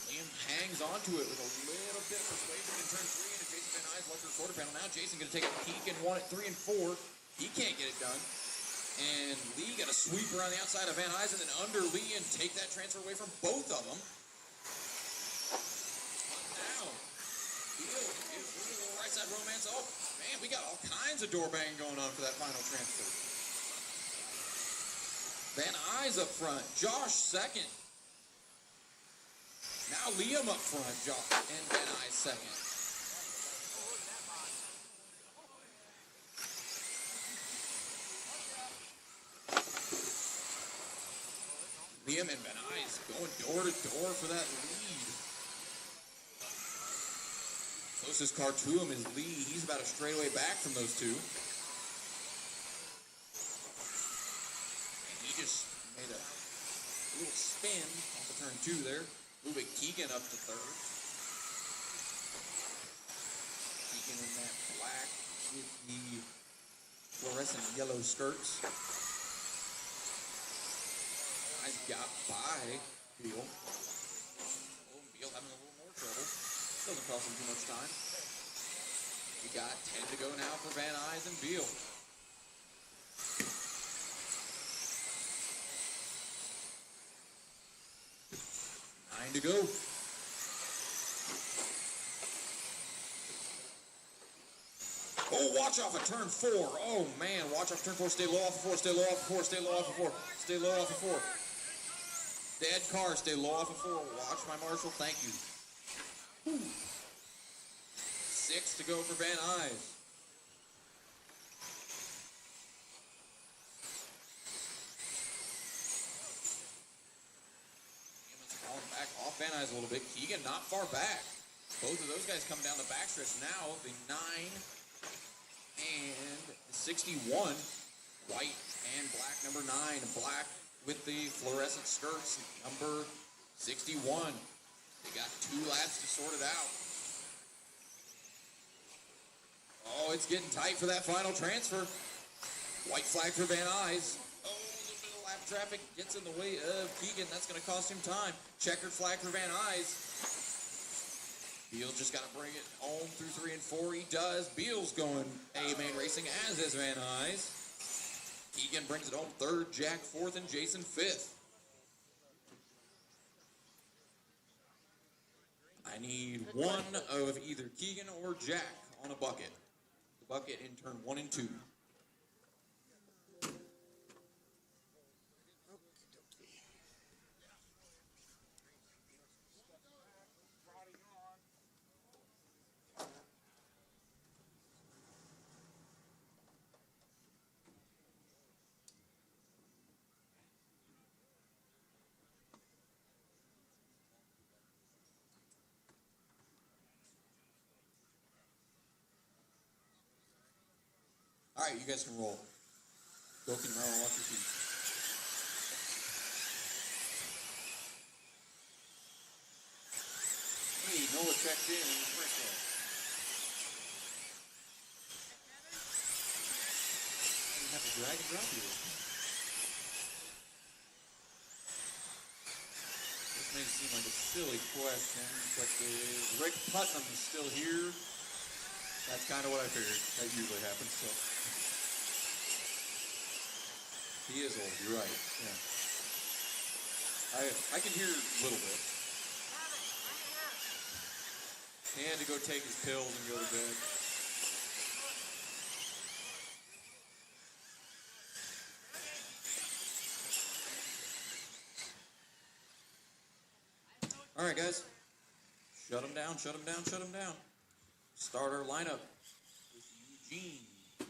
Liam hangs onto it with a little bit of persuasion in turn 3, and Jason Van Nuys left the quarter panel. Now Jason going to take a peek and 1 at 3 and 4. He can't get it done. And Lee got a sweep around the outside of Van Nuys and then under Lee and take that transfer away from both of them. Now, Beal is a little right side romance. Oh, man, we got all kinds of door banging going on for that final transfer. Van Nuys up front. Josh second. Now Liam up front, Josh, and Van Nuys second. Liam and Van Nuys going door to door for that lead. Closest car to him is Lee. He's about a straightaway back from those two. And he just made a little spin off of turn 2 there. Moving Keegan up to 3rd. Keegan in that black with the fluorescent yellow skirts. I got by Beal. Oh, Beal having a little more trouble. Doesn't cost him too much time. We got 10 to go now for Van Nuys and Beal. 9 to go. Oh, watch off of turn 4. Oh, man. Watch off turn 4. Stay low off of 4. Stay low off of 4. Stay low off of 4. Stay low off of 4. Dead car. Stay low off of 4. Watch my marshal. Thank you. Whew. 6 to go for Van Nuys. Falling back off Van Nuys a little bit. Keegan not far back. Both of those guys come down the backstretch now. The 9 and the 61. White and black, number 9. Black with the fluorescent skirts, number 61. They got 2 laps to sort it out. Oh, it's getting tight for that final transfer. White flag for Van Nuys. Oh, a little bit of lap traffic gets in the way of Keegan. That's going to cost him time. Checkered flag for Van Nuys. Beals just got to bring it home through 3 and 4. He does. Beals going A-Main Racing, as is Van Nuys. Keegan brings it home third, Jack fourth, and Jason fifth. I need one of either Keegan or Jack on a bucket. The bucket in turn 1 and 2. All right, you guys can roll. Go can roll off your feet. Hey, Noah checked in the first one. You have to drag and drop you. This may seem like a silly question, but is Rick Putnam still here? That's kind of what I figured. That usually happens, so. He is old, you're right, yeah. I can hear a little bit. He had to go take his pills and go to bed. All right, guys. Shut him down, shut him down, shut him down. Start our lineup with Eugene. I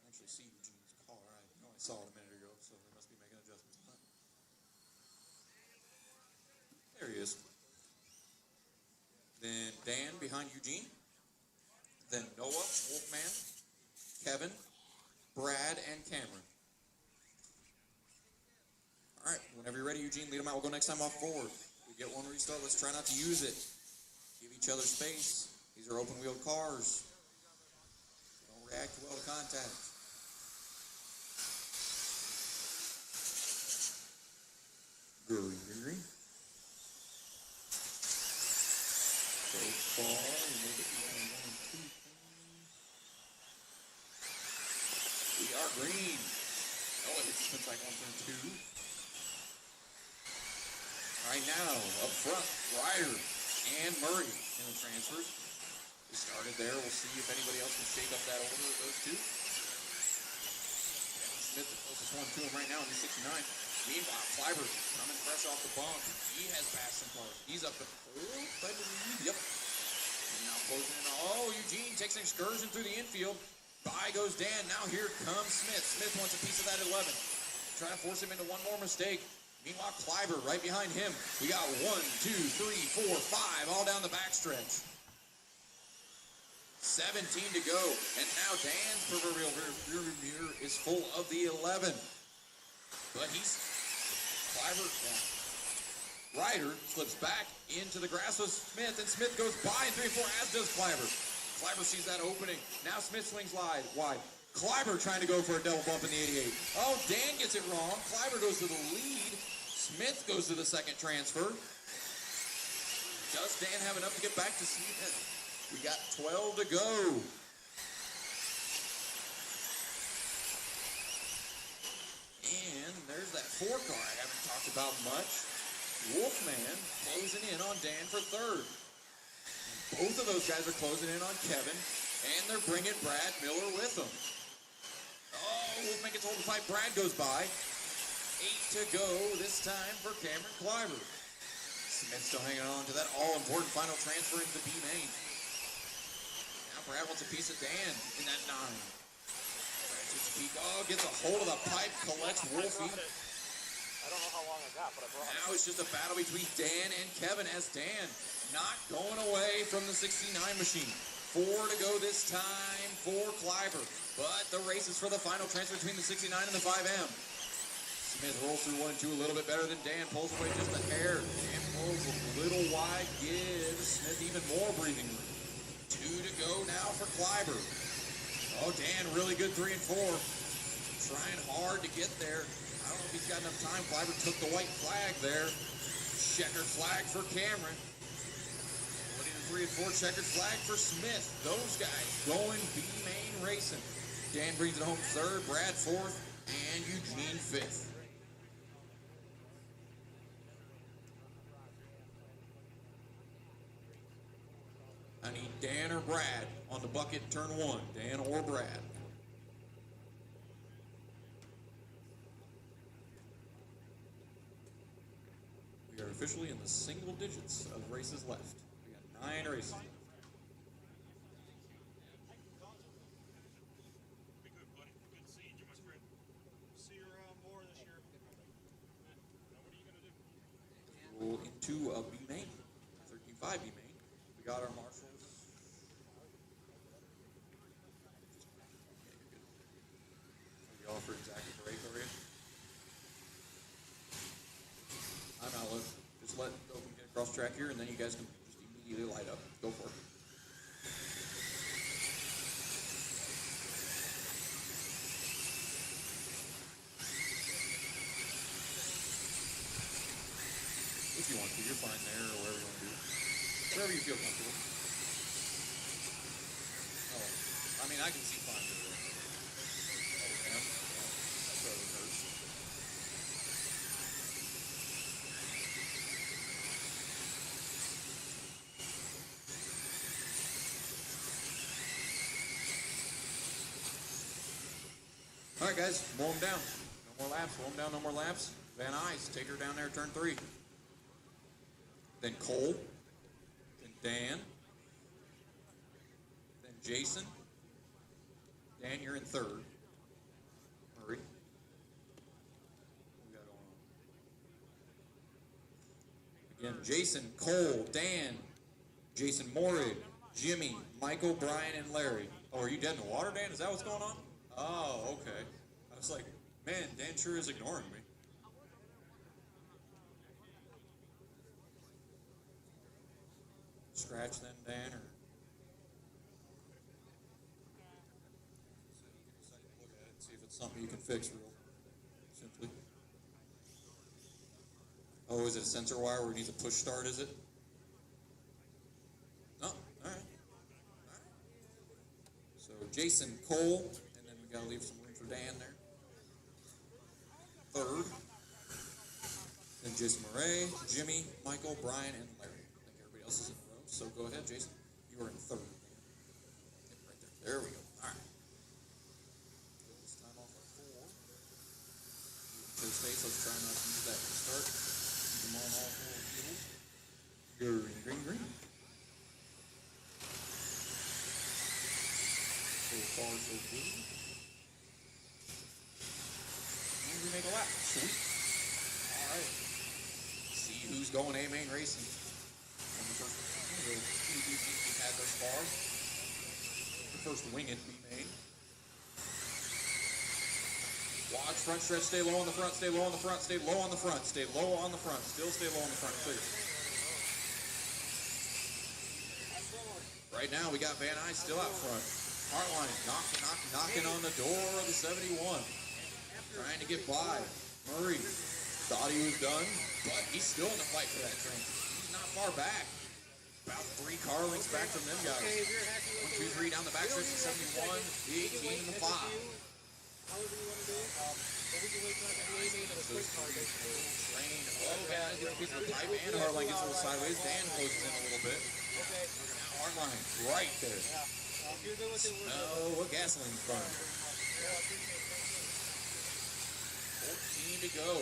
actually see Eugene's car. I know I saw it a minute ago, so they must be making adjustments on that. There he is. Then Dan behind Eugene. Then Noah, Wolfman, Kevin, Brad, and Cameron. All right, whenever you're ready, Eugene, lead them out. We'll go next time off forward. We get one restart. Let's try not to use it. Give each other space. These are open-wheeled cars. Don't react well to contact. Green. So far, we make it between 1 and 2 things. We are green. Oh, it looks like 1 and 2. Right now, up front, Ryder and Murray in the transfers. We started there. We'll see if anybody else can shake up that order of those two. Kevin Smith, the closest one to him right now in the 69. Meanwhile, Kleiber coming fresh off the bump. He has passed some cars. He's up to 4th, I believe. Yep. And now closing in. Oh, Eugene takes an excursion through the infield. By goes Dan. Now here comes Smith. Smith wants a piece of that 11. Trying to force him into one more mistake. Meanwhile, Kleiber right behind him. We got 1, 2, 3, 4, 5 all down the backstretch. 17 to go. And now Dan's proverbial rear mirror is full of the 11. But he's Kleiber. Ryder slips back into the grass with Smith, and Smith goes by in 3 and 4, as does Kleiber. Kleiber sees that opening. Now Smith swings wide. Kleiber trying to go for a double bump in the 88. Oh, Dan gets it wrong. Kleiber goes to the lead. Smith goes to the second transfer. Does Dan have enough to get back to Smith? We got 12 to go. And there's that 4 car I haven't talked about much. Wolfman closing in on Dan for 3rd. Both of those guys are closing in on Kevin, and they're bringing Brad Miller with them. Oh, Wolfman gets hold of the fight. Brad goes by. 8 to go this time for Cameron Kleiber. Smith still hanging on to that all-important final transfer into the B main. Now Brad wants a piece of Dan in that 9. Brad takes a peek. Oh, gets a hold of the pipe, collects Wolfie. I don't know how long I got, but I brought it. Now it's just a battle between Dan and Kevin, as Dan not going away from the 69 machine. 4 to go this time for Kleiber. But the race is for the final transfer between the 69 and the 5M. Smith rolls through 1 and 2 a little bit better than Dan. Pulls away just a hair. Dan pulls a little wide. Gives Smith even more breathing room. 2 to go now for Kleiber. Oh, Dan, really good 3 and 4. Trying hard to get there. I don't know if he's got enough time. Flyber took the white flag there. Checkered flag for Cameron. Winning the 3 and 4, checkered flag for Smith. Those guys going B-Main racing. Dan brings it home 3rd, Brad 4th, and Eugene 5th. I need Dan or Brad on the bucket, turn 1. Dan or Brad. We are officially in the single digits of races left. We got 9 races left. Be good, buddy. Good seeing you, my friend. See you around more this year. Now, what are you going to do? Roll into a B-Main, 13-5 B-Main. We got our marshals. We offer exactly break over here. I'm not letting, just let Open get across track here, and then you guys can just immediately light up. Go for it. If you want to, you're fine there, or wherever you want to do. Wherever you feel comfortable. Oh, I mean, I can see fine there. Oh, yeah. So it hurts. All right, guys, mow them down. No more laps. Mow them down. No more laps. Van Nuys, take her down there, turn 3. Then Cole. Then Dan. Then Jason. Dan, you're in 3rd. Murray. What we got going on? Again, Jason, Cole, Dan, Jason Morrig, Jimmy, Michael, Brian, and Larry. Oh, are you dead in the water, Dan? Is that what's going on? Oh, okay. I was like, man, Dan sure is ignoring me. Scratch then, Dan, or look at it, see if it's something you can fix real simply. Oh, is it a sensor wire where it needs a push start, is it? No, all right. So Jason, Cole, and then we gotta leave some room for Dan there. 3rd. Then Jason Murray, Jimmy, Michael, Brian, and Larry. I think everybody else is in a row. So go ahead, Jason. You are in 3rd. Yep, right there. There we go. All right. This time off at 4. First space. Let's try not to use that to start. Keep them on all 4 wheels. Green, green, green. So far, so good. And we make a lap. Sweet. All right. See who's going A-Main racing. On the first the two BCs we've had thus far. The first winged B-Main. Watch front stretch, stay low on the front, stay low on the front, stay low on the front, stay low on the front, still stay low on the front, clear. Right now we got Van Nuys still out front. Hartline knocking on the door of the 71. Trying to get by. Murray thought he was done, but he's still in the fight for that train. He's not far back. About 3 car lengths back from them guys. 1, 2, 3 down the back stretch, the 71, the 18, and the 5. However you want to do it. But we can wait till I get the A-main and a quick car. Train. Oh, Van Nuys gets a piece of the pipe, and Hartline gets a little sideways. Dan closes in a little bit. Now Hartline right there. If you're good with it, we're good. Oh, what gasoline's burning? 14 to go.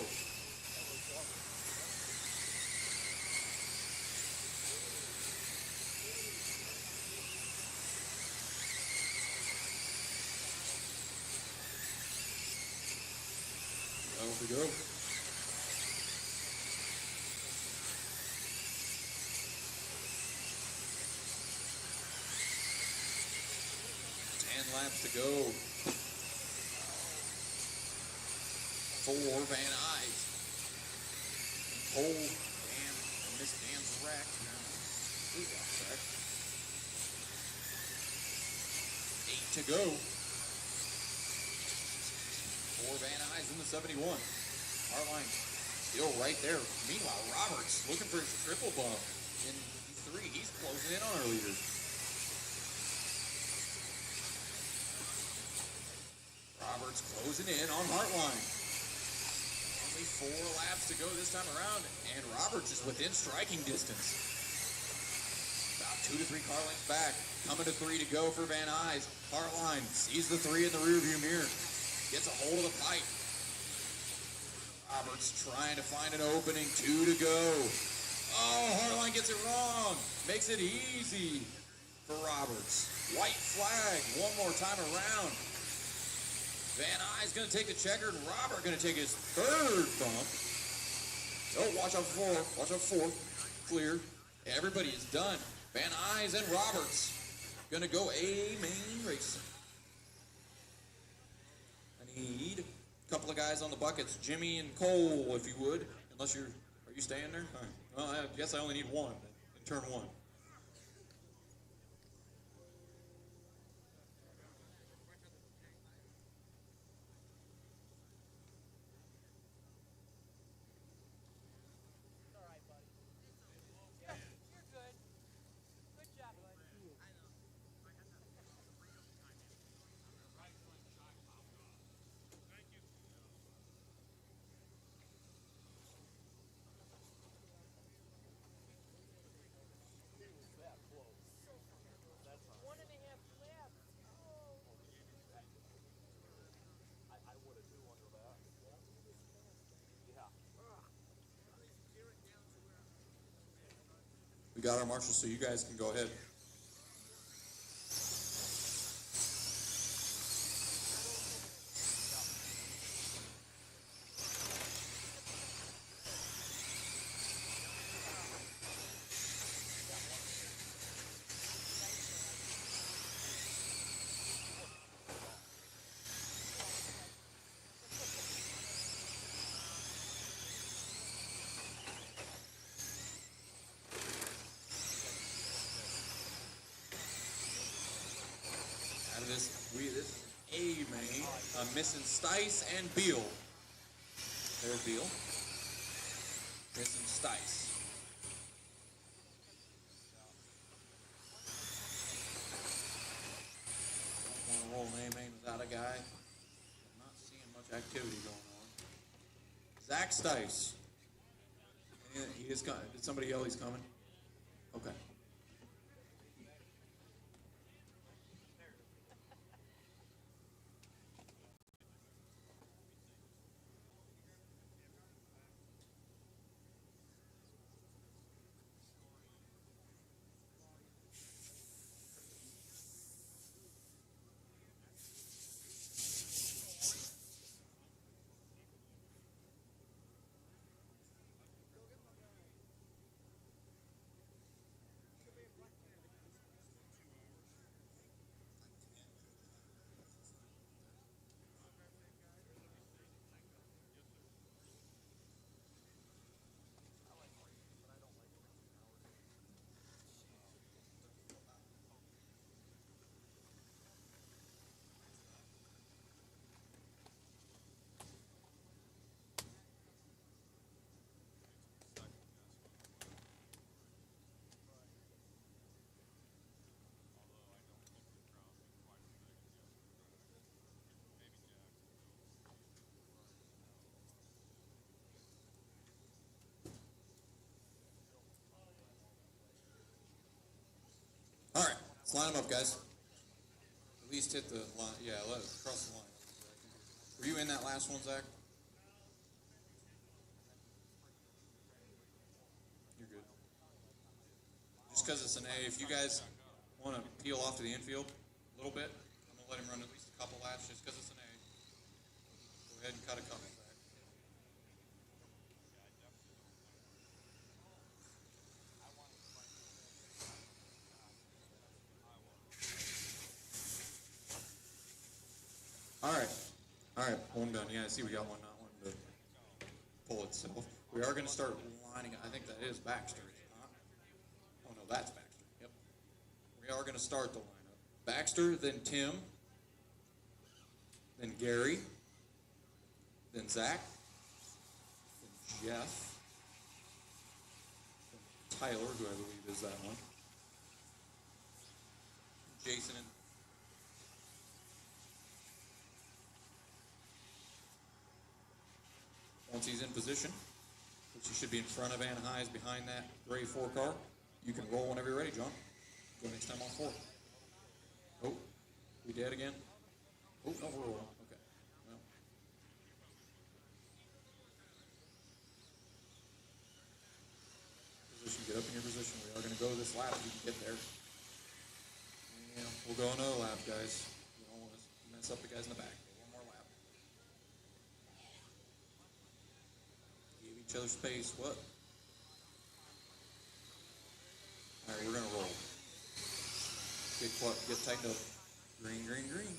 Off we go. Laps to go. 4 Van Nuys. Cole, Dan, and Miss Dan's wreck. Now, 8 to go. for Van Nuys in the 71. Hartline still right there. Meanwhile, Roberts looking for his triple bump in P3. He's closing in on our leaders. Roberts closing in on Hartline. Only 4 laps to go this time around, and Roberts is within striking distance. About 2 to 3 car lengths back. Coming to 3 to go for Van Nuys. Hartline sees the 3 in the rearview mirror. Gets a hold of the pipe. Roberts trying to find an opening. 2 to go. Oh, Hartline gets it wrong. Makes it easy for Roberts. White flag one more time around. Van Nuys going to take the checker, and Robert going to take his 3rd bump. Oh, watch out for 4. Watch out for 4. Clear. Everybody is done. Van Nuys and Roberts going to go A-main racing. I need a couple of guys on the buckets. Jimmy and Cole, if you would. Unless you're... Are you staying there? All right. Well, I guess I only need 1 in turn 1. We got our marshals, so you guys can go ahead. This A-main. I'm missing Stice and Beal. There's Beal. Missing Stice. Don't want to roll an A-main without a guy. I'm not seeing much activity going on. Zach Stice. He is coming. Did somebody yell he's coming? Okay. All right, let's line them up, guys. At least hit the line. Yeah, let us cross the line. Were you in that last one, Zach? You're good. Just because it's an A, if you guys want to peel off to the infield a little bit, I'm going to let him run at least a couple laps just because it's an A. Go ahead and cut a couple back. All right, one done. Yeah, I see we got one, not one to pull itself. We are going to start lining up. I think that is Baxter, is it not? Oh, no, that's Baxter. Yep. We are going to start the lineup. Baxter, then Tim, then Gary, then Zach, then Jeff, then Tyler, who I believe is that one, Jason, and once he's in position, which he should be in front of Van Hise behind that gray 4 car, you can roll whenever you're ready, John. Go next time on 4. Oh, we dead again? Oh, no, we're rolling. Okay. Well. Position, get up in your position. We are going to go this lap if you can get there. Yeah, we'll go another lap, guys. We don't want to mess up the guys in the back. One more lap. Give each other space. What? All right, we're going to roll. Get tightened up. Green, green, green.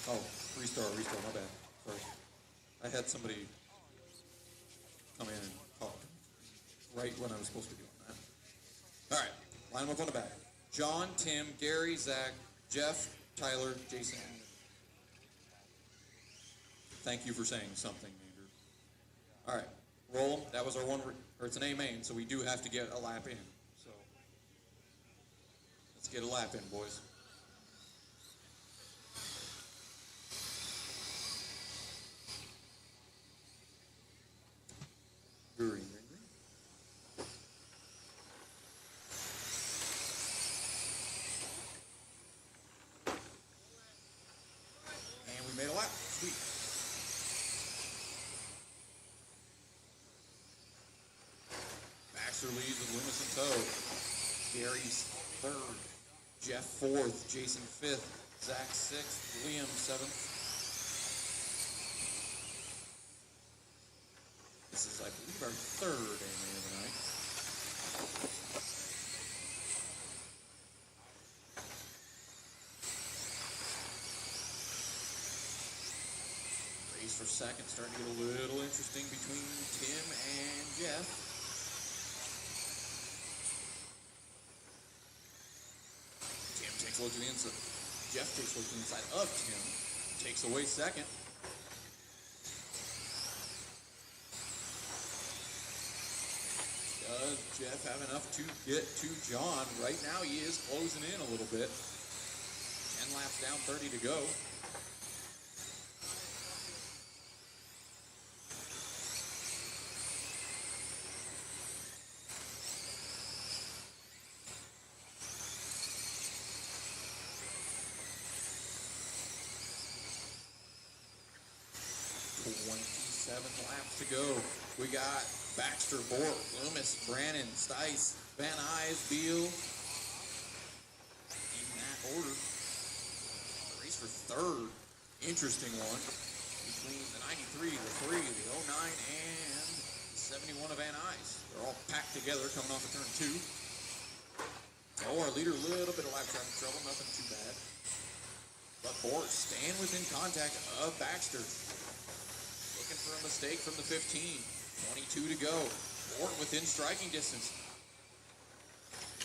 Oh, restart, my bad. Sorry. I had somebody come in and talk right when I was supposed to be on that. All right, line them up on the back. John, Tim, Gary, Zach, Jeff, Tyler, Jason. Thank you for saying something, Andrew. All right, roll them. That was our one, or it's an A main, so we do have to get a lap in. So let's get a lap in, boys. Green, green, green. And we made a lap. Sweet. Baxter leads with Loomis in tow. Gary's 3rd. Jeff 4th. Jason 5th. Zach 6th. Liam 7th. This is, I believe, our 3rd AMA of the night. Race for 2nd, starting to get a little interesting between Tim and Jeff. Tim takes a look to the inside. Jeff takes a look to the inside of Tim. Takes away 2nd. Does Jeff have enough to get to John? Right now he is closing in a little bit. 10 laps down, 30 to go. Laps to go. We got Baxter, Bork, Loomis, Brannon, Stice, Van Hise, Beal. In that order. Race for 3rd. Interesting one. Between the 93, the 3, the 09, and the 71 of Van Hise. They're all packed together coming off of turn 2. Oh, our leader, a little bit of lap traffic trouble. Nothing too bad. But Bork staying within contact of Baxter. Looking for a mistake from the 15. 22 to go. Bork within striking distance.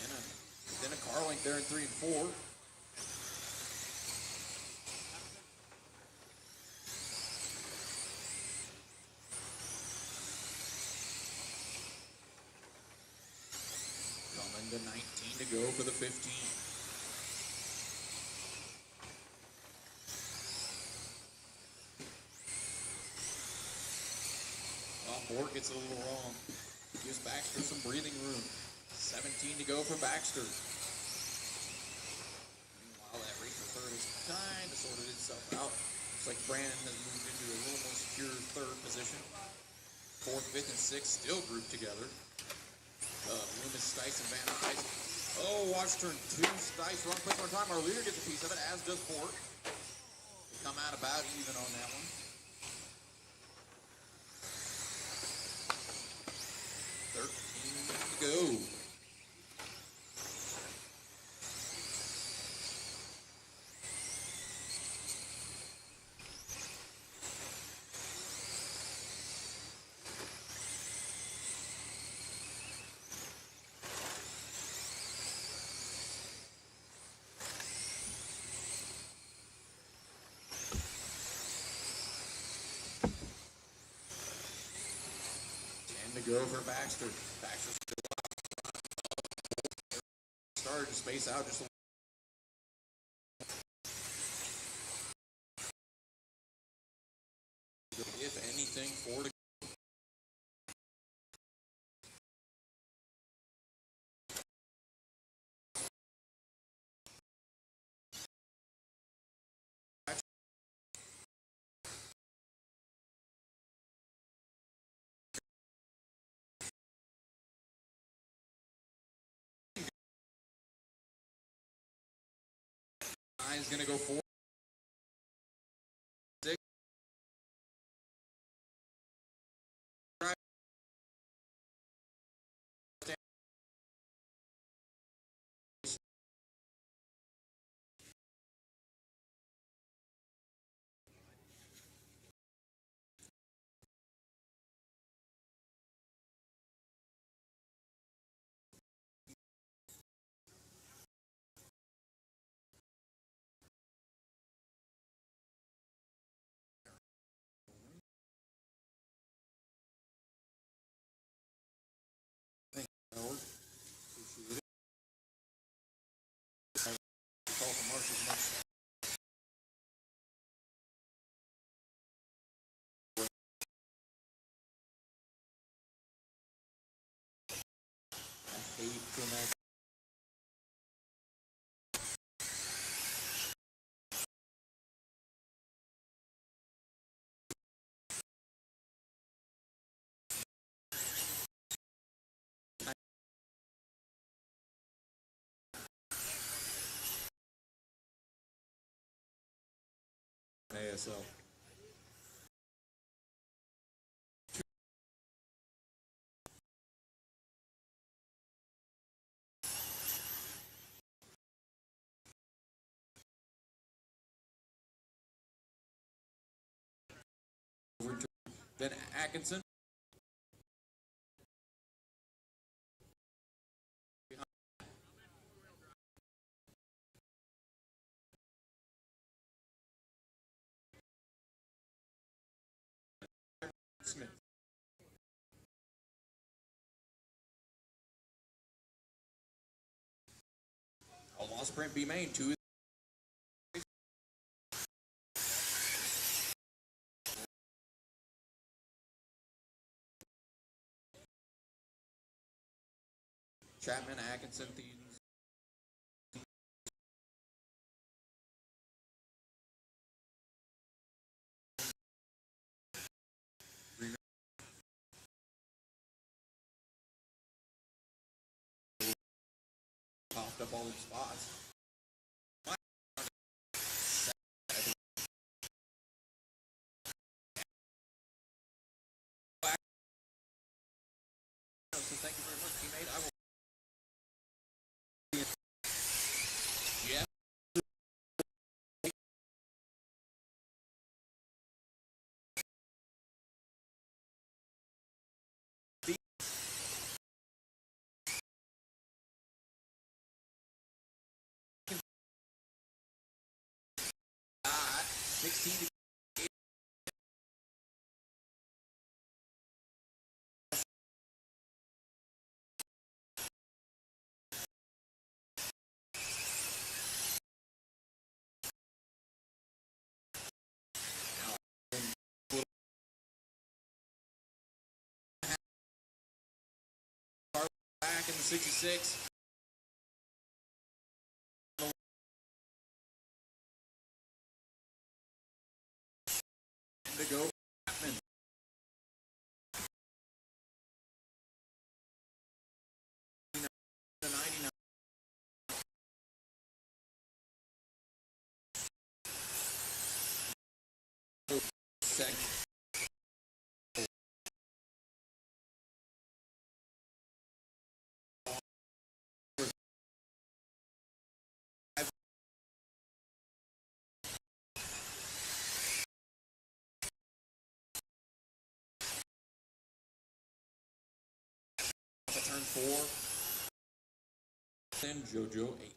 And within a car length there in 3 and 4. Coming to 19 to go for the 15. Bork gets a little wrong. Gives Baxter some breathing room. 17 to go for Baxter. Meanwhile, that race for 3rd has kind of sorted itself out. Looks like Brandon has moved into a little more secure 3rd position. 4th, 5th, and 6th still grouped together. Loomis, Stice, and Van Hise. Oh, watch turn 2. Stice, wrong place, wrong time. Our leader gets a piece of it, as does Bork. They come out about even on that one. 13 to go. to go for Baxter. Baxter started to space out just a little. If anything, 4 to is going to go 4. 6. Call for Marshall's much. I hate when that. ASL. Over to then Atkinson. Smith. A lost sprint B main 2. Chapman, Atkinson, Thiens. Popped up all these spots. So thank you very much, teammate. I will. Yeah. Ah, 16 to back in the 66. And to go. Chapman. The 99. Second. Turn 4. Then JoJo 8.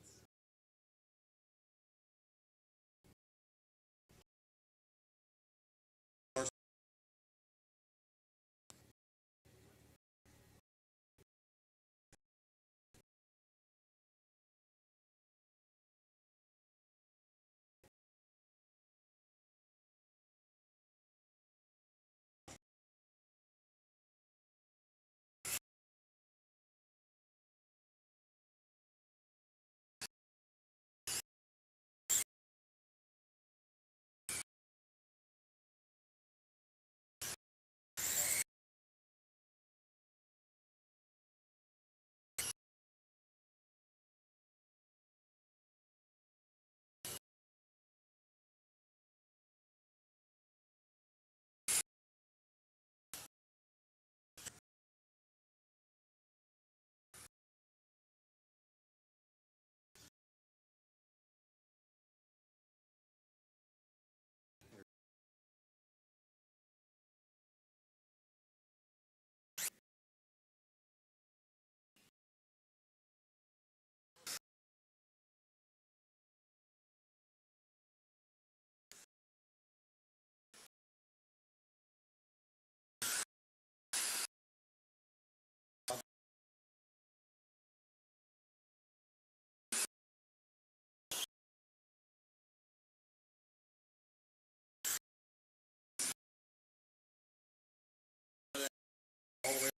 all the way